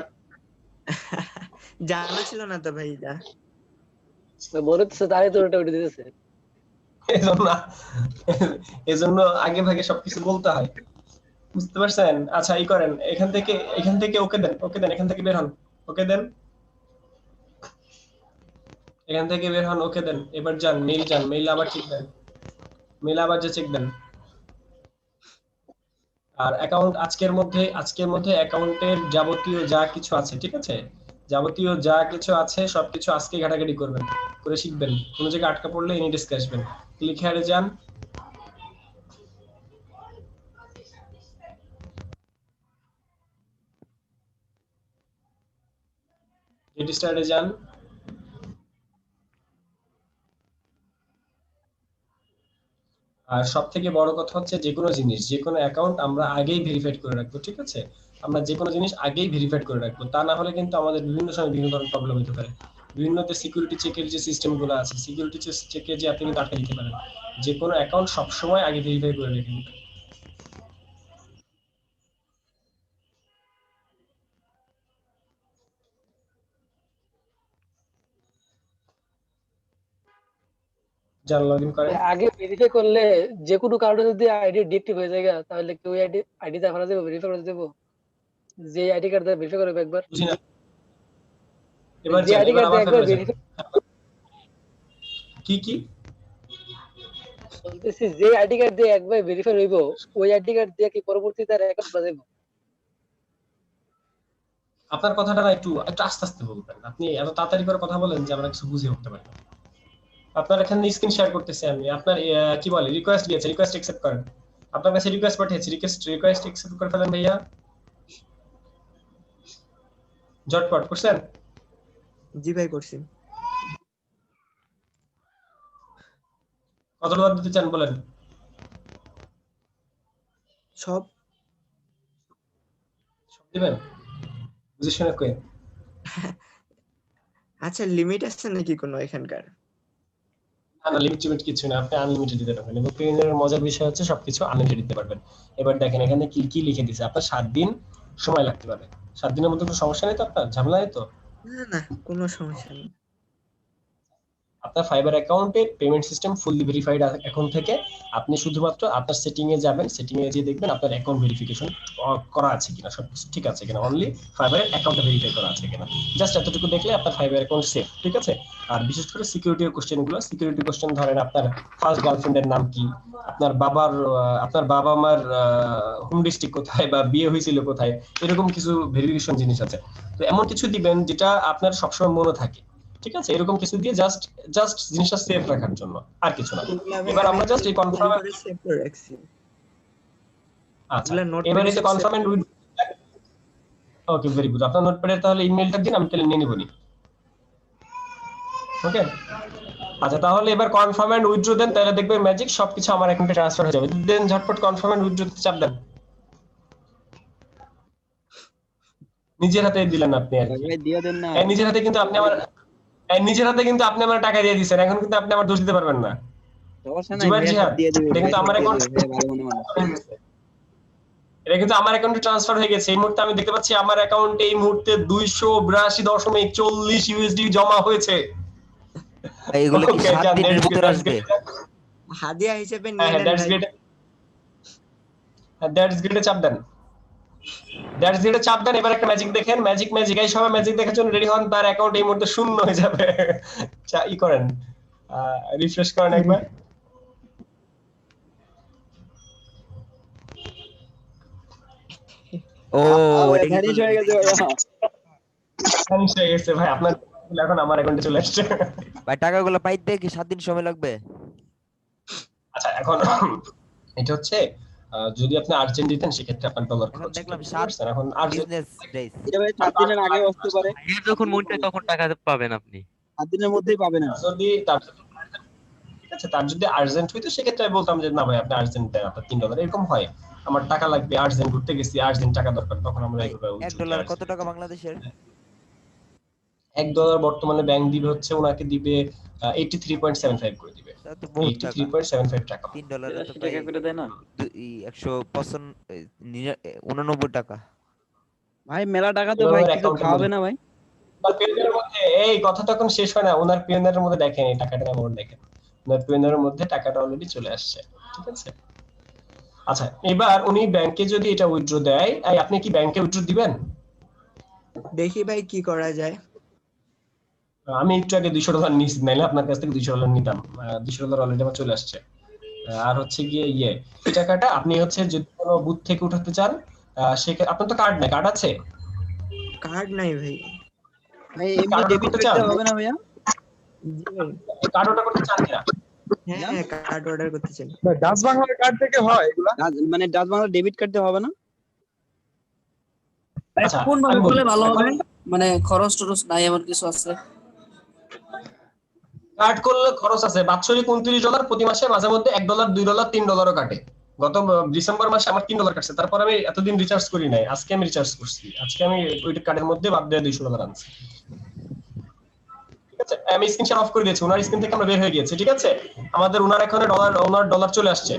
জানা ছিল না তো ভাই। যা মনে হচ্ছে তাই তো ওটা দিতেছে। এজন্য আগে ভাগে সবকিছু বলতে হয়, বুঝতে পারছেন? আচ্ছা এই করেন, এখান থেকে ওকে দেন, এখান থেকে বের হন, ওকে দেন, এখান থেকে বের হন, ওকে দেন। এবার যান মেইল আবার চেক দেন, মেইল আবার যে চেক দেন। আর অ্যাকাউন্ট আজকের মধ্যে অ্যাকাউন্টের যাবতীয় যা কিছু আছে, ঠিক আছে, যাবতীয় যা কিছু আছে সবকিছু আজকে ঘাটাঘাটি করবেন, করে শিখবেন। কোনো জায়গায় আটকা পড়লে এনি ডেস্কে আসবেন। ক্লিক হেয়ারে যান, রেজিস্টারে যান, আর সব থেকে বড় কথা হচ্ছে যে কোনো জিনিস, যে কোনো অ্যাকাউন্ট আমরা আগেই ভেরিফাইড করে রাখবো, ঠিক আছে? আমরা যে কোনো জিনিস আগেই ভেরিফাইড করে রাখবো, তা না হলে কিন্তু আমাদের বিভিন্ন সময় বিভিন্ন ধরনের প্রবলেম হতে পারে। বিভিন্ন সিকিউরিটি চেকের যে সিস্টেমগুলো আছে, সিকিউরিটি চেকে যে আপনি কিন্তু আটকে দিতে পারেন। যে কোনো অ্যাকাউন্ট সবসময় আগে ভেরিফাই করে রাখুন। যান লগইন করেন। আগে ভেরিফাই করলে যে কোনো কারণে যদি আইডি ডিএক্টিভ হয়ে যায় তাহলে কি ওই আইডি তে আমরা দেব ভেরিফাই করে দেব? যে আইডি কার্ড দিয়ে ভেরিফাই করবে একবার, বুঝি না এবার যে আইডি কার্ড দিয়ে একবার ভেরিফাই ভেরিফাই কি বলতেছি, যে আইডি কার্ড দিয়ে একবার ভেরিফাই হইব ওই আইডি কার্ড দিয়ে কি পরবর্তীতে আর অ্যাকাউন্ট বানাবো? আপনার কথাটা না একটু আস্তে আস্তে বলবেন। আপনি এত তাড়াতাড়ি করে কথা বলেন যে আমরা কিছু বুঝে উঠতে পারি না। আপনার এখানে স্ক্রিন শেয়ার করতেছি আমি, আপনার কি বলে রিকোয়েস্ট দিয়েছে, রিকোয়েস্ট অ্যাকসেপ্ট করেন। আপনার কাছে রিকোয়েস্ট পাঠিয়েছি, রিকোয়েস্ট অ্যাকসেপ্ট করে ফেলেন ভাইয়া। ঝটপট করছেন? জি ভাই করছি। কত টাকা দিতে চান বলেন? সব দিবেন? বুঝে শুনে কই? আচ্ছা লিমিট আছে নাকি কোনো এখানকার? না লিমিট কিছু না, আপনি আনলিমিটেড দিতে পারবেন। এবং পেনের মজার বিষয় হচ্ছে সবকিছু আনলিমিটেড দিতে পারবেন। এবার দেখেন এখানে কি লিখে দিয়েছে, আপনার 7 দিন সময় লাগতে পারে। 7 দিনের মধ্যে কোনো সমস্যা নেই তো, আপনার ঝামেলা নেই তো? না কোনো সমস্যা নেই। আপনার ফাইবার অ্যাকাউন্টের পেমেন্ট সিস্টেম ফুললি ভেরিফাইড এখন থেকে। আপনি শুধুমাত্র আপনার সেটিং এ যাবেন, সেটিং এ গিয়ে দেখবেন আপনার অ্যাকাউন্ট ভেরিফিকেশন করা আছে কিনা, সবকিছু ঠিক আছে কিনা, অনলি ফাইবারের অ্যাকাউন্টটা ভেরিফাই করা আছে কিনা, জাস্ট এতটুকু দেখলে আপনার ফাইবার অ্যাকাউন্ট সেফ, ঠিক আছে? আর বিশেষ করে সিকিউরিটির কোশ্চেনগুলো, সিকিউরিটি কোশ্চেন ধরেন আপনার ফার্স্ট গার্লফ্রেন্ডের নাম কি, আপনার বাবা মার হোম ডিস্ট্রিক্ট কোথায় বা বিয়ে হয়েছিল কোথায়, এরকম কিছু ভেরিফিকেশন জিনিস আছে। তো এমন কিছু দিবেন যেটা আপনার সবসময় মনে থাকে, ঠিক আছে? এরকম কিছু দিয়ে জাস্ট জিনিসটা সেফ রাখার জন্য, আর কিছু না। এবার আমরা জাস্ট এই কনফার্ম সেভ করে রাখছি। আচ্ছা এবার এই যে confirm and with, okay very good. আপনার নোটপ্যাডের তাহলে ইমেলটা দিন, আমি তাহলে নিয়ে নিব নি। ওকে আচ্ছা তাহলে এবার কনফার্ম এন্ড উইথড্র দেন, তাহলে দেখবেন ম্যাজিক সবকিছু আমার অ্যাকাউন্টে ট্রান্সফার হয়ে যাবে। দেন ঝটপট কনফার্ম এন্ড উইথড্র চাপ দেন। নিজের হাতে দিলেন আপনি আর কি, দিয়ে দেন না। নিজের হাতে কিন্তু আপনি আমার টাকা দিয়ে দিয়েছেন, এখন কিন্তু আপনি আমার দোষ দিতে পারবেন না। কিন্তু আমার অ্যাকাউন্ট, এটা কিন্তু আমার অ্যাকাউন্টে ট্রান্সফার হয়ে গেছে। এই মুহূর্তে আমি দেখতে পাচ্ছি আমার অ্যাকাউন্টে এই মুহূর্তে 282.40 ইউএসডি জমা হয়েছে। এগুলো কি 7 দিনের ভিতরে আসবে? হাদিয়া হিসেবে নিয়ে নেন ভাই। দ্যাটস গ্রেট চাপ দেন, দ্যাটস গ্রেট চাপ দেন। এবার একটা ম্যাজিক দেখেন, ম্যাজিক এই সবাই ম্যাজিক দেখার জন্য রেডি হন। তার অ্যাকাউন্ট এই মুহূর্তে শূন্য হয়ে যাবে। ই করেন, রিফ্রেশ করেন একবার। ও ভ্যানিশ হয়ে গেছে ভাইয়া, ভ্যানিশ হয়ে গেছে ভাই আপনার, এখন আমার অ্যাকাউন্টে চলে আসছে। ভাই টাকাগুলো পাইতে কি 7 দিন সময় লাগবে? আচ্ছা এখন এটা হচ্ছে যদি আপনি আর্জেন্ট দিতেন সেক্ষেত্রে আপনার ডলার এখন খরচ হতো, দেখলাম বুঝতে পারছেন? এখন আর্জেন্ট বিজনেস ডেজ এটা ভাই 7 দিনের আগে আসতে পারে, এর যখন মন চায় তখন টাকা পাবেন আপনি। 7 দিনের মধ্যেই পাবেন না। যদি ঠিক আছে, তার যদি আর্জেন্ট হইতো সেক্ষেত্রে আমি বলতাম যে না ভাই আপনি আর্জেন্ট দেন, আপনার $3 এরকম হয়। আমার টাকা লাগবে, আর্জেন্ট ঘুরতে গেছি, আর্জেন্ট টাকা দরকার, তখন আমরা এইভাবে $1 কত টাকা বাংলাদেশের? $1 বর্তমানে ব্যাংক দিবে হচ্ছে ওনাকে দিবে 83.75 করে দিবে। তা তো বহুত টাকা। 83.75 টাকা। $3 তো 83 টাকা করে দেয় না? 189 টাকা। ভাই মেলা টাকা তো ভাই কিছু খাওয়াবে না ভাই? পিএনআর মধ্যে এই কথাটা এখন শেষ হয় না, ওনার পিএনআর মধ্যে দেখেন এই টাকাটার অ্যামাউন্ট দেখেন, ওনার পিএনআর মধ্যে টাকাটা অলরেডি চলে আসছে, ঠিক আছে? আচ্ছা, এবার উনি ব্যাংকে যদি এটা উইথড্র দেয়, আপনি কি ব্যাংকে উইথড্র দিবেন? দেখি ভাই কি করা যায়। আমি একটু আগে $200 নিয়েছি, নাইলে আপনার কাছ থেকে $200 নিতাম। $200 অলরেডি আমার চলে আসছে। আর হচ্ছে গিয়ে এই টাকাটা আপনি হচ্ছে যদি কোনো বুথ থেকে উঠাতে চান, আপনার তো কার্ড নাই, কার্ড আছে? কার্ড নাই ভাই। ভাই এমনি ডেবিট করতে হবে না ভাইয়া? কার্ড অর্ডার করতে চান কিনা? হ্যাঁ কার্ড অর্ডার করতে চাই। ডাচ বাংলার কার্ড থেকে হয় এগুলা? মানে ডাচ বাংলা ডেবিট করতে হবে না? আচ্ছা, কোন ভাবে বলে ভালো হবে? মানে খরচ টরচ নাই এমন কিছু আছে? কার্ড করলে খরচ আছে বাৎসরিক $29, প্রতি মাসে মাঝে মধ্যে $1, $2, $3 কাটে। গত ডিসেম্বর মাসে আমার $3 কাটছে, তারপর আমি এতদিন রিচার্জ করি নাই, আজকে আমি রিচার্জ করছি, আজকে আমি ওই কার্ডের মধ্যে বাদ দিয়ে $200 আনছি, ঠিক আছে? আমি স্ক্রিনশট অফ করে দিয়েছি, ওনার স্ক্রিন থেকে আমরা বের হয়ে গিয়েছি, ঠিক আছে? আমাদের ওনার এখানে ডলার চলে আসছে,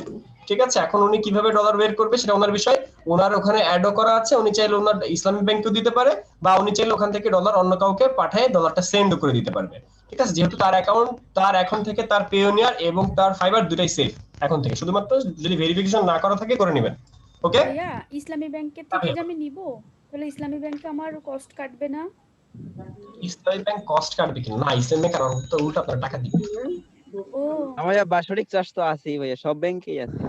ঠিক আছে? এখন উনি কিভাবে ডলার বের করবে সেটা ওনার বিষয়, ওনার ওখানে অ্যাডও করা আছে, উনি চাইলে ওনার ইসলামিক ব্যাংকেও দিতে পারে, বা উনি চাইলে ওখান থেকে ডলার অন্য কাউকে পাঠিয়ে ডলারটা সেন্ডও করে দিতে পারবে, ঠিক আছে? যেহেতু তার অ্যাকাউন্ট, তার এখন থেকে তার পেওনিয়ার এবং তার ফাইবার দুটাই সেফ এখন থেকে, শুধুমাত্র যদি ভেরিফিকেশন না করা থাকে করে নেবেন, ওকে? ভাইয়া ইসলামী ব্যাংকের থেকে যে আমি নিব, তাহলে ইসলামী ব্যাংকে আমার কস্ট কাটবে না? ইসলামী ব্যাংক কস্ট কাটবে কিনা? না, ইসলামী ব্যাংক কারণ তো উল্টা আপনার টাকা দিবে। ও ভাইয়া বাৎসরিক চার্জ তো আছেই ভাইয়া, সব ব্যাংকেই আছে।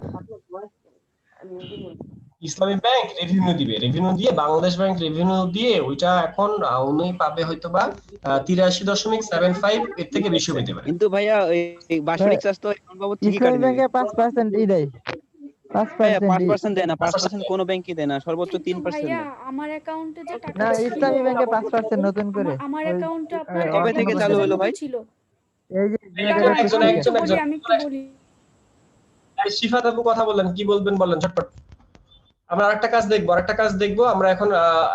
ইসলামী ব্যাংক রেভিনিউ দিবে, রেভিনিউ দিয়ে বাংলাদেশ ব্যাংক রেভিনিউ দিয়ে ওইটা এখন উনি পাবে হয়তোবা 83.75, এর থেকে বেশি হতে পারে। কিন্তু ভাইয়া এই বাৎসরিক চার্জ তো এখন বাবু ঠিকই কাটে। ইসলামী ব্যাংকে 5% ই দেয়। 5% দেয় না, 5% কোন ব্যাংকই দেয় না, সর্বোচ্চ 3% ভাইয়া দেয়। আমার অ্যাকাউন্টে যে টাকা না ইসলামী ব্যাংকে 5% নতুন করে। আমার অ্যাকাউন্টে আপনার কবে থেকে চালু হলো ভাই? ছিল এই যে আমি একটু বলি। শিফাত আপু কথা বললেন, কি বলবেন বলেন ঝটপট। আমরা আরেকটা কাজ দেখবো, আমরা এখন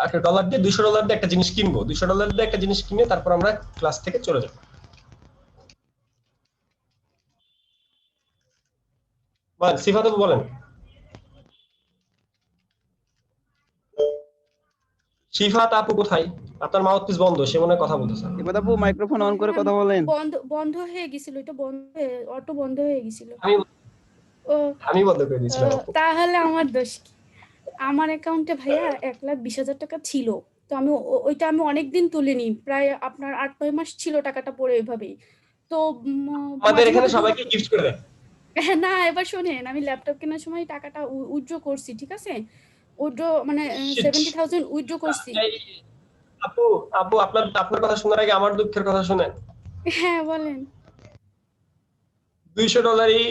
একটা ডলার দিয়ে $200 দিয়ে একটা জিনিস কিনবো, $200 দিয়ে একটা জিনিস কিনে তারপর আমরা ক্লাস থেকে চলে যাবো। বলেন শিফাত আপু বলেন। শিফাত আপু কোথায়? আপনার মাউথপিস বন্ধ, সে মনে হয় কথা বলতেছে। এবার আপু মাইক্রোফোন অন করে কথা বলেন। বন্ধ হয়ে গিয়েছিল, এটা অটো বন্ধ হয়ে গিয়েছিল। আমি বন্ধ করে দিয়েছিলাম। তাহলে আমার দোষ কি? আমার অ্যাকাউন্টে ভাইয়া 1,20,000 টাকা ছিল, তো আমি ওইটা আমি অনেকদিন তুলিনি, প্রায় আপনার 8-9 মাস ছিল টাকাটা পড়ে এইভাবেই। তো আমাদের এখানে সবাইকে গিফট করে দেন। না এবার শোনেন, আমি ল্যাপটপ কেনার সময় টাকাটা উইথড্র করছি, ঠিক আছে? উইথড্র মানে 70,000 উইথড্র করছি। আপু আপনার কথা শোনার আগে আমার দুঃখের কথা শুনেন। হ্যাঁ বলেন। $200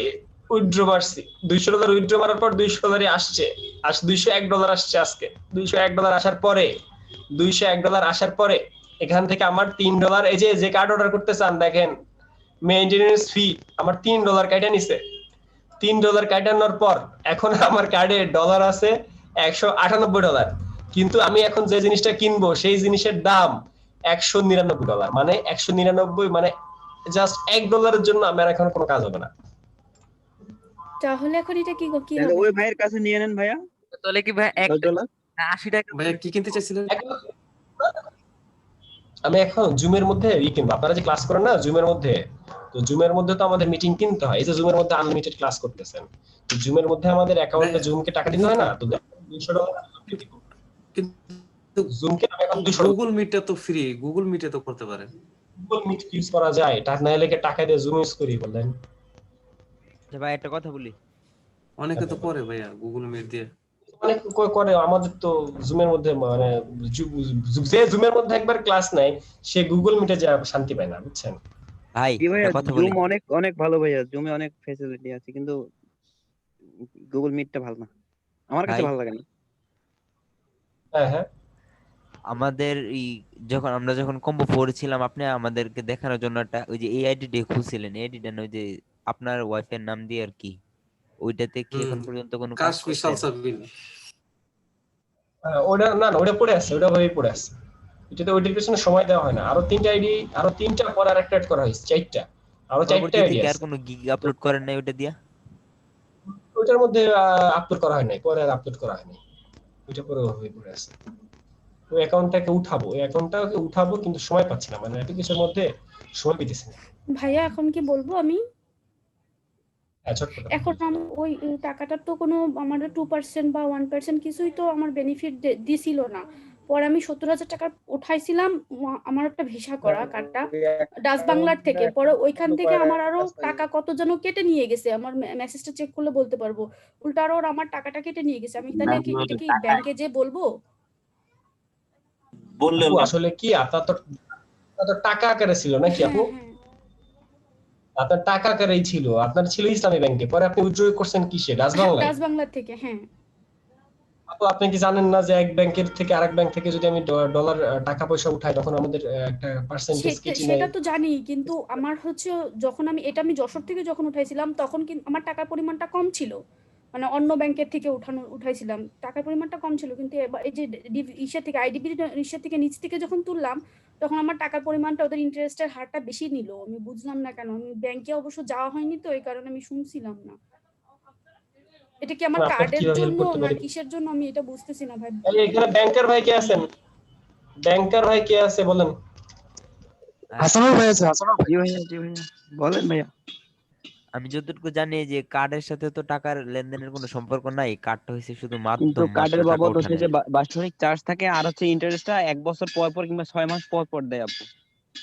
উইথড্র মারছি, $200 উইথড্র মারার পর $200 আসছে, $201 আসছে আজকে। $201 আসার পরে এখান থেকে আমার $3 এই যে কার্ড অর্ডার করতে চান দেখেন, মেইনটেনেন্স ফি আমার $3 কাটা নিছে। $3 কাটানোর পর এখন আমার কার্ডে ডলার আছে $198, কিন্তু আমি এখন যে জিনিসটা কিনবো সেই জিনিসের দাম $199, মানে 199, মানে জাস্ট $1 জন্য আমার এখন কোনো কাজ হবে না। তাহলে এখন এটা কি হবে? ওই ভাইয়ের কাছে নিয়ে নেন ভাইয়া। তাহলে কি ভাই $1 80 টাকা ভাইয়া কি কিনতে চাইছিলেন? আমি এখন জুমের মধ্যে কিনবো। আপনারা যে ক্লাস করেন না জুমের মধ্যে, তো জুমের মধ্যে তো আমাদের মিটিং কিনতে হয়। এই যে জুমের মধ্যে আনলিমিটেড ক্লাস করতেছেন, তো জুমের মধ্যে আমাদের অ্যাকাউন্টে জুমকে টাকা দিতে হয় না, তো $200 কিন্তু জুমকে আমি এখন গুগল মিটটা তো ফ্রি, গুগল মিটে তো করতে পারেন। গুগল মিট ইউজ করা যায়, টাকা না এলে টাকা দিয়ে জুম ইউজ করি বলেন। ভাই একটা কথা বলি, অনেকে তো করে ভাইয়া গুগল মিট দিয়ে। অনেক করে, আমাদের তো জুমের মধ্যে মানে যে জুমের মধ্যে একবার ক্লাস নাই সে গুগল মিটে যা শান্তি পায় না, বুঝছেন ভাই? কথা বলি, জুম অনেক ভালো ভাইয়া, জুমে অনেক ফ্যাসিলিটি আছে, কিন্তু গুগল মিটটা ভালো না। আমার কাছে ভাই ভালো লাগে না। হ্যাঁ হ্যাঁ আমাদের আমরা যখন কম্বো 4 ছিলাম, আপনি আমাদেরকে দেখানোর জন্য একটা ওই যে এই আইডিটা খুঁজছিলেন, এই আইডিটা ওই যে আপনার ওয়াইফের নাম দিয়ে আর কি, ওইটাতে কি এখন পর্যন্ত কোনো কাজ কাশ বিশাল করছেন? সাবিন। ওটা না না, ওটা পড়ে আছে, ওটা ভাবেই পড়ে আছে। এটাতে ওইটার পিছনে সময় দেওয়া হয় না। আরো 3টা আইডি, আরো 3টা পর আর একটা অ্যাড করা হয়েছে, 4টা, আরো 4টা পরবর্তীতে আইডি কি আর আছে। কোনো গিগ আপলোড করেন নাই ওইটা দিয়া? ওইটার মধ্যে আপলোড করা হয় নাই, পরে আর আপলোড করা হয়নি। ওইটা পরে ওভাবেই পড়ে আছে। ওই অ্যাকাউন্টটাকে উঠাবো, ওই অ্যাকাউন্টটাকে উঠাবো, কিন্তু সময় পাচ্ছি না, মানে এত কিছুর মধ্যে সময় পেতেছি না। ভাইয়া এখন কি বলবো আমি? হ্যাঁ ছোট্ট এখন ওই টাকাটার তো কোনো আমার 2% বা 1% কিছুই তো আমার বেনিফিট দিছিল না। পরে আমি 70,000 টাকা উঠাইছিলাম, আমার একটা ভিসা করা কার্ডটা ডাচ বাংলার থেকে। পরে ওইখান থেকে আমার আরো টাকা কত যেন কেটে নিয়ে গেছে, আমার মেসেজটা চেক করলে বলতে পারবো। উল্টা আরো আমার টাকাটা কেটে নিয়ে গেছে। আমি তাহলে কি এটা কি ব্যাংকে যে বলবো? আপু আসলে কি আপনার তো টাকা আকারে ছিল নাকি আপু? আপনার টাকা আকারেই ছিল, আপনার ছিল ইসলামী ব্যাংকে, পরে আপনি উইথড্র করছেন কিসে? ডাচ বাংলায়? ডাচ বাংলা থেকে, হ্যাঁ। আপু আপনি কি জানেন না যে এক ব্যাংকের থেকে আরেক ব্যাংক থেকে যদি আমি ডলার টাকা পয়সা উঠাই, তখন আমাদের একটা পার্সেন্টেজ কেটে নেয়? সেটা তো জানি, কিন্তু আমার হচ্ছে যখন আমি যশোর থেকে যখন উঠাইছিলাম তখন কিন্তু আমার টাকার পরিমাণটা কম ছিল, মানে অন্য ব্যাংকের থেকে উঠাইছিলাম, টাকার পরিমাণটা কম ছিল। কিন্তু এই যে ইসে থেকে আইডিবি ইসে থেকে নিচ থেকে যখন তুললাম, তখন আমার টাকার পরিমাণটা, ওদের ইন্টারেস্টের হারটা বেশি নিল। আমি বুঝলাম না কেন। আমি ব্যাংকে অবশ্য যাওয়া হয়নি, তো এই কারণে আমি শুনছিলাম না। এটা কি আমার কার্ডের জন্য না কিসের জন্য, আমি এটা বুঝতেছি না ভাই। এখানে ব্যাংকার ভাই কে আছেন? ব্যাংকার ভাই কে আছে বলেন? হাসানুল ভাই আছে, হাসানুল ভাই। জি ভাইয়া, জি ভাইয়া বলেন ভাইয়া। আমি যতটুকু জানি যে কার্ডের সাথে তো টাকার লেনদেনের কোনো সম্পর্ক নাই, কার্ডটা হইছে শুধু কিন্তু মাধ্যম কার্ডের মাত্র টাকা বাবদ হচ্ছে ওঠানোর। যে বাৎসরিক চার্জ থাকে, আর হচ্ছে ইন্টারেস্টটা 1 বছর পর পর কিংবা 6 মাস পর পর দেয় আপু।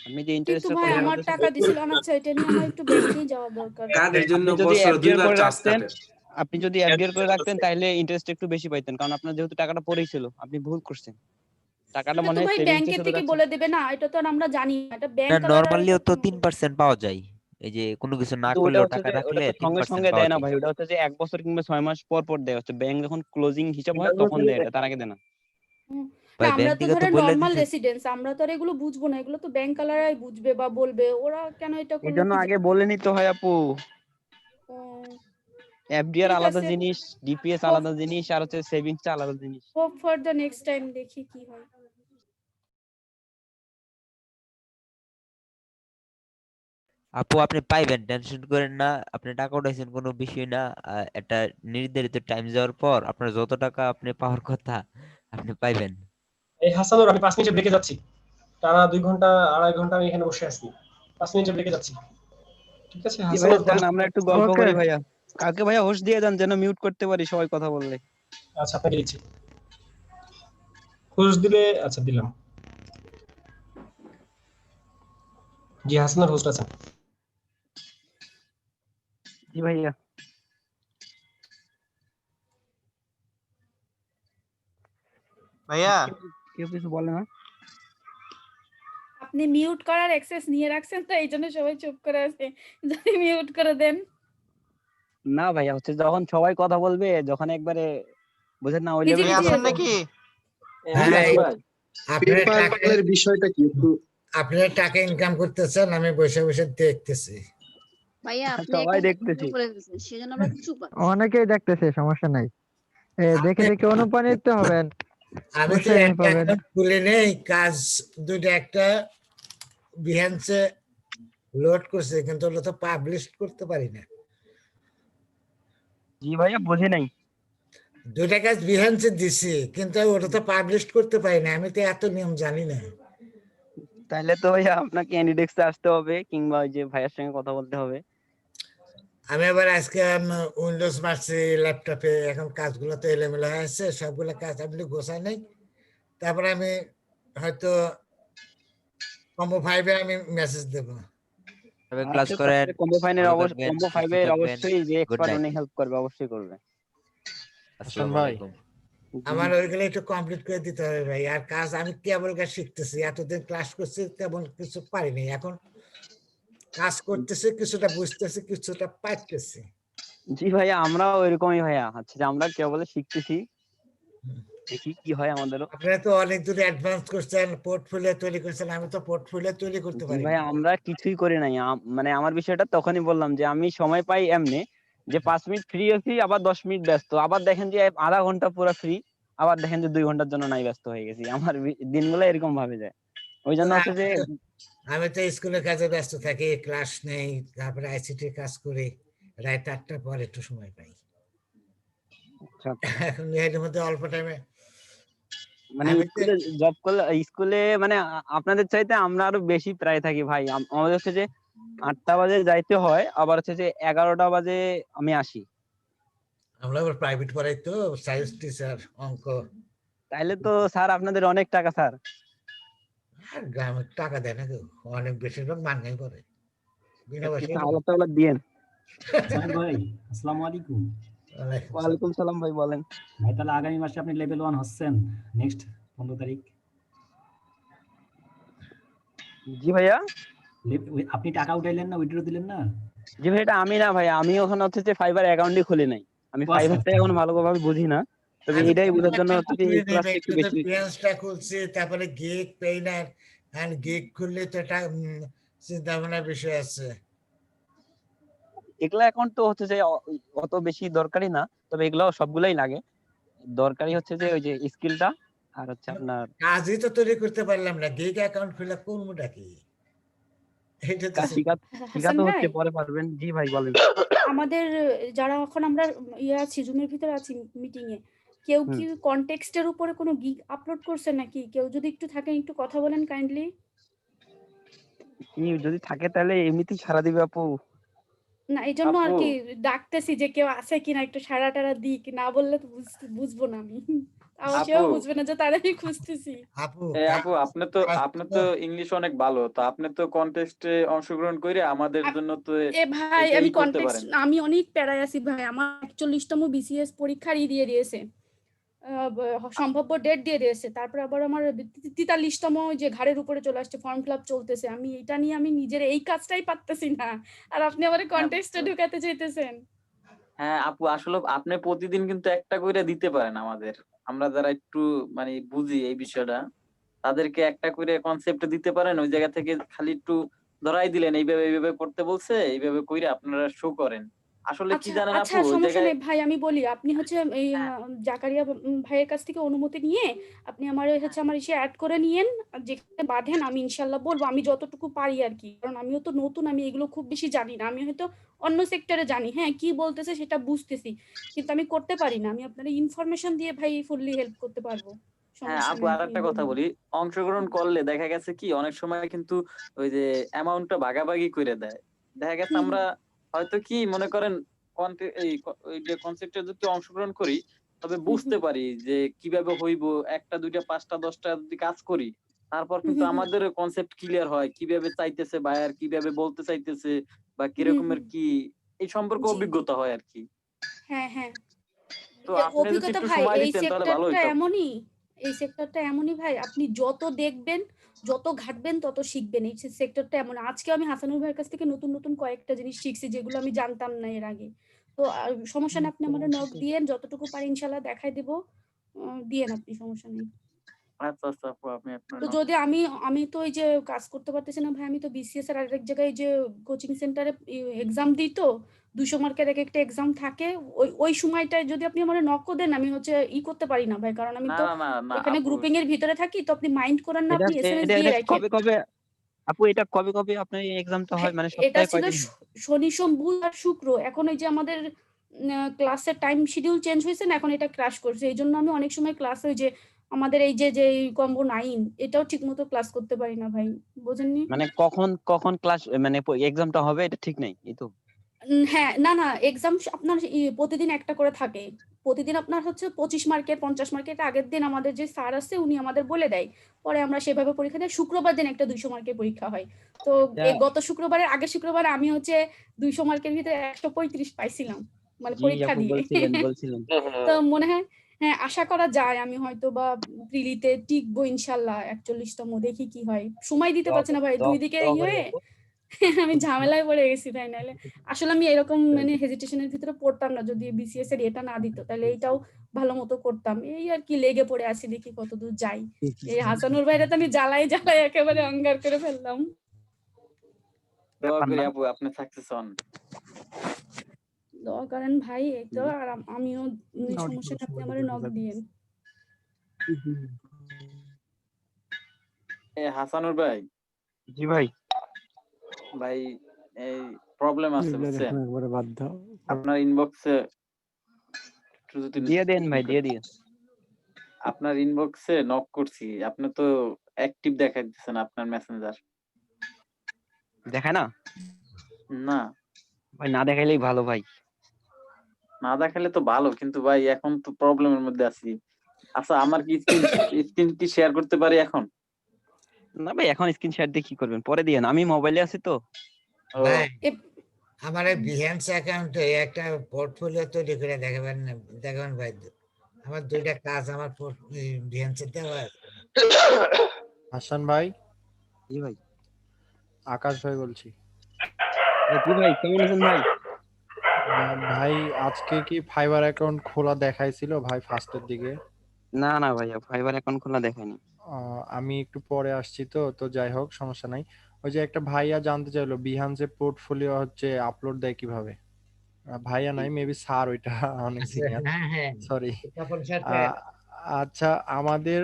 আমি যে কিন্তু ইন্টারেস্টের ভাই কথা আমার বলতেছি, টাকা দিছিল না, আচ্ছা এটা নিয়ে আমার একটু ব্যাংকেই যাওয়া দরকার। কার্ডের জন্য আপনি যদি বছরে এফডিআর 2 বার করে চার্জ রাখতেন, কাটে। আপনি যদি এফডিআর করে রাখতেন তাহলে ইন্টারেস্ট একটু বেশি পাইতেন, কারণ আপনার যেহেতু টাকাটা পড়েই ছিল, আপনি ভুল করছেন। টাকাটা এটা মনে তো হয় ভাই সেভিংসে ব্যাংকের শুধু থেকে রাখছেন। বলে দেবে না, এটা তো আর আমরা জানি না, এটা না, ব্যাংক নরমালিও তো 3% পাওয়া যায়, এই যে কোনো কিছু না কিন্তু ওটা করলেও হচ্ছে টাকা যে ওটা রাখলে তো সঙ্গে 3% সঙ্গে পাওয়া দেয় না যায়। ভাই, ওটা হচ্ছে যে 1 বছর কিংবা 6 মাস পর পর দেয়, হচ্ছে ব্যাংক যখন ক্লোজিং হিসাব হয় তখন দেয়, এটা তার আগে দেয় না। না, ভাই আমরা ব্যাংক তো থেকে তো ধরেন বলে নরমাল দিছে। রেসিডেন্স, আমরা তো আর এগুলো বুঝবো না, এগুলো তো ব্যাংক কালারাই বুঝবে বা বলবে, ওরা কেন এটা এই করলো জন্য কি আগে বলে নিতে হয় আপু। এফডিআর ঠিক আলাদা আছে, জিনিস, ডিপিএস হোপ আলাদা জিনিস, আর হচ্ছে সেভিংসটা আলাদা জিনিস। ফর দ্য নেক্সট টাইম দেখি কি হয়। আপু আপনি পাইবেন, টেনশন করেন না, আপনি টাকা উঠাইছেন কোনো বিষয় না। একটা নির্ধারিত টাইম যাওয়ার পর আপনার যত টাকা আপনি পাওয়ার কথা আপনি পাইবেন। এই হাসানুর, আমি 5 মিনিটে ব্রেকে যাচ্ছি। টানা 2 ঘন্টা 2.5 ঘন্টা আমি এখানে বসে আছি। 5 মিনিটে ব্রেকে যাচ্ছি, ঠিক আছে? জি ভাইয়া, হাসানুর যান আমরা একটু গল্প ওকে। করি ভাইয়া। কালকে ভাইয়া হোস্ট দিয়ে দেন যেন মিউট করতে পারি সবাই কথা বললে। আচ্ছা আপনাকে দিচ্ছি, খুশ দিলে। আচ্ছা দিলাম। জি হাসানুর হোস্ট আছেন। জি ভাইয়া। ভাইয়া কেউ কিছু বলে না? আপনি মিউট করার অ্যাক্সেস নিয়ে রাখছেন, তো এই জন্য সবাই চুপ করে আছে। যদি মিউট করে দেন। না ভাইয়া, হচ্ছে যখন সবাই কথা বলবে, যখন একবারে বুঝেন না ওই বিজি লেভেলে বিজি আছেন আছে। নাকি? হ্যাঁ, ভাই। আপনার টাকার বিষয়টা কি একটু? আপনারা টাকা ইনকাম করতেছেন, আমি বসে বসে দেখতেছি। ভাইয়া আপনি সবাই একটা দেখতেছি। করে দিয়েছেন, সেজন্য আমরা চুপ আছি। অনেকেই দেখতেছে, সমস্যা নাই। দেখে দেখে অনুপ্রাণিত হবেন, আমি তো উৎসাহ একটা পাবেন। অ্যাকাউন্ট খুলে নেই, কাজ দুইটা একটা বিহান্সে লোড করছে, কিন্তু ওটা তো পাবলিশ করতে পারি না। জি ভাইয়া, বুঝি নাই। দুইটা কাজ বিহান্সে দিছি, কিন্তু ওটা তো পাবলিশ করতে পারি না, আমি তো এত নিয়ম জানি না। তাহলে তো ভাইয়া আপনাকে অ্যানিডেক্সে আসতে হবে, কিংবা ওই যে ভাইয়ের সঙ্গে কথা বলতে হবে। আমি আবার আজকে উইন্ডোজ মারছি ল্যাপটপে, এখন কাজগুলো তো এলোমেলো হয়ে আছে, সবগুলো কাজ আমি গোছাই নাই। তারপরে আমি হয়তো কম্বো 5 এ আমি মেসেজ দেবো। তবে ক্লাস আচ্ছা, করেন, কম্বো ভালো থাকবেন, কম্বো সুস্থ 5 এর থাকবেন। অবশ্যই যে গুড এক্সপার্ট নাইট। উনি হেল্প করবে, অবশ্যই করবে। আসসালামু ভাই। আলাইকুম। আমার ওইগুলো একটু কমপ্লিট করে দিতে হবে ভাই। আর কাজ আমি কেবল শিখতেছি, এতদিন ক্লাস করছি, তেমন কিছু পারিনি। এখন কাজ করতেছি, কিছুটা বুঝতেছি, কিছুটা পাইতেছি। জি ভাইয়া, আমরাও ওইরকমই ভাইয়া, হচ্ছে যে আমরা কেবল শিখতেছি, দেখি কি হয় আমাদেরও। আপনারা তো অনেক দূর অ্যাডভান্স করছেন, পোর্টফোলিও তৈরি করছেন, আমি তো পোর্টফোলিও তৈরি করতে জি পারি ভাই, না। আমরা কিছুই করি নাই। মানে আমার বিষয়টা তখনই বললাম যে আমি সময় পাই এমনি যে 5 মিনিট ফ্রি আছি, আবার 10 মিনিট ব্যস্ত, আবার দেখেন যে আধা ঘন্টা পুরো ফ্রি, আবার দেখেন যে 2 ঘন্টার জন্য নাই, ব্যস্ত হয়ে গেছি। আমার দিনগুলো এরকম ভাবে যায়। ওই জন্য হচ্ছে যে আমি তো স্কুলের কাজে ব্যস্ত থাকি, ক্লাস নেই, তারপরে আইসিটি কাজ করি, রাত 8টার পর একটু সময় পাই। এখন এর মধ্যে অল্প টাইমে মানে স্কুলে জব করলে, স্কুলে মানে আপনাদের চাইতে আমরা আরো বেশি প্রায় থাকি ভাই। আমাদের হচ্ছে যে 8টা বাজে যাইতে হয়, আবার হচ্ছে যে 11টা বাজে আমি আসি। আমরা আবার প্রাইভেট পড়াই তো, সায়েন্স টিচার, অঙ্ক। তাইলে তো স্যার আপনাদের অনেক টাকা স্যার। আর গ্রামে টাকা দেয় না কেউ, অনেক বেশিরভাগ মান্নাই করে বিনা পয়সায়। তাহলে দিয়েন। স্যার ভাই, আসসালামু আলাইকুম। ওয়ালাইকুম সালাম ভাই, বলেন ভাই। তাহলে আগামী মাসে আপনি লেভেল 1 হচ্ছেন, নেক্সট 15 তারিখ। জি ভাইয়া, আপনি টাকা উঠাইলেন না, উইথড্র দিলেন না? জি ভাই, এটা আমি না ভাই, আমি ওখানে হচ্ছে যে ফাইবার অ্যাকাউন্টই খুলি নাই। আমি ফাইবারটা এখন ভালোভাবে বুঝি না, তবে এটাই বোঝার জন্য হচ্ছে যে এই ক্লাসটা একটু বেশি। পিয়ান্সটা খুলছি, তারপরে গিগ পেইনার, এন্ড গিগ খুললে তো এটা চিন্তা ভাবনার বিষয় আছে। এগুলা অ্যাকাউন্ট তো হচ্ছে যে অত বেশি দরকারি না, তবে এগুলো সবগুলাই লাগে। দরকারি হচ্ছে যে ওই যে স্কিলটা, আর হচ্ছে আপনার কাজই তো তৈরি করতে পারলাম না, গিগ অ্যাকাউন্ট খুলে কোন মুটা কি এটা তো শিখা হচ্ছে, পরে পারবেন। জি ভাই বলেন। আমাদের যারা এখন আমরা আছি, জুমের ভিতরে আছি মিটিং এ, কেউ কি কনটেক্সটের উপরে কোনো গিগ আপলোড করছে নাকি? কেউ যদি একটু থাকেন, একটু কথা বলেন কাইন্ডলি। কি যদি থাকে তাহলে এমনিতেই সারা দিবে আপু। না, এই জন্য আর কি ডাকতেছি যে কেউ আছে কিনা, একটু সারা টারা দিক, না বললে তো বুঝবো না আমি, আমার সেও বুঝবে না যে তারাই খুঁজতেছি। আপু আপনি তো ইংলিশ অনেক ভালো, তো আপনি তো কন্টেস্টে অংশগ্রহণ করে আমাদের জন্য তো এ ভাই, আমি কনটেক্সট, আমি অনেক প্যারায় আছি ভাই। আমার 41তম বিসিএস পরীক্ষা দিয়ে দিয়েছে, সম্ভাব্য ডেট দিয়ে দিয়েছে, তারপরে আবার আমার 43তম যে ঘাড়ের উপরে চলে আসছে, ফর্ম ফিল আপ চলতেছে। আমি এটা নিয়ে আমি নিজের এই কাজটাই পারতেছি না, আর আপনি আমার কনটেক্সটে ঢুকাতে চাইতেছেন। হ্যাঁ আপু, আসলে আপনি প্রতিদিন কিন্তু একটা করে দিতে পারেন আমাদের, আমরা যারা একটু মানে বুঝি এই বিষয়টা, তাদেরকে একটা করে কনসেপ্ট দিতে পারেন। ওই জায়গা থেকে খালি একটু ধরাই দিলেন, এইভাবে করতে বলছে, এইভাবে কইরে আপনারা শো করেন। আসলে কি জানেন আপু, ওই সমস্যা জায়গায় নেই ভাই, আমি বলি, আপনি হচ্ছে এই জাকারিয়া ভাইয়ের কাছ থেকে অনুমতি নিয়ে আপনি আমার হচ্ছে আমার এসে অ্যাড করে নিয়েন, যেখানে বাঁধেন আমি ইনশাল্লাহ বলবো, আমি যতটুকু পারি আর কি, কারণ আমিও তো নতুন, আমি এগুলো খুব বেশি জানি না। আমি হয়তো অন্য সেক্টরে জানি, হ্যাঁ কি বলতেছে সেটা বুঝতেছি, কিন্তু আমি করতে পারি না। আমি আপনার ইনফরমেশন দিয়ে ভাই ফুললি হেল্প করতে পারবো। হ্যাঁ আপু, আর একটা কথা বলি, অংশগ্রহণ করলে দেখা গেছে কি অনেক সময় কিন্তু ওই যে অ্যামাউন্টটা ভাগাভাগি করে দেয়। দেখা গেছে আমরা হয়তো কি মনে করেন ওই যে কনসেপ্টে যদি অংশগ্রহণ করি, তবে বুঝতে পারি যে কিভাবে হইব, 1টা 2টা 5টা 10টা যদি কাজ করি, তারপর কিন্তু আমাদের কনসেপ্ট ক্লিয়ার হয়, কিভাবে চাইতেছে বায়ার, কিভাবে বলতে চাইতেছে, বা কিরকমের কি এই সম্পর্কে অভিজ্ঞতা হয় আর কি। হ্যাঁ হ্যাঁ, তো আপনি যদি একটু সময় দিতেন তাহলে ভালো হতো। এই সেক্টরটা এমনই ভাই, আপনি যত দেখবেন, যত ঘাটবেন, তত শিখবেন। এই সেক্টরটা এমন। আজকে আমি হাসানুল ভাইয়ের কাছ থেকে নতুন নতুন কয়েকটা জিনিস শিখছি, যেগুলো আমি জানতাম না এর আগে। তো সমস্যা নেই, আপনি আমাদের নক দিয়েন, যতটুকু পারি ইনশাল্লাহ দেখাই দিব, দিয়েন আপনি, সমস্যা নেই। আচ্ছা আচ্ছা আপু, আপনি তো যদি আমি তো ওই যে কাজ করতে পারতেছি না ভাই, আমি তো বিসিএস এর আরেক জায়গায় যে কোচিং সেন্টারে এক্সাম দিই, তো 200 মার্কের একটা এক্সাম থাকে, ওই সময়টায় যদি আপনি আমার নক দেন, আমি হচ্ছে করতে পারি না ভাই, কারণ আমি তো এখানে গ্রুপিং এর ভিতরে থাকি। তো আপনি মাইন্ড করেন না, আপনি এসএমএস দিয়ে রাখেন। কবে আপু এটা কবে আপনার এক্সামটা হয়, মানে এটা সপ্তাহে ছিল কয়দিন? শনি সোম বুধ আর শুক্র। এখন ওই যে আমাদের ক্লাসের টাইম শিডিউল চেঞ্জ হয়েছে না, এখন এটা ক্লাস করছে, এই জন্য আমি অনেক সময় ক্লাস ওই যে আমাদের এই যে কম্বো 9 এটাও ঠিকমতো ক্লাস করতে পারি না ভাই, বুঝেননি? মানে কখন ক্লাস মানে এক্সামটা হবে এটা ঠিক নাই, এই তো? হ্যাঁ, না এক্সাম আপনার প্রতিদিন একটা করে থাকে। প্রতিদিন আপনার হচ্ছে 25 মার্কের 50 মার্কের। আগের দিন আমাদের যে স্যার আছে উনি আমাদের বলে দেয়, পরে আমরা সেভাবে পরীক্ষা দিই। শুক্রবার দিন একটা 200 মার্কের পরীক্ষা হয়। তো এই গত শুক্রবারের আগের শুক্রবারে আমি হচ্ছে 200 মার্কের ভিতরে 135 পাইছিলাম, মানে পরীক্ষা দিয়ে। বলছিলেন তো মনে হয় হ্যাঁ, আশা করা যায় আমি হয়তো বা প্রিলিতে টিকবো ইনশাল্লাহ 41তম। দেখি কি হয়, সময় দিতে পারছি না ভাই, দুই দিকে হয়ে আমি ঝামেলায় পড়ে গেছি ফাইনালে। আসলে আমি এরকম মানে হেজিটেশনের ভিতরে পড়তাম না, যদি বিসিএস এর এটা না দিত তাহলে এইটাও ভালো মতো করতাম। এই আর কি লেগে পড়ে আছি, দেখি কতদূর যাই। এই হাসানুর ভাইরা তো আমি জ্বালাই একেবারে অঙ্গার করে ফেললাম। দোয়া করি আপু আপনি সাকসেস হন। দোয়া করেন ভাই, এই তো। আর আমিও সমস্যা নেই, আপনি আমারে নক দিয়েন। হাসানুর ভাই। জি ভাই। ভাই এই প্রবলেম আছে বুঝছেন, আপনার ইনবক্সে দিয়ে দেন ভাই, দিয়ে দিন। আপনার ইনবক্সে নক করছি, আপনি তো অ্যাক্টিভ দেখাচ্ছেন আপনার মেসেঞ্জার। দেখায় না? না ভাই, না দেখাইলেই ভালো ভাই। না দেখালে তো ভালো, কিন্তু ভাই এখন তো প্রবলেমের মধ্যে আছি। আচ্ছা আমার কি স্ক্রিন কি শেয়ার করতে পারি এখন? না ভাই, এখন স্ক্রিন শেয়ার দিয়ে কি করবেন? পরে দিয়েন, আমি মোবাইলে আছি তো। ভাই আমার এই বিহেন্স অ্যাকাউন্টে একটা পোর্টফোলিও তৈরি করে দেখাবেন ভাই। আমার দুইটা কাজ আমার বিহেন্সে দেওয়া আছে। হাসান ভাই। জি ভাই। আকাশ ভাই বলছি। জি ভাই, কেমন আছেন ভাই? ভাই আজকে কি ফাইবার অ্যাকাউন্ট খোলা দেখাইছিল ভাই ফার্স্টের দিকে? না না ভাইয়া, ফাইবার অ্যাকাউন্ট খোলা দেখায়নি। আমি একটু পরে আসছি তো যাই হোক, সমস্যা নাই। ওই যে একটা ভাইয়া জানতে চাইলো বিহান্সে পোর্টফোলিও হচ্ছে আপলোড দেয় কিভাবে। ভাইয়া নাই, মেবি স্যার, ওইটা অনেক সিনিয়র, সরি। আচ্ছা, আমাদের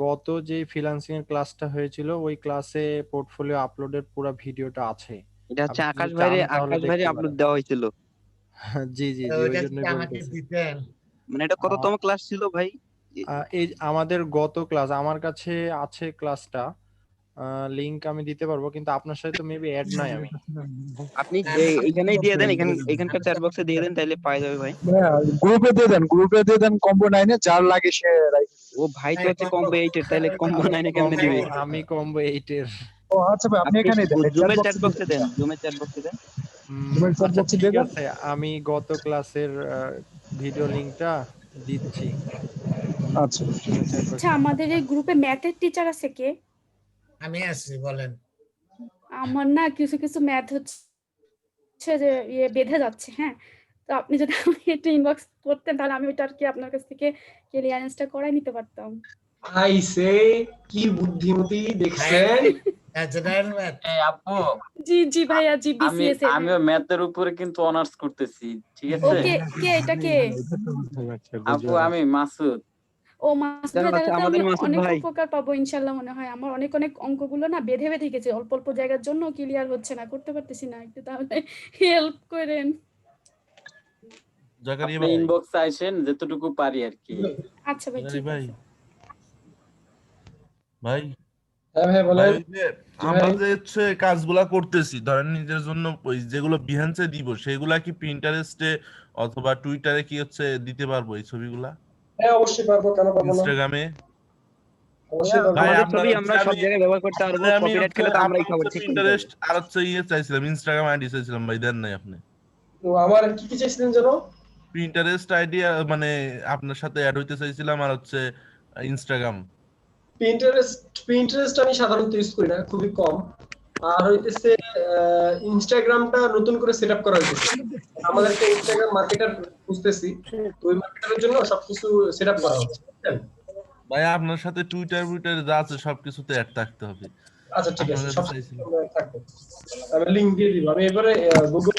গত যে ফ্রিল্যান্সিং এর ক্লাসটা হয়েছিল ওই ক্লাসে পোর্টফোলিও আপলোডের পুরো ভিডিওটা আছে। এটা হচ্ছে আকাশ ভাইরে আপলোড দেওয়া হয়েছিল। জি জি জি, ওই জন্যই বলতেছি। মানে এটা কততম ক্লাস ছিল ভাই? এই আমাদের গত ক্লাস, আমার কাছে আছে ক্লাসটা, লিংক আমি দিতে পারবো, কিন্তু আপনার সাথে তো মেবি অ্যাড নাই আমি। আপনি এইখানেই দিয়ে দেন, এখানকার চ্যাট বক্সে দিয়ে দেন, তাহলে পাওয়া যাবে ভাই। গ্রুপে দিয়ে দেন কম্বো 9 এ যার লাগে সে। ও ভাই তো হচ্ছে কম্বো 8 এর, তাহলে কম্বো 9 এ কেমনে দিবে? আমি কম্বো 8 এর। ও আচ্ছা ভাই, আপনি এখানেই দেন, জুমের চ্যাট বক্সে দেন, জুমের চ্যাট বক্সে দেন। আচ্ছা ঠিক আছে, আমি গত ক্লাসের ভিডিও লিংকটা দিচ্ছি। আচ্ছা আচ্ছা, আমাদের এই গ্রুপে ম্যাথের টিচার আছে কে? আমি আছি, বলেন। আমার না কিছু কিছু ম্যাথ হচ্ছে যে বেঁধে যাচ্ছে। হ্যাঁ, তো আপনি যদি আমাকে একটু ইনবক্স করতেন তাহলে আমি ওইটা আর কি আপনার কাছ থেকে ক্লিয়ারেন্সটা করাই নিতে পারতাম। আইসে কি বুদ্ধিমতী দেখছেন। General math. আপু জি জি ভাইয়া, জি বিসিএস এর। আমিও ম্যাথের উপরে কিন্তু অনার্স করতেছি, ঠিক আছে? ওকে, কে এটা কে? আপু আমি মাসুদ। ও মাসুদ ভাই, তাহলে তো আমি অনেক উপকার পাবো ইনশাআল্লাহ মনে হয়। আমার অনেক অঙ্কগুলো না বেঁধে গেছে, অল্প অল্প জায়গার জন্য ক্লিয়ার হচ্ছে না, করতে পারতেছি না। একটু তাহলে হেল্প করেন। জাকারিয়া ভাই ইনবক্সে আইছেন যতটুকু পারি আর কি। আচ্ছা ভাই, ঠিক আছে। ভাই হ্যাঁ ভাই বলেন। আমরা যে হচ্ছে কাজগুলা করতেছি, ধরেন নিজের জন্য ওই যেগুলো বিহান্সে দিব সেগুলা কি পিন্টারেস্টে অথবা টুইটারে কি হচ্ছে দিতে পারবো এই ছবিগুলা? হ্যাঁ অবশ্যই পারবো, কেন পারবো না। ইনস্টাগ্রামে আমাদের ছবি আমরা সব জায়গায় ব্যবহার করতে পারবো, কপিরাইট খেলে তো আমরাই খাবো, ঠিক আছে? পিন্টারেস্ট আর হচ্ছে চাইছিলাম, ইনস্টাগ্রাম আইডি চাইছিলাম ভাই, দেন নাই আপনি। তো আমার কি চাইছিলেন জানো? পিন্টারেস্ট আইডি মানে আপনার সাথে অ্যাড হইতে চাইছিলাম, আর হচ্ছে ইনস্টাগ্রাম। পিন্টারেস্ট আমি সাধারণত ইউজ করি না, খুবই কম। আর হইতেছে ইনস্টাগ্রামটা নতুন করে সেটআপ করা হয়েছে। আমাদের একটা ইনস্টাগ্রাম মার্কেটার খুঁজতেছি, তো ওই মার্কেটারের জন্য সবকিছু সেটআপ করা হচ্ছে। ভাই আপনার সাথে টুইটার যা আছে সবকিছুতে অ্যাড থাকতে হবে। আচ্ছা ঠিক আছে, সব থাকবে। আমি লিংক দিয়ে দিব, আমি এবারে গুগল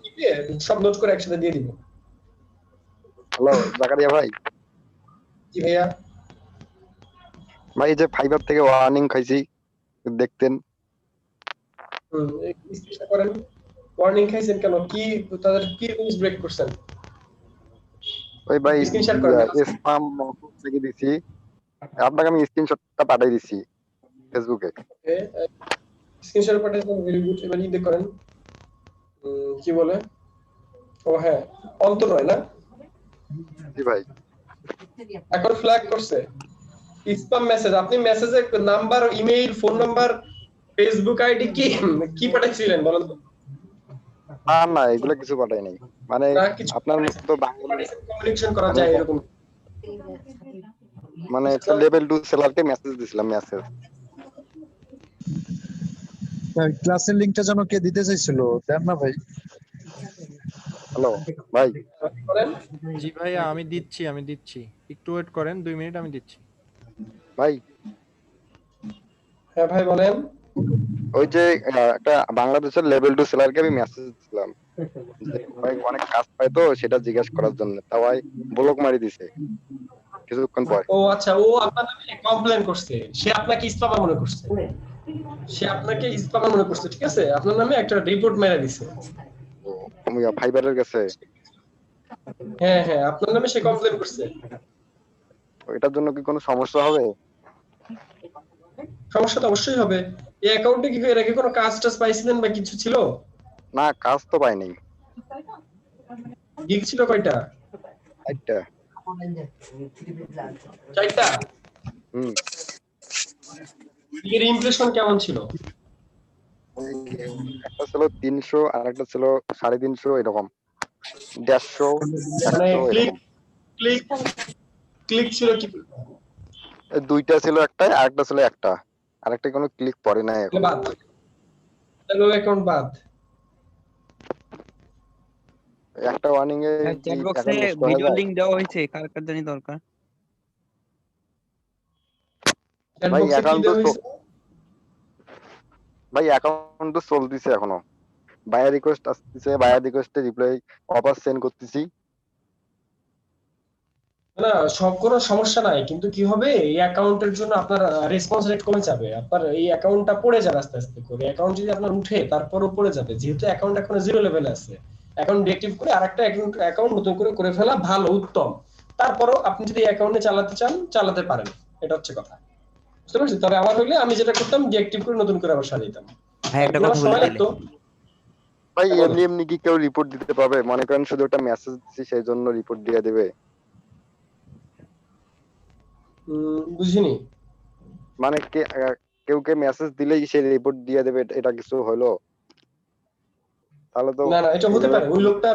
কিপে সব নোট করে একসাথে দিয়ে দিব। হ্যালো জাকারিয়া ভাই। জি ভাইয়া। ভাই যে ফাইবার থেকে ওয়ার্নিং খাইছি, দেখতেন? চেষ্টা করেন। ওয়ার্নিং খাইছেন কেন? কি তাদের কি রুলস ব্রেক করছেন? ওই ভাই স্ক্রিনশট করেন। স্প্যাম থেকে দিছি, আপনাকে আমি স্ক্রিনশটটা পাঠিয়ে দিছি ফেসবুকে। ওকে, স্ক্রিনশট পাঠিয়েছেন, ভেরি গুড। এবার ই করেন, কি বলে, ও হ্যাঁ অন্তর হয় না? জি ভাই। এখন ফ্ল্যাগ করছে স্প্যাম মেসেজ। আপনি মেসেজে number, email, phone number, Facebook ID কি পাঠাইছিলেন বলেন তো? না না, এগুলো কিছু পাঠাই নাই, মানে আপনার মতো বাংলা কমিউনিকেশন করা যায় এরকম, মানে লেভেল 2 সেলারকে মেসেজ দিছিলাম, মেসেজ। ভাই ক্লাসের লিংকটা যেন কে দিতে চাইছিল দেন না ভাই। হ্যালো ভাই, বলেন জি ভাইয়া আমি দিচ্ছি, একটু ওয়েট করেন 2 মিনিট, আমি দিচ্ছি। ভাই হ্যাঁ ভাই বলেন। ওই যে একটা বাংলাদেশের লেভেল 2 সেলারকে আমি মেসেজ দিছিলাম যে ভাই অনেক কাজ পায় তো সেটা জিজ্ঞাসা করার জন্য, তাও ভাই ব্লক মারি দিছে কিছুক্ষণ পর। ও আচ্ছা, ও আপনার নামে কমপ্লেন করছে, সে আপনাকে স্প্যামার মনে করছে, ঠিক আছে, আপনার নামে একটা রিপোর্ট মেরে দিছে। ফাইবারের কাছে? হ্যাঁ হ্যাঁ, আপনার নামে সে কমপ্লেন করছে। এটার জন্য কি কোনো সমস্যা হবে? সমস্যা তো অবশ্যই হবে। এই অ্যাকাউন্টে কি এর আগে কোনো কাজ টাজ পাইছিলেন বা কিছু ছিল? না, কাজ তো পাইনি। গিগ ছিল কয়টা? একটা। চারটা? হুম। গিগের ইমপ্রেশন কেমন ছিল? একটা ছিল 300 আর একটা ছিল 350 এরকম, 150 মানে 100 এরকম। ক্লিক ছিল কি? দুইটা ছিল, একটা আর একটা ছিল একটা, আরেকটা কোনো ক্লিক পড়ে নাই এখন। বাদ, তাহলে ওই অ্যাকাউন্ট বাদ। একটা ওয়ার্নিং এ চ্যাট বক্সে ভিডিও লিংক দেওয়া হয়েছে, কার কার জানি দরকার। ভাই অ্যাকাউন্ট তো চলতেছে এখনো, বায়ার রিকোয়েস্ট আসতেছে, বায়ার রিকোয়েস্টে রিপ্লাই অফার সেন্ড করতেছি। না, সব কোনো সমস্যা নাই, কিন্তু কি হবে, এই অ্যাকাউন্টের জন্য আপনার রেসপন্স রেট কমে যাবে, আপনার এই অ্যাকাউন্টটা পড়ে যাবে আস্তে আস্তে করে। অ্যাকাউন্ট যদি আপনার উঠে তারপরও পড়ে যাবে, যেহেতু অ্যাকাউন্ট এখনো 0 লেভেলে আছে। অ্যাকাউন্ট ডিঅ্যাক্টিভ করে আরেকটা অ্যাকাউন্ট নতুন করে ফেলা ভালো, উত্তম। তারপরও আপনি যদি অ্যাকাউন্টে চালাতে চান চালাতে পারেন, এটা হচ্ছে কথা, বুঝতে পারছি। তবে আমার হইলে আমি যেটা করতাম, ডিঅ্যাক্টিভ করে নতুন করে আবার সাজাইতাম। ভাই একটা কথা বলে দিলে ভাই এমনি এমনি কি কেউ রিপোর্ট দিতে পারবে? মনে করেন শুধু একটা মেসেজ দিছি সেই জন্য রিপোর্ট দিয়ে দেবে? বুঝিনি। মানে কেউ মেসেজ দিলেই সে রিপোর্ট দিয়ে দেবে, এটা কিছু হলো? তাহলে তো না না, এটা হতে পারে ওই লোকটা।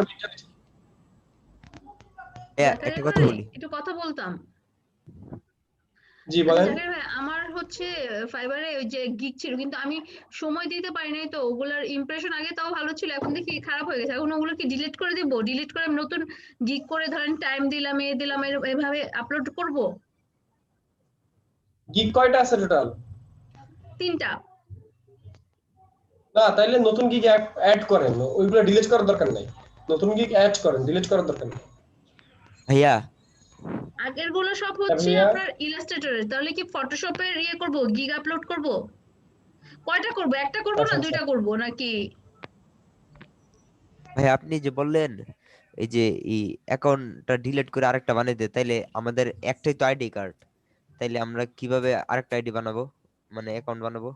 একটা কথা বলি, একটু কথা বলতাম। জি বলেন। জাকির ভাই, আমার হচ্ছে ফাইবারে ওই যে গিগ ছিল, কিন্তু আমি সময় দিতে পারি নাই, তো ওগুলোর ইমপ্রেশন আগে তাও ভালো ছিল, এখন দেখি খারাপ হয়ে গেছে। এখন ওগুলো কি ডিলিট করে দিব? ডিলিট করে আমি নতুন গিগ করে ধরেন টাইম দিলাম, এভাবে আপলোড করব? গিগ কয়টা আছে টোটাল? 3টা। না, তাইলে নতুন গিগ অ্যাড করেন, ওইগুলো ডিলিট করার দরকার নাই। নতুন গিগ অ্যাড করেন, ডিলিট করার দরকার নেই ভাইয়া। আগের গুলো সব হচ্ছে আপনার ইলাস্ট্রেটরে, তাহলে কি ফটোশপে করব, গিগ আপলোড করব? কয়টা করব? একটা করব না দুইটা করব নাকি? ভাই আপনি যে বললেন এই যে এই অ্যাকাউন্টটা ডিলিট করে আরেকটা বানাইতে, তাইলে আমাদের একটাই তো আইডি কার্ড, তাইলে আমরা কিভাবে আরেকটা আইডি বানাবো, মানে অ্যাকাউন্ট বানাবো?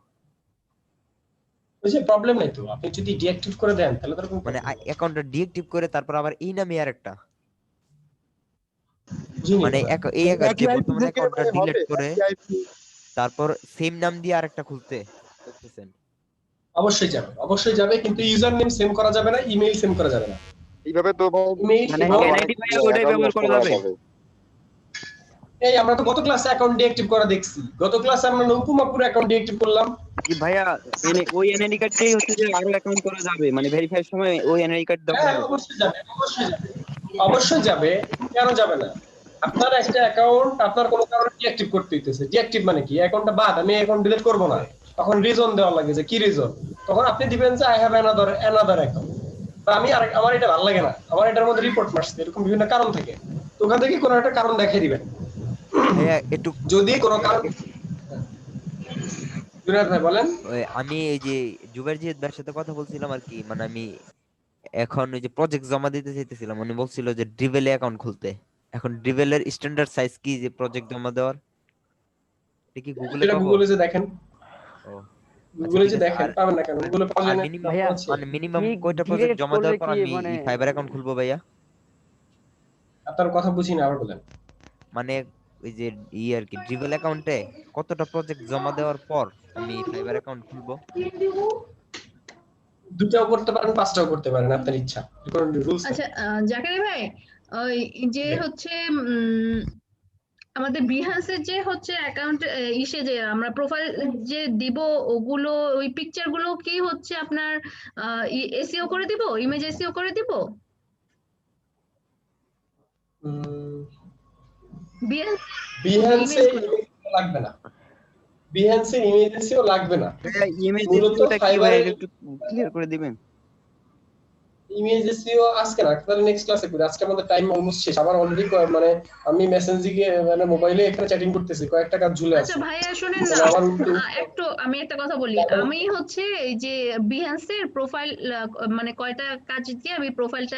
ওই যে প্রবলেম নাই তো, আপনি যদি ডিঅ্যাক্টিভ করে দেন তাহলে তো কোনো মানে অ্যাকাউন্টটা ডিঅ্যাক্টিভ করে তারপর আবার এই নামে আরেকটা, মানে এই যে বর্তমানে অ্যাকাউন্টটা ডিলিট করে তারপর সেম নাম দিয়ে আরেকটা খুলতে দেখতেছেন? অবশ্যই যাবে, কিন্তু ইউজার নেম সেম করা যাবে না, ইমেইল সেম করা যাবে না। এইভাবে তো মানে এনআইডি ভাইয়া ওটাই ব্যবহার করা যাবে? এই আমরা তো গত ক্লাসে অ্যাকাউন্ট ডিঅ্যাক্টিভ করা দেখছি, গত ক্লাসে আমরা উপমাপুর অ্যাকাউন্ট ডিঅ্যাক্টিভ করলাম। কি ভাইয়া, মানে ওই এনআইডি কার্ডটাই হচ্ছে যে আরো অ্যাকাউন্ট করা যাবে, মানে ভেরিফাইয়ের সময় ওই এনআইডি কার্ড দরকার হবে? অবশ্যই যাবে, কেন যাবে না? আপনার একটা অ্যাকাউন্ট আপনার কোনো কারণে ডিঅ্যাক্টিভ করতে হইতেছে, ডিঅ্যাক্টিভ মানে কি, অ্যাকাউন্টটা বাদ, আমি অ্যাকাউন্ট ডিলিট করব না, তখন রিজন দেওয়া লাগে যে কি রিজন, তখন আপনি দিবেন যে আই হ্যাভ অ্যানাদার অ্যাকাউন্ট, বা আমার এটা ভালো লাগে না, আমার এটার মধ্যে রিপোর্ট মারছে, এরকম বিভিন্ন কারণ থাকে, তো ওখান থেকে কোনো একটা কারণ দেখিয়ে দিবেন। ভাইয়া একটু যদি কোনো কারণ ভাই বলেন। আমি এই যে জুবাইর ভাইয়ের সাথে কথা বলছিলাম আর কি, মানে আমি এখন ওই যে প্রজেক্ট জমা দিতে চাইতেছিলাম, উনি বলছিল যে ড্রিভেলে অ্যাকাউন্ট খুলতে। এখন ড্রিভেলের স্ট্যান্ডার্ড সাইজ কি যে প্রজেক্ট জমা দেওয়ার? এটা কি গুগলে পাবো? গুগলে যে দেখেন, ও গুগলে যে দেখেন পাবেন না কেন? গুগলে পাওয়া যায় না। মানে মিনিমাম কয়টা প্রজেক্ট জমা দেওয়ার পর আমি ফাইবার অ্যাকাউন্ট খুলবো ভাইয়া? আপনার কথা বুঝি না, আবার বলেন। মানে ওই যে আর কি ড্রিভেল অ্যাকাউন্টে কতটা প্রজেক্ট জমা দেওয়ার পর আমি ফাইবার অ্যাকাউন্ট খুলবো? দুটাও করতে পারেন, পাঁচটাও করতে পারেন, আপনার ইচ্ছা। আচ্ছা জাকির ভাই, ওই যে হচ্ছে আমাদের বিহান্সের যে হচ্ছে অ্যাকাউন্ট ইসে যে আমরা প্রোফাইল যে দিব ওগুলো ওই পিকচার গুলো কি হচ্ছে আপনার এসইও করে দিব, ইমেজ এসইও করে দিব? বিহান্সে লাগবে না, বিহান্সে ইমেজ এসইও লাগবে না। ইমেজ মূলত এসইওটা কি ভাই ফাইবারে একটু ক্লিয়ার করে দিবেন? ইমেজ এসইও আজকে না, তাহলে নেক্সট ক্লাসে করি। আজকে আমাদের টাইম অলমোস্ট শেষ। আমার অলরেডি মানে আমি মেসেঞ্জিংয়ে মানে মোবাইলে এখানে চ্যাটিং করতেছি, কয়েকটা কাজ ঝুলে আছে। আচ্ছা ভাইয়া শুনেন না, একটু আমি একটা কথা বলি। আমি হচ্ছে এই যে বিহান্সের প্রোফাইল মানে কয়টা কাজ দিয়ে আমি প্রোফাইলটা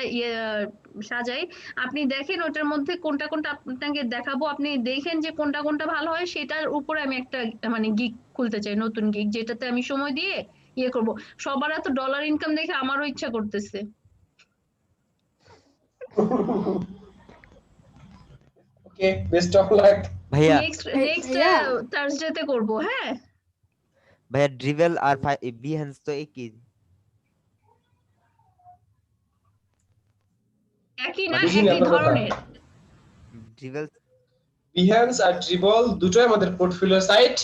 সাজাই, আপনি দেখেন ওটার মধ্যে কোনটা কোনটা আপনাকে দেখাবো, আপনি দেখেন যে কোনটা কোনটা ভালো হয়, সেটার উপরে আমি একটা মানে গিগ খুলতে চাই, নতুন গিগ, যেটাতে আমি সময় দিয়ে করব। সবার এত ডলার ইনকাম দেখে আমারও ইচ্ছা করতেছে। ওকে, বেস্ট অফ লাক ভাইয়া। নেক্সট থার্সডেতে করব। হ্যাঁ ভাইয়া, ড্রিভেল আর বিহান্স তো একই একই না, একই ধরনের। ড্রিভেল বিহান্স আর ড্রিবল দুটোই আমাদের পোর্টফোলিও সাইট।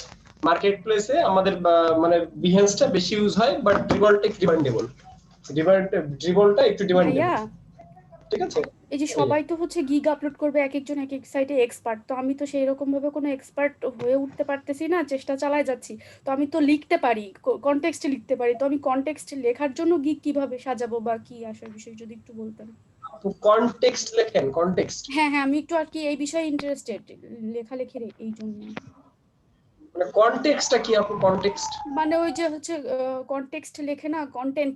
মার্কেট প্লেসে আমাদের মানে বিহান্সটা বেশি ইউজ হয়, বাট ড্রিবলটা একটু ডিমান্ডেবল। ড্রিবলটা একটু ডিমান্ডেবল, ঠিক আছে? এই যে সবাই তো হচ্ছে গিগ আপলোড করবে, এক একজন এক এক সাইটে এক্সপার্ট, তো আমি তো সেই রকম ভাবে কোনো এক্সপার্ট হয়ে উঠতে পারতেছি না, চেষ্টা চালায় যাচ্ছি। তো আমি তো লিখতে পারি, কনটেক্সটে লিখতে পারি, তো আমি কনটেক্সট লেখার জন্য গিগ কিভাবে সাজাবো বা কি আসার বিষয় যদি একটু বলতেন। তো কনটেক্সট লেখেন, কনটেক্সট? হ্যাঁ হ্যাঁ, আমি একটু আর কি এই বিষয়ে ইন্টারেস্টেড, লেখালেখির এই জন্য। মানে কনটেক্সটটা কি আপু? কনটেক্সট মানে ওই যে হচ্ছে কনটেক্সট লেখে না, কন্টেন্ট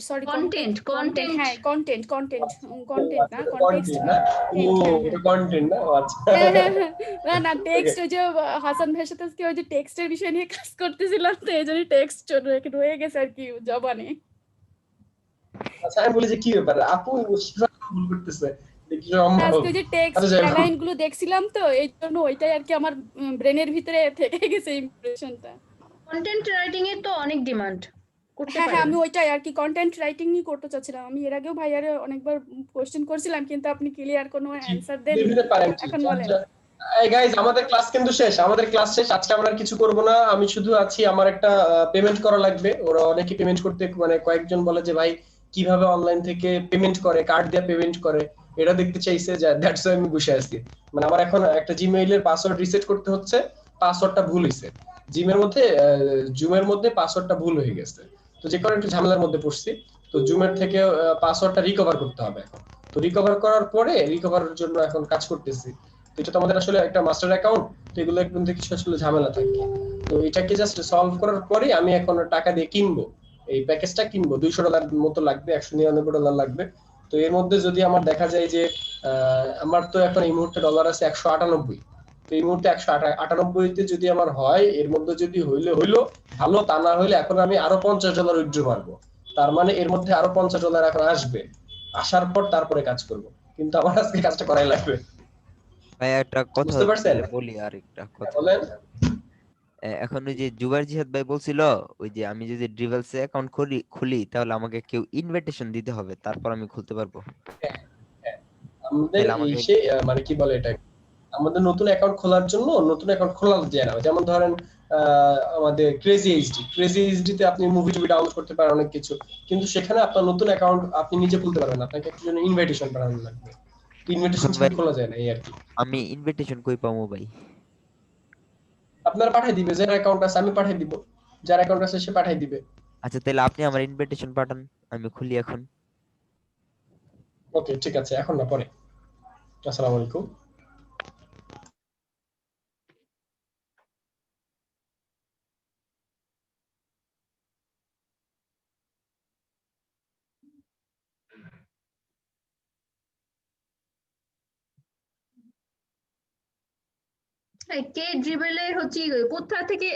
সরি কন্টেন্ট হ্যাঁ কন্টেন্ট না কনটেক্সট না, ও এটা কন্টেন্ট না? আচ্ছা না না টেক্সট, ওই যে হাসান ভাইয়ের সাথে আজকে ওই যে টেক্সটের বিষয় নিয়ে কাজ করতেছিলাম, তো এই জন্য টেক্সট রয়ে গেছে আর কি জবানে। আচ্ছা আমি বলি যে কি ব্যাপার আপু ভুল করতেছে, আজকে যে টেক্সট লাইন গুলো দেখছিলাম, তো এই জন্য ওইটাই আর কি আমার ব্রেনের ভিতরে থেকে গেছে ইমপ্রেশনটা। কন্টেন্ট রাইটিং এর তো অনেক ডিমান্ড করতে হ্যাঁ পারেন। হ্যাঁ, আমি ওইটাই আর কি কন্টেন্ট রাইটিং নিয়ে করতে চাচ্ছিলাম। আমি এর আগেও ভাইয়ারে অনেকবার কোশ্চেন করছিলাম, কিন্তু আপনি ক্লিয়ার কোনো অ্যানসার দেন। এখন বলেন। এই গাইস, আমাদের ক্লাস কিন্তু শেষ, আমাদের ক্লাস শেষ। আজকে আমরা আর কিছু করব না, আমি শুধু আছি। আমার একটা পেমেন্ট করা লাগবে, ওরা অনেকে পেমেন্ট করতে মানে কয়েকজন বলে যে ভাই কিভাবে অনলাইন থেকে পেমেন্ট করে, কার্ড দিয়ে পেমেন্ট করে, এটা দেখতে চাইছে। যে দ্যাটস ওয়াই আমি বসে আছি। মানে আমার এখন একটা জিমেইলের পাসওয়ার্ড রিসেট করতে হচ্ছে, পাসওয়ার্ডটা ভুল হয়েছে। জুমের মধ্যে পাসওয়ার্ডটা ভুল হয়ে গেছে, তো যে কারণে একটু ঝামেলার মধ্যে পড়ছি। তো জুমের থেকে পাসওয়ার্ডটা রিকভার করতে হবে এখন। তো রিকভার করার পরে রিকভারের জন্য এখন কাজ করতেছি। তো এটা তো আমাদের আসলে একটা মাস্টার অ্যাকাউন্ট, তো এগুলো কিন্তু কিছু আসলে ঝামেলা থাকে। তো এটাকে জাস্ট সলভ করার পরে আমি এখন টাকা দিয়ে কিনবো, এই প্যাকেজটা কিনবো। $200 মতো লাগবে, $199 লাগবে। তো এর মধ্যে যদি আমার দেখা যায় যে আমার তো এখন এই মুহূর্তে ডলার আছে 198, তো এই মুহূর্তে 198-তে যদি আমার হয়, এর মধ্যে যদি হইলো ভালো, তা না হইলে এখন আমি আরো $50 উইথড্র মারবো। তার মানে এর মধ্যে আরো $50 এখন আসবে, আসার পর তারপরে কাজ করব। কিন্তু আমার আজকে কাজটা করাই লাগবে। ভাই একটা কথা বুঝতে পারছেন? বলি, আর একটা কথা বলেন। এখন ওই যে জুবাইর জিহাদ ভাই বলছিল, ওই যে আমি যদি ড্রিভেলসে অ্যাকাউন্ট খুলি তাহলে আমাকে কেউ ইনভিটেশন দিতে হবে, তারপর আমি খুলতে পারবো। আমাদের এসে মানে কি বলে এটা, আমাদের নতুন অ্যাকাউন্ট খোলার জন্য নতুন অ্যাকাউন্ট খোলা যায় না। যেমন ধরেন আমাদের ক্রেজি এইচডি তে আপনি মুভি টুভি ডাউনলোড করতে পারেন, অনেক কিছু, কিন্তু সেখানে আপনার নতুন অ্যাকাউন্ট আপনি নিজে খুলতে পারবেন না, আপনাকে একটু ইনভিটেশন পাঠানো লাগবে। ইনভিটেশন খোলা যায় না, এই আর কি। আমি ইনভিটেশন কই পাবো ভাই? আপনারা পাঠিয়ে দিবে, যার অ্যাকাউন্ট আছে আমি পাঠিয়ে দিব, যার অ্যাকাউন্ট আছে সে পাঠিয়ে দিবে। আচ্ছা তাহলে আপনি আমার ইনভিটেশন পাঠান, আমি খুলি এখন। ওকে ঠিক আছে, এখন না পরে। আসসালামু আলাইকুম। কে ড্রিবেলে হচ্ছে কোথা থেকে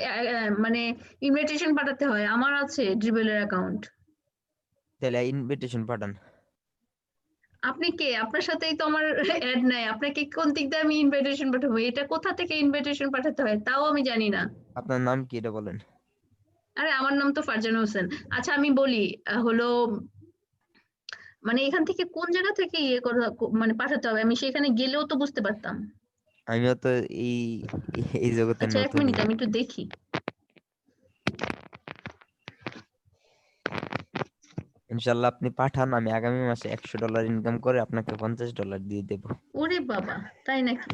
মানে ইনভিটেশন পাঠাতে হয়? আমার আছে ড্রিবেলের অ্যাকাউন্ট। তাহলে ইনভিটেশন পাঠান। আপনি কে? আপনার সাথেই তো আমার অ্যাড নাই, আপনাকে কোন দিক দিয়ে আমি ইনভিটেশন পাঠাবো? এটা কোথা থেকে ইনভিটেশন পাঠাতে হয় তাও আমি জানি না। আপনার নাম কি এটা বলেন। আরে আমার নাম তো ফারজানা হোসেন। আচ্ছা আমি বলি, হলো মানে এখান থেকে কোন জায়গা থেকে মানে পাঠাতে হবে, আমি সেখানে গেলেও তো বুঝতে পারতাম। আমিও তো এই এই জগতে আচ্ছা এক নতুন। মিনিট আমি একটু দেখি। ইনশাআল্লাহ আপনি পাঠান, আমি আগামী মাসে $100 ইনকাম করে আপনাকে $50 দিয়ে দেব। ওরে বাবা তাই নাকি?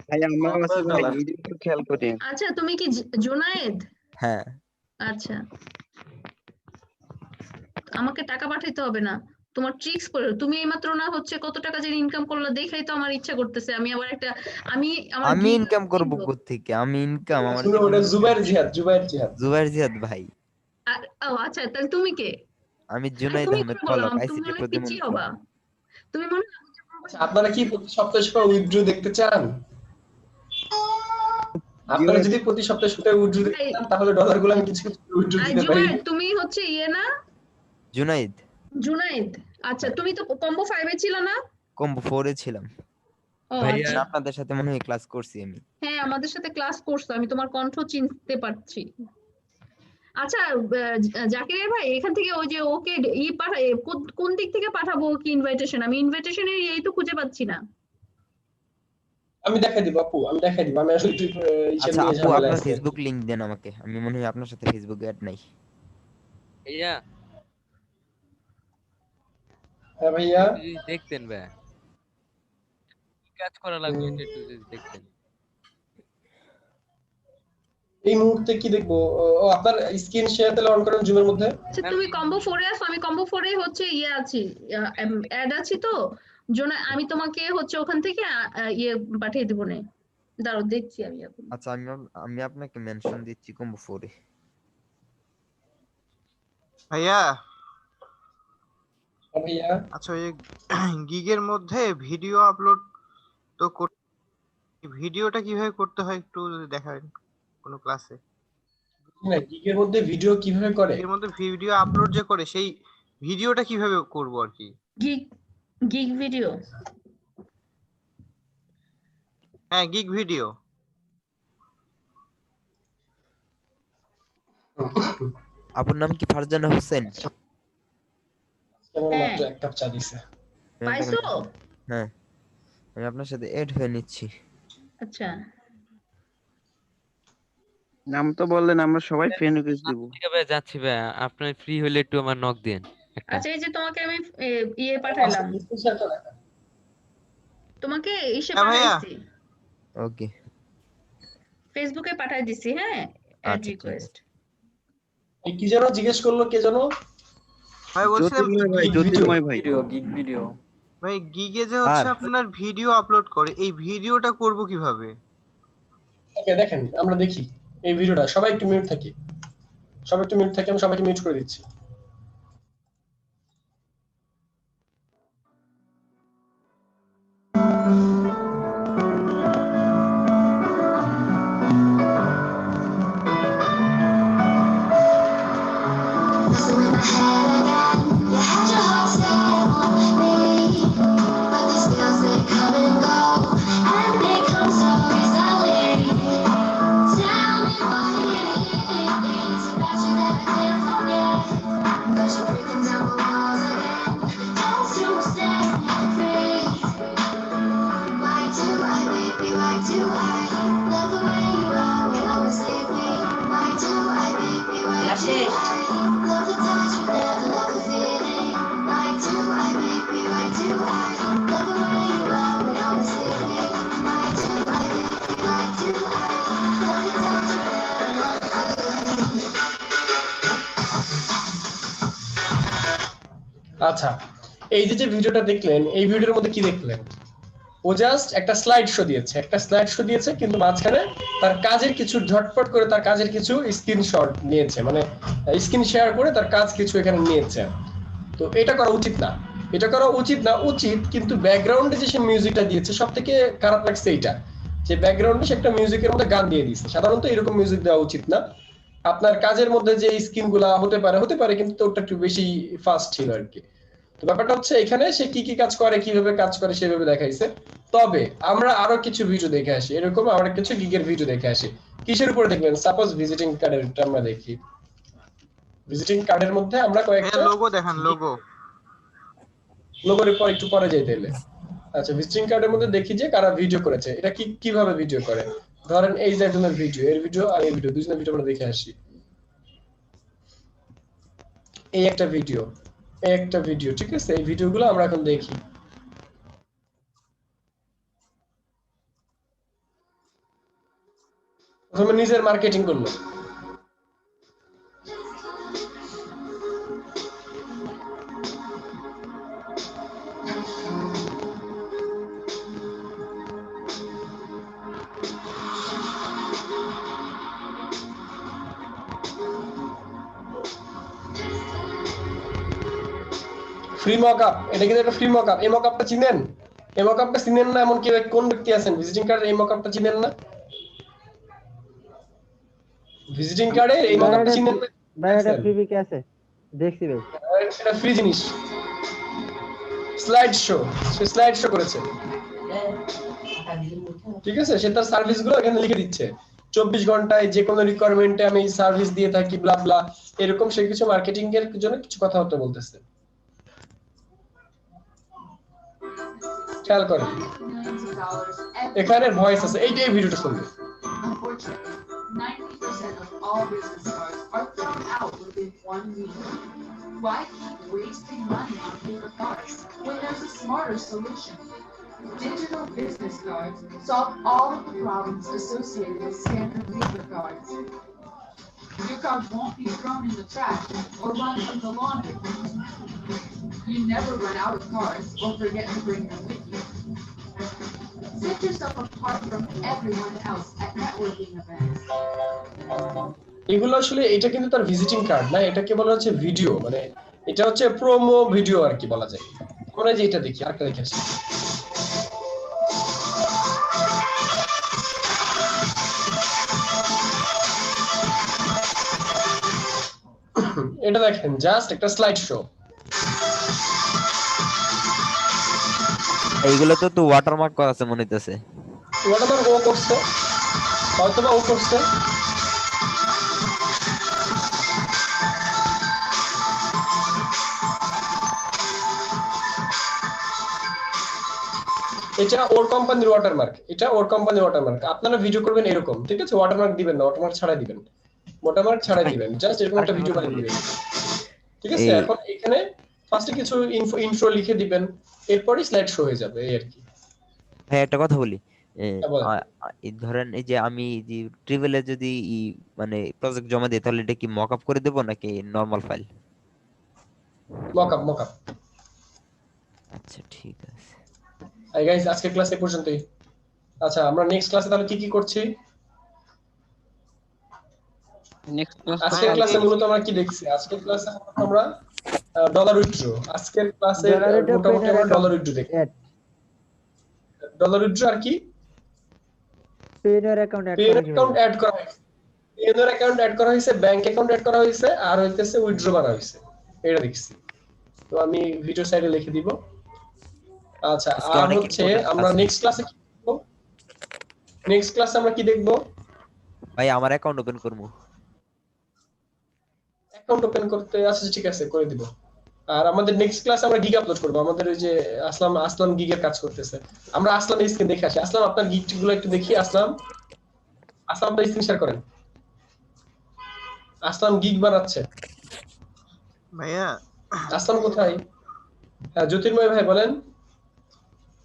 ভাই আমরা আছে ভাই নিজে একটু খেয়াল করি। আচ্ছা তুমি কি জুনায়েদ? হ্যাঁ আচ্ছা আমাকে টাকা পাঠাইতে হবে না, তোমার ট্রিক্স করে তুমি এইমাত্র না হচ্ছে কত টাকা যে ইনকাম করলো দেখাই তো আমার ইচ্ছা করতেছে আমি আবার একটা আমার আমি ইনকাম করব কোত্থেকে? আমি ইনকাম আমার শুনো, ওটা জুবাইর জিহাদ ভাই। ও আচ্ছা তাহলে তুমি কে? আমি জুনাইদ তুমি আহমেদ কি পলক, বললাম তুমি আইসিটি অনেক পিচ্ছি প্রতিমন্ত্রী। হবা, তুমি মনে হয় আচ্ছা, আপনারা কি প্রতি সপ্তাহে উইথড্র দেখতে চান? আপনারা যদি প্রতি সপ্তাহে সপ্তাহে উইথড্র দেখতে চান তাহলে ডলারগুলো আমি কিছু কিছু উইথড্র দিতে পারি। জুবাইর তুমি হচ্ছে ইয়ে না জুনাইদ জুনাইদ? আচ্ছা তুমি তো কম্বো 5 এ ছিল না? কম্বো 4 এ ছিলাম। ও ভাইয়া আচ্ছা আপনাদের সাথে মনে হয় ক্লাস করছি আমি। হ্যাঁ আমাদের সাথে ক্লাস করছো, আমি তোমার কণ্ঠ চিনতে পারছি। আচ্ছা জাকির ভাই এখান থেকে ওই যে ওকে কোন দিক থেকে পাঠাবো কি ইনভাইটেশন? আমি ইনভাইটেশনের এই তো খুঁজে পাচ্ছি না। আমি দেখাই দিব আপু, আমি দেখাই দিব। আমি আসলে আচ্ছা আপু আপনার ফেসবুক লিংক দেন আমাকে, আমি মনে হয় আপনার সাথে ফেসবুকে অ্যাড নাই। ভাইয়া হ্যাঁ ভাইয়া যদি দেখতেন ভাই কি কাজ করা লাগবে এটা একটু যদি দেখতেন। এই মুহূর্তে কি দেখবো? ও আপনার স্ক্রিন শেয়ার তাহলে অন করেন জুমের মধ্যে। আচ্ছা তুমি কম্বো 4 এ আছো, আমি কম্বো 4 এ হচ্ছে ইয়ে আছি, অ্যাড আছি তো আমি তোমাকে হচ্ছে ওখান থেকে ইয়ে পাঠিয়ে দেব না, দাঁড়াও দেখছি আমি এখন। আচ্ছা আমি আপনাকে মেনশন দিচ্ছি কম্বো 4 এ। ভাইয়া ভাইয়া আচ্ছা ওই গিগের মধ্যে ভিডিও আপলোড তো ভিডিওটা কিভাবে করতে হয় একটু যদি দেখাবেন কোন ক্লাসে? না গিগের মধ্যে ভিডিও কিভাবে করে? এর মধ্যে ভিডিও আপলোড যে করে সেই ভিডিওটা কিভাবে করব আর কি? Gig video? হ্যাঁ গিগ ভিডিও। আপনার নাম কি ফারজানা হোসেন? কেমন মাত্র এক কাপ চা দিছে। পাইছো? হ্যাঁ আমি আপনার সাথে এড হয়ে নিচ্ছি। আচ্ছা নাম তো বললেন, আমরা সবাই ফ্রেন্ড রিকোয়েস্ট দেব। ঠিক আছে ভাই যাচ্ছি ভাই, আপনি ফ্রি হলে একটু আমার নক দেন একটা। আচ্ছা এই যে তোমাকে আমি ইয়ে পাঠালাম, তোমাকে ইসে পাঠাইছি, ওকে ফেসবুকে পাঠাই দিছি। হ্যাঁ অ্যাড রিকোয়েস্ট। এই কি যেন জিজ্ঞেস করলো কে যেন? ভাই বলছিলাম জ্যোতির্ময় ভাই গিগ ভিডিও ভাই গিগে যে হচ্ছে আপনার ভিডিও আপলোড করে এই ভিডিওটা করব কিভাবে? ওকে দেখেন আমরা দেখি এই ভিডিওটা। সবাই একটু মিউট থাকি, সবাই একটু মিউট থাকি, আমি সবাইকে মিউট করে দিচ্ছি। আচ্ছা এই যে ভিডিওটা দেখলেন, এই ভিডিওর মধ্যে কি দেখলেন? ও জাস্ট একটা স্লাইড শো দিয়েছে, কিন্তু মাঝখানে তার কাজের কিছু ঝটপট করে তার কাজের কিছু স্ক্রিনশট নিয়েছে, মানে স্ক্রিন শেয়ার করে তার কাজ কিছু এখানে নিয়েছে। তো এটা করা উচিত না, উচিত কিন্তু ব্যাকগ্রাউন্ডে যে সে মিউজিকটা দিয়েছে সব থেকে খারাপ লাগছে এইটা, যে ব্যাকগ্রাউন্ডে সে একটা মিউজিকের মধ্যে গান দিয়ে দিয়েছে। সাধারণত এরকম মিউজিক দেওয়া উচিত না। আপনার কাজের মধ্যে যে স্ক্রিন গুলা হতে পারে কিন্তু ওটা একটু বেশি ফাস্ট ছিল আর কি। তো ব্যাপারটা হচ্ছে এখানে সে কি কাজ করে, কিভাবে কাজ করে সেভাবে দেখাইছে। তবে আমরা আরো কিছু ভিডিও দেখে আসি, এরকম আমরা কিছু গিগের ভিডিও দেখে আসি। কিসের উপরে দেখবেন? সাপোজ ভিজিটিং কার্ডের আমরা দেখি। ভিজিটিং কার্ডের মধ্যে আমরা কয়েকটা লোগো দেখান, লোগোর পর একটু পরে যাই তাহলে। আচ্ছা ভিজিটিং কার্ডের মধ্যে দেখি যে কারা ভিডিও করেছে। এটা কিভাবে ভিডিও করে, ধরেন এই যে একজনের ভিডিও, এর ভিডিও আর এই ভিডিও, দুজনের ভিডিও আমরা দেখে আসি। এই একটা ভিডিও, এই একটা ভিডিও, ঠিক আছে? এই ভিডিওগুলো আমরা এখন দেখি। প্রথমে নিজের মার্কেটিং করলো, ফ্রি মকআপ। এটা কিন্তু একটা ফ্রি মকআপ। এই মকআপটা চিনেন? এই মকআপটা চিনেন না এমন কোন ব্যক্তি আছেন ভিজিটিং কার্ডের এই মকআপটা চিনেন না? ভিজিটিং কার্ডে এই মকআপটা চিনেন না? ভাই এটা ফ্রি কি আছে? দেখছি ভাই। এটা ফ্রি জিনিস, স্লাইড শো। সে স্লাইড শো করেছে, ঠিক আছে? সে তার সার্ভিস গুলো এখানে লিখে দিচ্ছে, 24 ঘন্টায় যে কোনো রিকোয়ারমেন্টে আমি সার্ভিস দিয়ে থাকি, ব্লা ব্লা, এরকম সে কিছু মার্কেটিং এর জন্য কিছু কথাবার্তা বলতেছে। খেয়াল করেন এখানে ভয়েস আছে, এইটাই ভিডিওটা শুনবে। Unfortunately, 90% of all business cards are thrown out within 1 week. Why keep wasting money on paper cards when there's a smarter solution? Digital business cards solve all of the problems associated with standard paper cards. Your cards won't be thrown in the trash or run from the laundry. You never run out of cards or forget to bring them with you. Set yourself apart from everyone else at networking events. এগুলো আসলে এটা কিন্তু তার visiting card না, এটাকে বলা হচ্ছে video, মানে এটা হচ্ছে প্রোমো ভিডিও আর কি বলা যায়। আমরা যে এটা দেখি, আরেকটা দেখে আসি। এটা দেখেন, জাস্ট একটা স্লাইড শো। এইগুলো তো ওয়াটারমার্ক করা আছে মনে হইতেছে। ওয়াটারমার্ক ও করছে, হয়তোবা ও করছে। এটা ওর কোম্পানির ওয়াটারমার্ক, এটা ওর কোম্পানির ওয়াটারমার্ক। আপনারা ভিডিও করবেন এরকম, ঠিক আছে? ওয়াটারমার্ক দিবেন না, ওয়াটারমার্ক ছাড়াই দিবেন, ওয়াটারমার্ক ছাড়াই দিবেন, জাস্ট এরকম একটা ভিডিও বানিয়ে দিবেন, ঠিক আছে? এখন এখানে ফার্স্টে কিছু ইন্ট্রো লিখে দিবেন, এরপরই স্লাইড শো হয়ে যাবে, এই আর কি। হ্যাঁ একটা কথা বলি, ধরেন এই যে আমি যে ট্রিভেলে যদি মানে প্রজেক্ট জমা দিই তাহলে এটা কি মকআপ করে দেব নাকি নরমাল ফাইল? Mockup, mockup. আচ্ছা ঠিক আছে। হাই গাইস, আজকের ক্লাস এই পর্যন্তই। আচ্ছা আমরা নেক্সট ক্লাসে তাহলে কি করছি? আজকের ক্লাসে মূলত আমরা কি দেখছি? আজকের ক্লাসে আমরা ডলার উইথড্র, আজকের ক্লাসে মোটামুটি আমরা ডলার উইথড্র দেখি। ডলার উইথড্র আর কি? পেইনার অ্যাকাউন্ট অ্যাড করা হয়েছে, পেইনার অ্যাকাউন্ট অ্যাড করা হয়েছে, ব্যাংক অ্যাকাউন্ট অ্যাড করা হয়েছে, আর হইতেছে উইথড্র বানা হয়েছে, এটা দেখছি। তো আমি ভিডিও সাইডে লিখে দিব। আচ্ছা আর হচ্ছে আমরা নেক্সট ক্লাসে কি দেখব? নেক্সট ক্লাসে আমরা কি দেখব? ভাই আমার অ্যাকাউন্ট ওপেন করব। অ্যাকাউন্ট ওপেন করতে আচ্ছা ঠিক আছে করে দিব। আর আমাদের নেক্সট ক্লাসে আমরা গিগ আপলোড করব। আমাদের ওই যে আসলাম গিগের কাজ করতেছে। আমরা আসলাম এই স্ক্রিন দেখে আসি। আসলাম আপনার গিগগুলো একটু দেখি। আসলাম আপনার স্ক্রিন শেয়ার করেন। আসলাম গিগ বানাচ্ছে ভাইয়া। আসলাম কোথায়? হ্যাঁ জ্যোতির্ময় ভাই বলেন।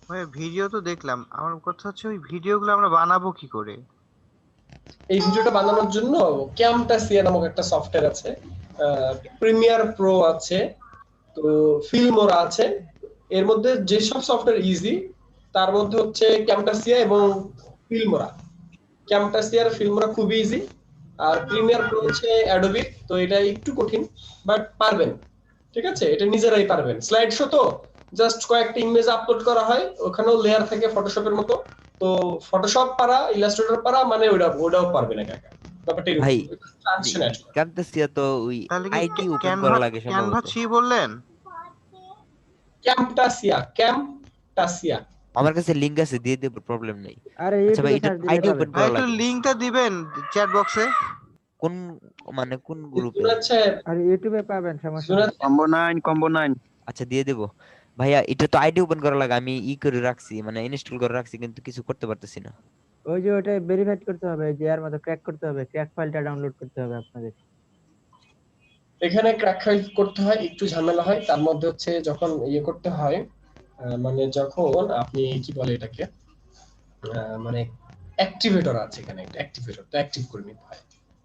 ভাই ভিডিও তো দেখলাম, আমার কথা হচ্ছে ওই ভিডিওগুলো আমরা বানাবো কি করে? এই ভিডিওটা বানানোর জন্য ক্যামটাসিয়া নামক একটা সফটওয়্যার আছে, প্রিমিয়ার প্রো আছে, তো ফিল্মোরা আছে। এর মধ্যে যে সব সফটওয়্যার ইজি তার মধ্যে হচ্ছে ক্যামটাসিয়া এবং ফিল্মোরা। ক্যামটাসিয়া আর ফিল্মোরা খুব ইজি, আর প্রিমিয়ার প্রো হচ্ছে অ্যাডোবি, তো এটা একটু কঠিন বাট পারবেন, ঠিক আছে? এটা নিজেরাই পারবেন। স্লাইড শো তো জাস্ট কয়েকটা ইমেজ আপলোড করা হয়, ওখানেও লেয়ার থাকে ফটোশপের মতো। তো ফটোশপ পারা, ইলাস্ট্রেটর পারা মানে ওটাও পারবেন একা একা। ব্যাপারটা ভাই ক্যামটাসিয়া তো ওই আইডি ওপেন করা লাগে সম্ভবত। ক্যানভা কি বললেন? ক্যামটাসিয়া আমার কাছে লিংক আছে, দিয়ে দেব, প্রবলেম নাই। আরে আচ্ছা ভাই এটা আইডি ওপেন করা লাগে, একটু লিংকটা দিবেন চ্যাট বক্সে। কোন মানে কোন গ্রুপে? আর ইউটিউবে পাবেন, সমস্যা কম্বো 9 আচ্ছা দিয়ে দেব ভাইয়া এটা তো আইডি ওপেন করা লাগে, আমি করে রাখছি, মানে ইনস্টল করে রাখছি, কিন্তু কিছু করতে পারতেছি না। ওই যে ওটা ভেরিফাইড করতে হবে, যে এর মধ্যে ক্র্যাক করতে হবে, ক্র্যাক ফাইলটা ডাউনলোড করতে হবে আপনাদের। এখানে ক্র্যাক ফাইল করতে হয়, একটু ঝামেলা হয়। তার মধ্যে হচ্ছে যখন করতে হয়, মানে যখন আপনি কি বলে এটাকে, মানে অ্যাক্টিভেটর আছে এখানে, একটা অ্যাক্টিভেটর তো অ্যাক্টিভ করে নিতে হয়।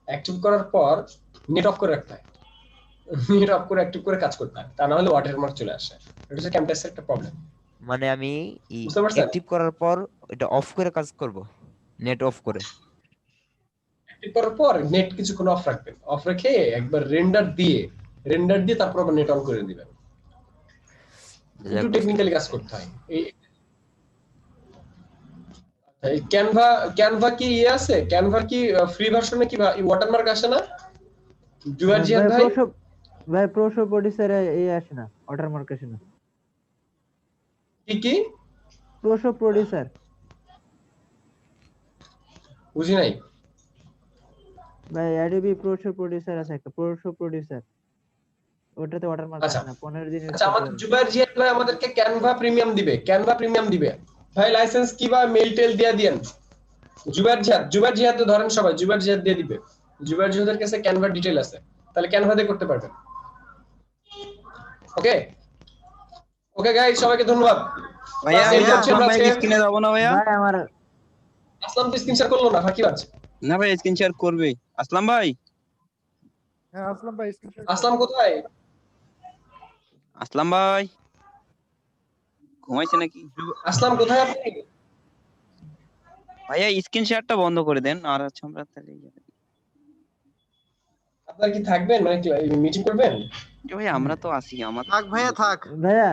অ্যাক্টিভ করার পর নেট অফ করে রাখতে হয়, নেট অফ করে অ্যাক্টিভ করে কাজ করতে হয়, তা না হলে ওয়াটারমার্ক চলে আসে। এটা হচ্ছে ক্যাম্পাসের একটা প্রবলেম। মানে আমি বুঝতে পারছেন? অ্যাক্টিভ করার পর এটা অফ করে কাজ করব, নেট অফ করে। অ্যাক্টিভ করার পর নেট কিছুক্ষণ অফ রাখবেন, অফ রেখে একবার রেন্ডার দিয়ে তারপর আবার নেট অন করে দিবেন। একটু টেকনিক্যালি কাজ করতে হয়। এই ক্যানভা কি আছে? ক্যানভা কি ফ্রি ভার্সনে কি ওয়াটারমার্ক আসে না? জুয়ার জিয়াদ ভাই ভাই প্রোশো প্রোডিউসারে এই আসে না, ওয়াটারমার্ক আসে না। কি প্রোশো প্রোডিউসার বুঝি নাই ভাই। অ্যাডোবি প্রোশো প্রোডিউসার আছে একটা, প্রোশো প্রোডিউসার, ওটাতে ওয়াটারমার্ক আসে না 15 দিনের। আচ্ছা, আমাদের জুবাইর জিয়াদ ভাই আমাদেরকে ক্যানভা প্রিমিয়াম দিবে, ভাই লাইসেন্স কিবা মেইল টেল দিয়া দেন। জুবাইর জিয়াদ তো ধরেন সবাই জুবাইর জিয়াদ দিয়ে দিবে। জুবাইর জিয়াদের কাছে ক্যানভা ডিটেইল আছে, তাহলে ক্যানভা দিয়ে করতে পারবেন। ওকে গাইস, সবাইকে ধন্যবাদ। ভাইয়া আসলাম ভাই স্ক্রিনে যাব না ভাইয়া? ভাই আমার আসলাম তো স্ক্রিন শেয়ার করলো না, ফাঁকি বাজ। না ভাই স্ক্রিন শেয়ার করবে আসলাম ভাই। হ্যাঁ আসলাম ভাই স্ক্রিন শেয়ার। আসলাম কোথায়? আসলাম ভাই ঘুমাইছে নাকি? আসলাম কোথায় আপনি? ভাইয়া স্ক্রিন শেয়ারটা বন্ধ করে দেন, আর হচ্ছে আমরা তাহলে আপনারা কি থাকবেন, মানে মিটিং করবেন? ভাই আমরা তো আছি, আমাদের থাক ভাইয়া থাক। ভাইয়া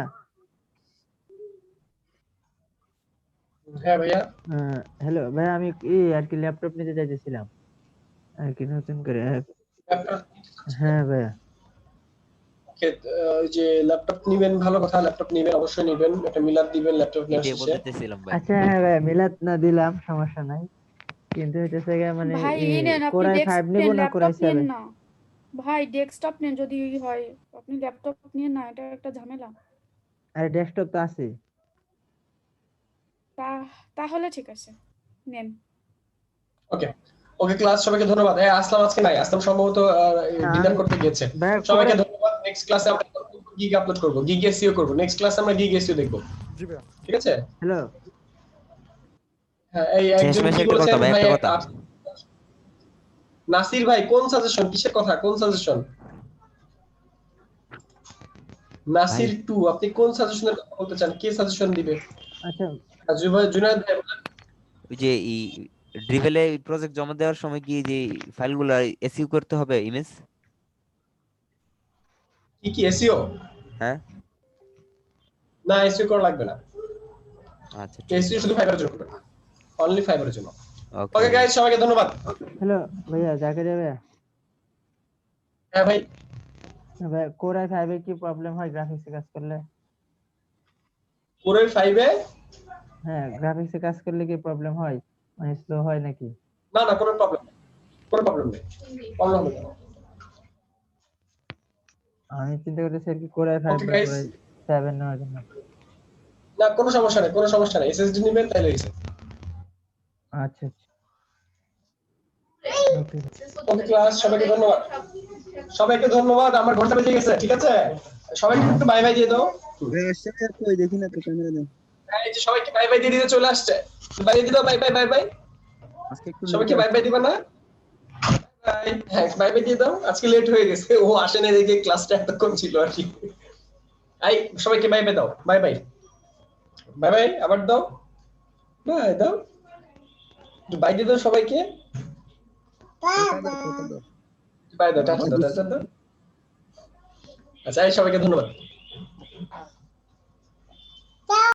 হ্যাঁ ভাইয়া। হ্যালো ভাইয়া, আমি আর কি ল্যাপটপ নিতে চাইতেছিলাম আর কি নতুন করে। হ্যাঁ ভাইয়া। ওকে, যে ল্যাপটপ নিবেন ভালো কথা, ল্যাপটপ নিবেন, অবশ্যই নিবেন, একটা মিলাদ দিবেন ল্যাপটপ নিয়ে আসছে। আচ্ছা হ্যাঁ ভাই, মিলাদ না দিলাম সমস্যা নাই, কিন্তু হচ্ছে মানে ভাই নেন, আপনি কোরাই 5 নিব না কোরাই 7? না ভাই, ডেস্কটপ নেন যদি হয়, আপনি ল্যাপটপ নিয়ে না, এটা একটা ঝামেলা। আরে ডেস্কটপ তো আছে। তাহলে ঠিক আছে, নেন। ওকে ক্লাস, সবাইকে ধন্যবাদ। আসলাম আজকে নাই, আসলাম সম্ভবত ডিনার করতে গিয়েছে। সবাইকে ধন্যবাদ। নেক্সট ক্লাসে আমরা গিগ আপলোড করব, গিগ এসইও করব। নেক্সট ক্লাসে আমরা গিগ এসইও দেখব। জি ভাই, ঠিক আছে? হ্যালো। হ্যাঁ, এই একজন কি বলেছেন ভাই? নাসির ভাই কোন সাজেশন, কিসের কথা, কোন সাজেশন? নাসির 2, আপনি কোন সাজেশনের কথা বলতে চান? কে সাজেশন দিবে? আচ্ছা জুনায়েদ ভাই, ওই যে ড্রিভেলে প্রজেক্ট জমা দেওয়ার সময় কি যে ফাইলগুলো এসইউ করতে হবে ইমেজ? কি এসইও? হ্যাঁ না, এসইও করা লাগবে না। আচ্ছা, এসইও শুধু ফাইবারের জন্য, অনলি ফাইবারের জন্য। ওকে ওকে গাইস, সবাইকে ধন্যবাদ। হ্যালো ভাইয়া, জাকারিয়া ভাইয়া। হ্যাঁ ভাই। ভাই কোরাই 5 এ কি প্রবলেম হয় গ্রাফিক্সে কাজ করলে? কোরাই 5 এ? হ্যাঁ, গ্রাফিক্সে কাজ করলে কি প্রবলেম হয়, মানে স্লো হয় নাকি? না না, কোনো প্রবলেম নেই, কোনো প্রবলেম নেই, প্রবলেম হবে না। আমি চিন্তা করতেছি আর কি কোরাই 5 বা কোরাই 7 নেওয়ার জন্য। না, কোনো সমস্যা নেই, কোনো সমস্যা নেই। এসএসডি নেবেন তাহলে হইছে। আচ্ছা ওকে ক্লাস, সবাইকে ধন্যবাদ। সবাইকে ধন্যবাদ। আমার ঘন্টা বেজে গেছে, ঠিক আছে? সবাইকে একটু বাই বাই দিয়ে দাও। কই দেখি না তো ক্যামেরা দেন। এই যে সবাইকে বাই বাই দিয়ে দিতে চলে আসছে। বাই দিয়ে দাও, বাই বাই বাই বাই। আজকে একটু সবাইকে বাই বাই দিবা না? বাই। হ্যাঁ, বাই বাই দিয়ে দাও। আজকে লেট হয়ে গেছে, ও আসে না দেখে ক্লাসটা এতক্ষণ ছিল আর কি। আই সবাইকে বাই বাই দাও, বাই বাই বাই বাই, আবার দাও, বাই দাও, বাই দিয়ে দাও সবাইকে, বাই দাও, টাটা দাও, টাটা দাও। আচ্ছা, সবাইকে ধন্যবাদ।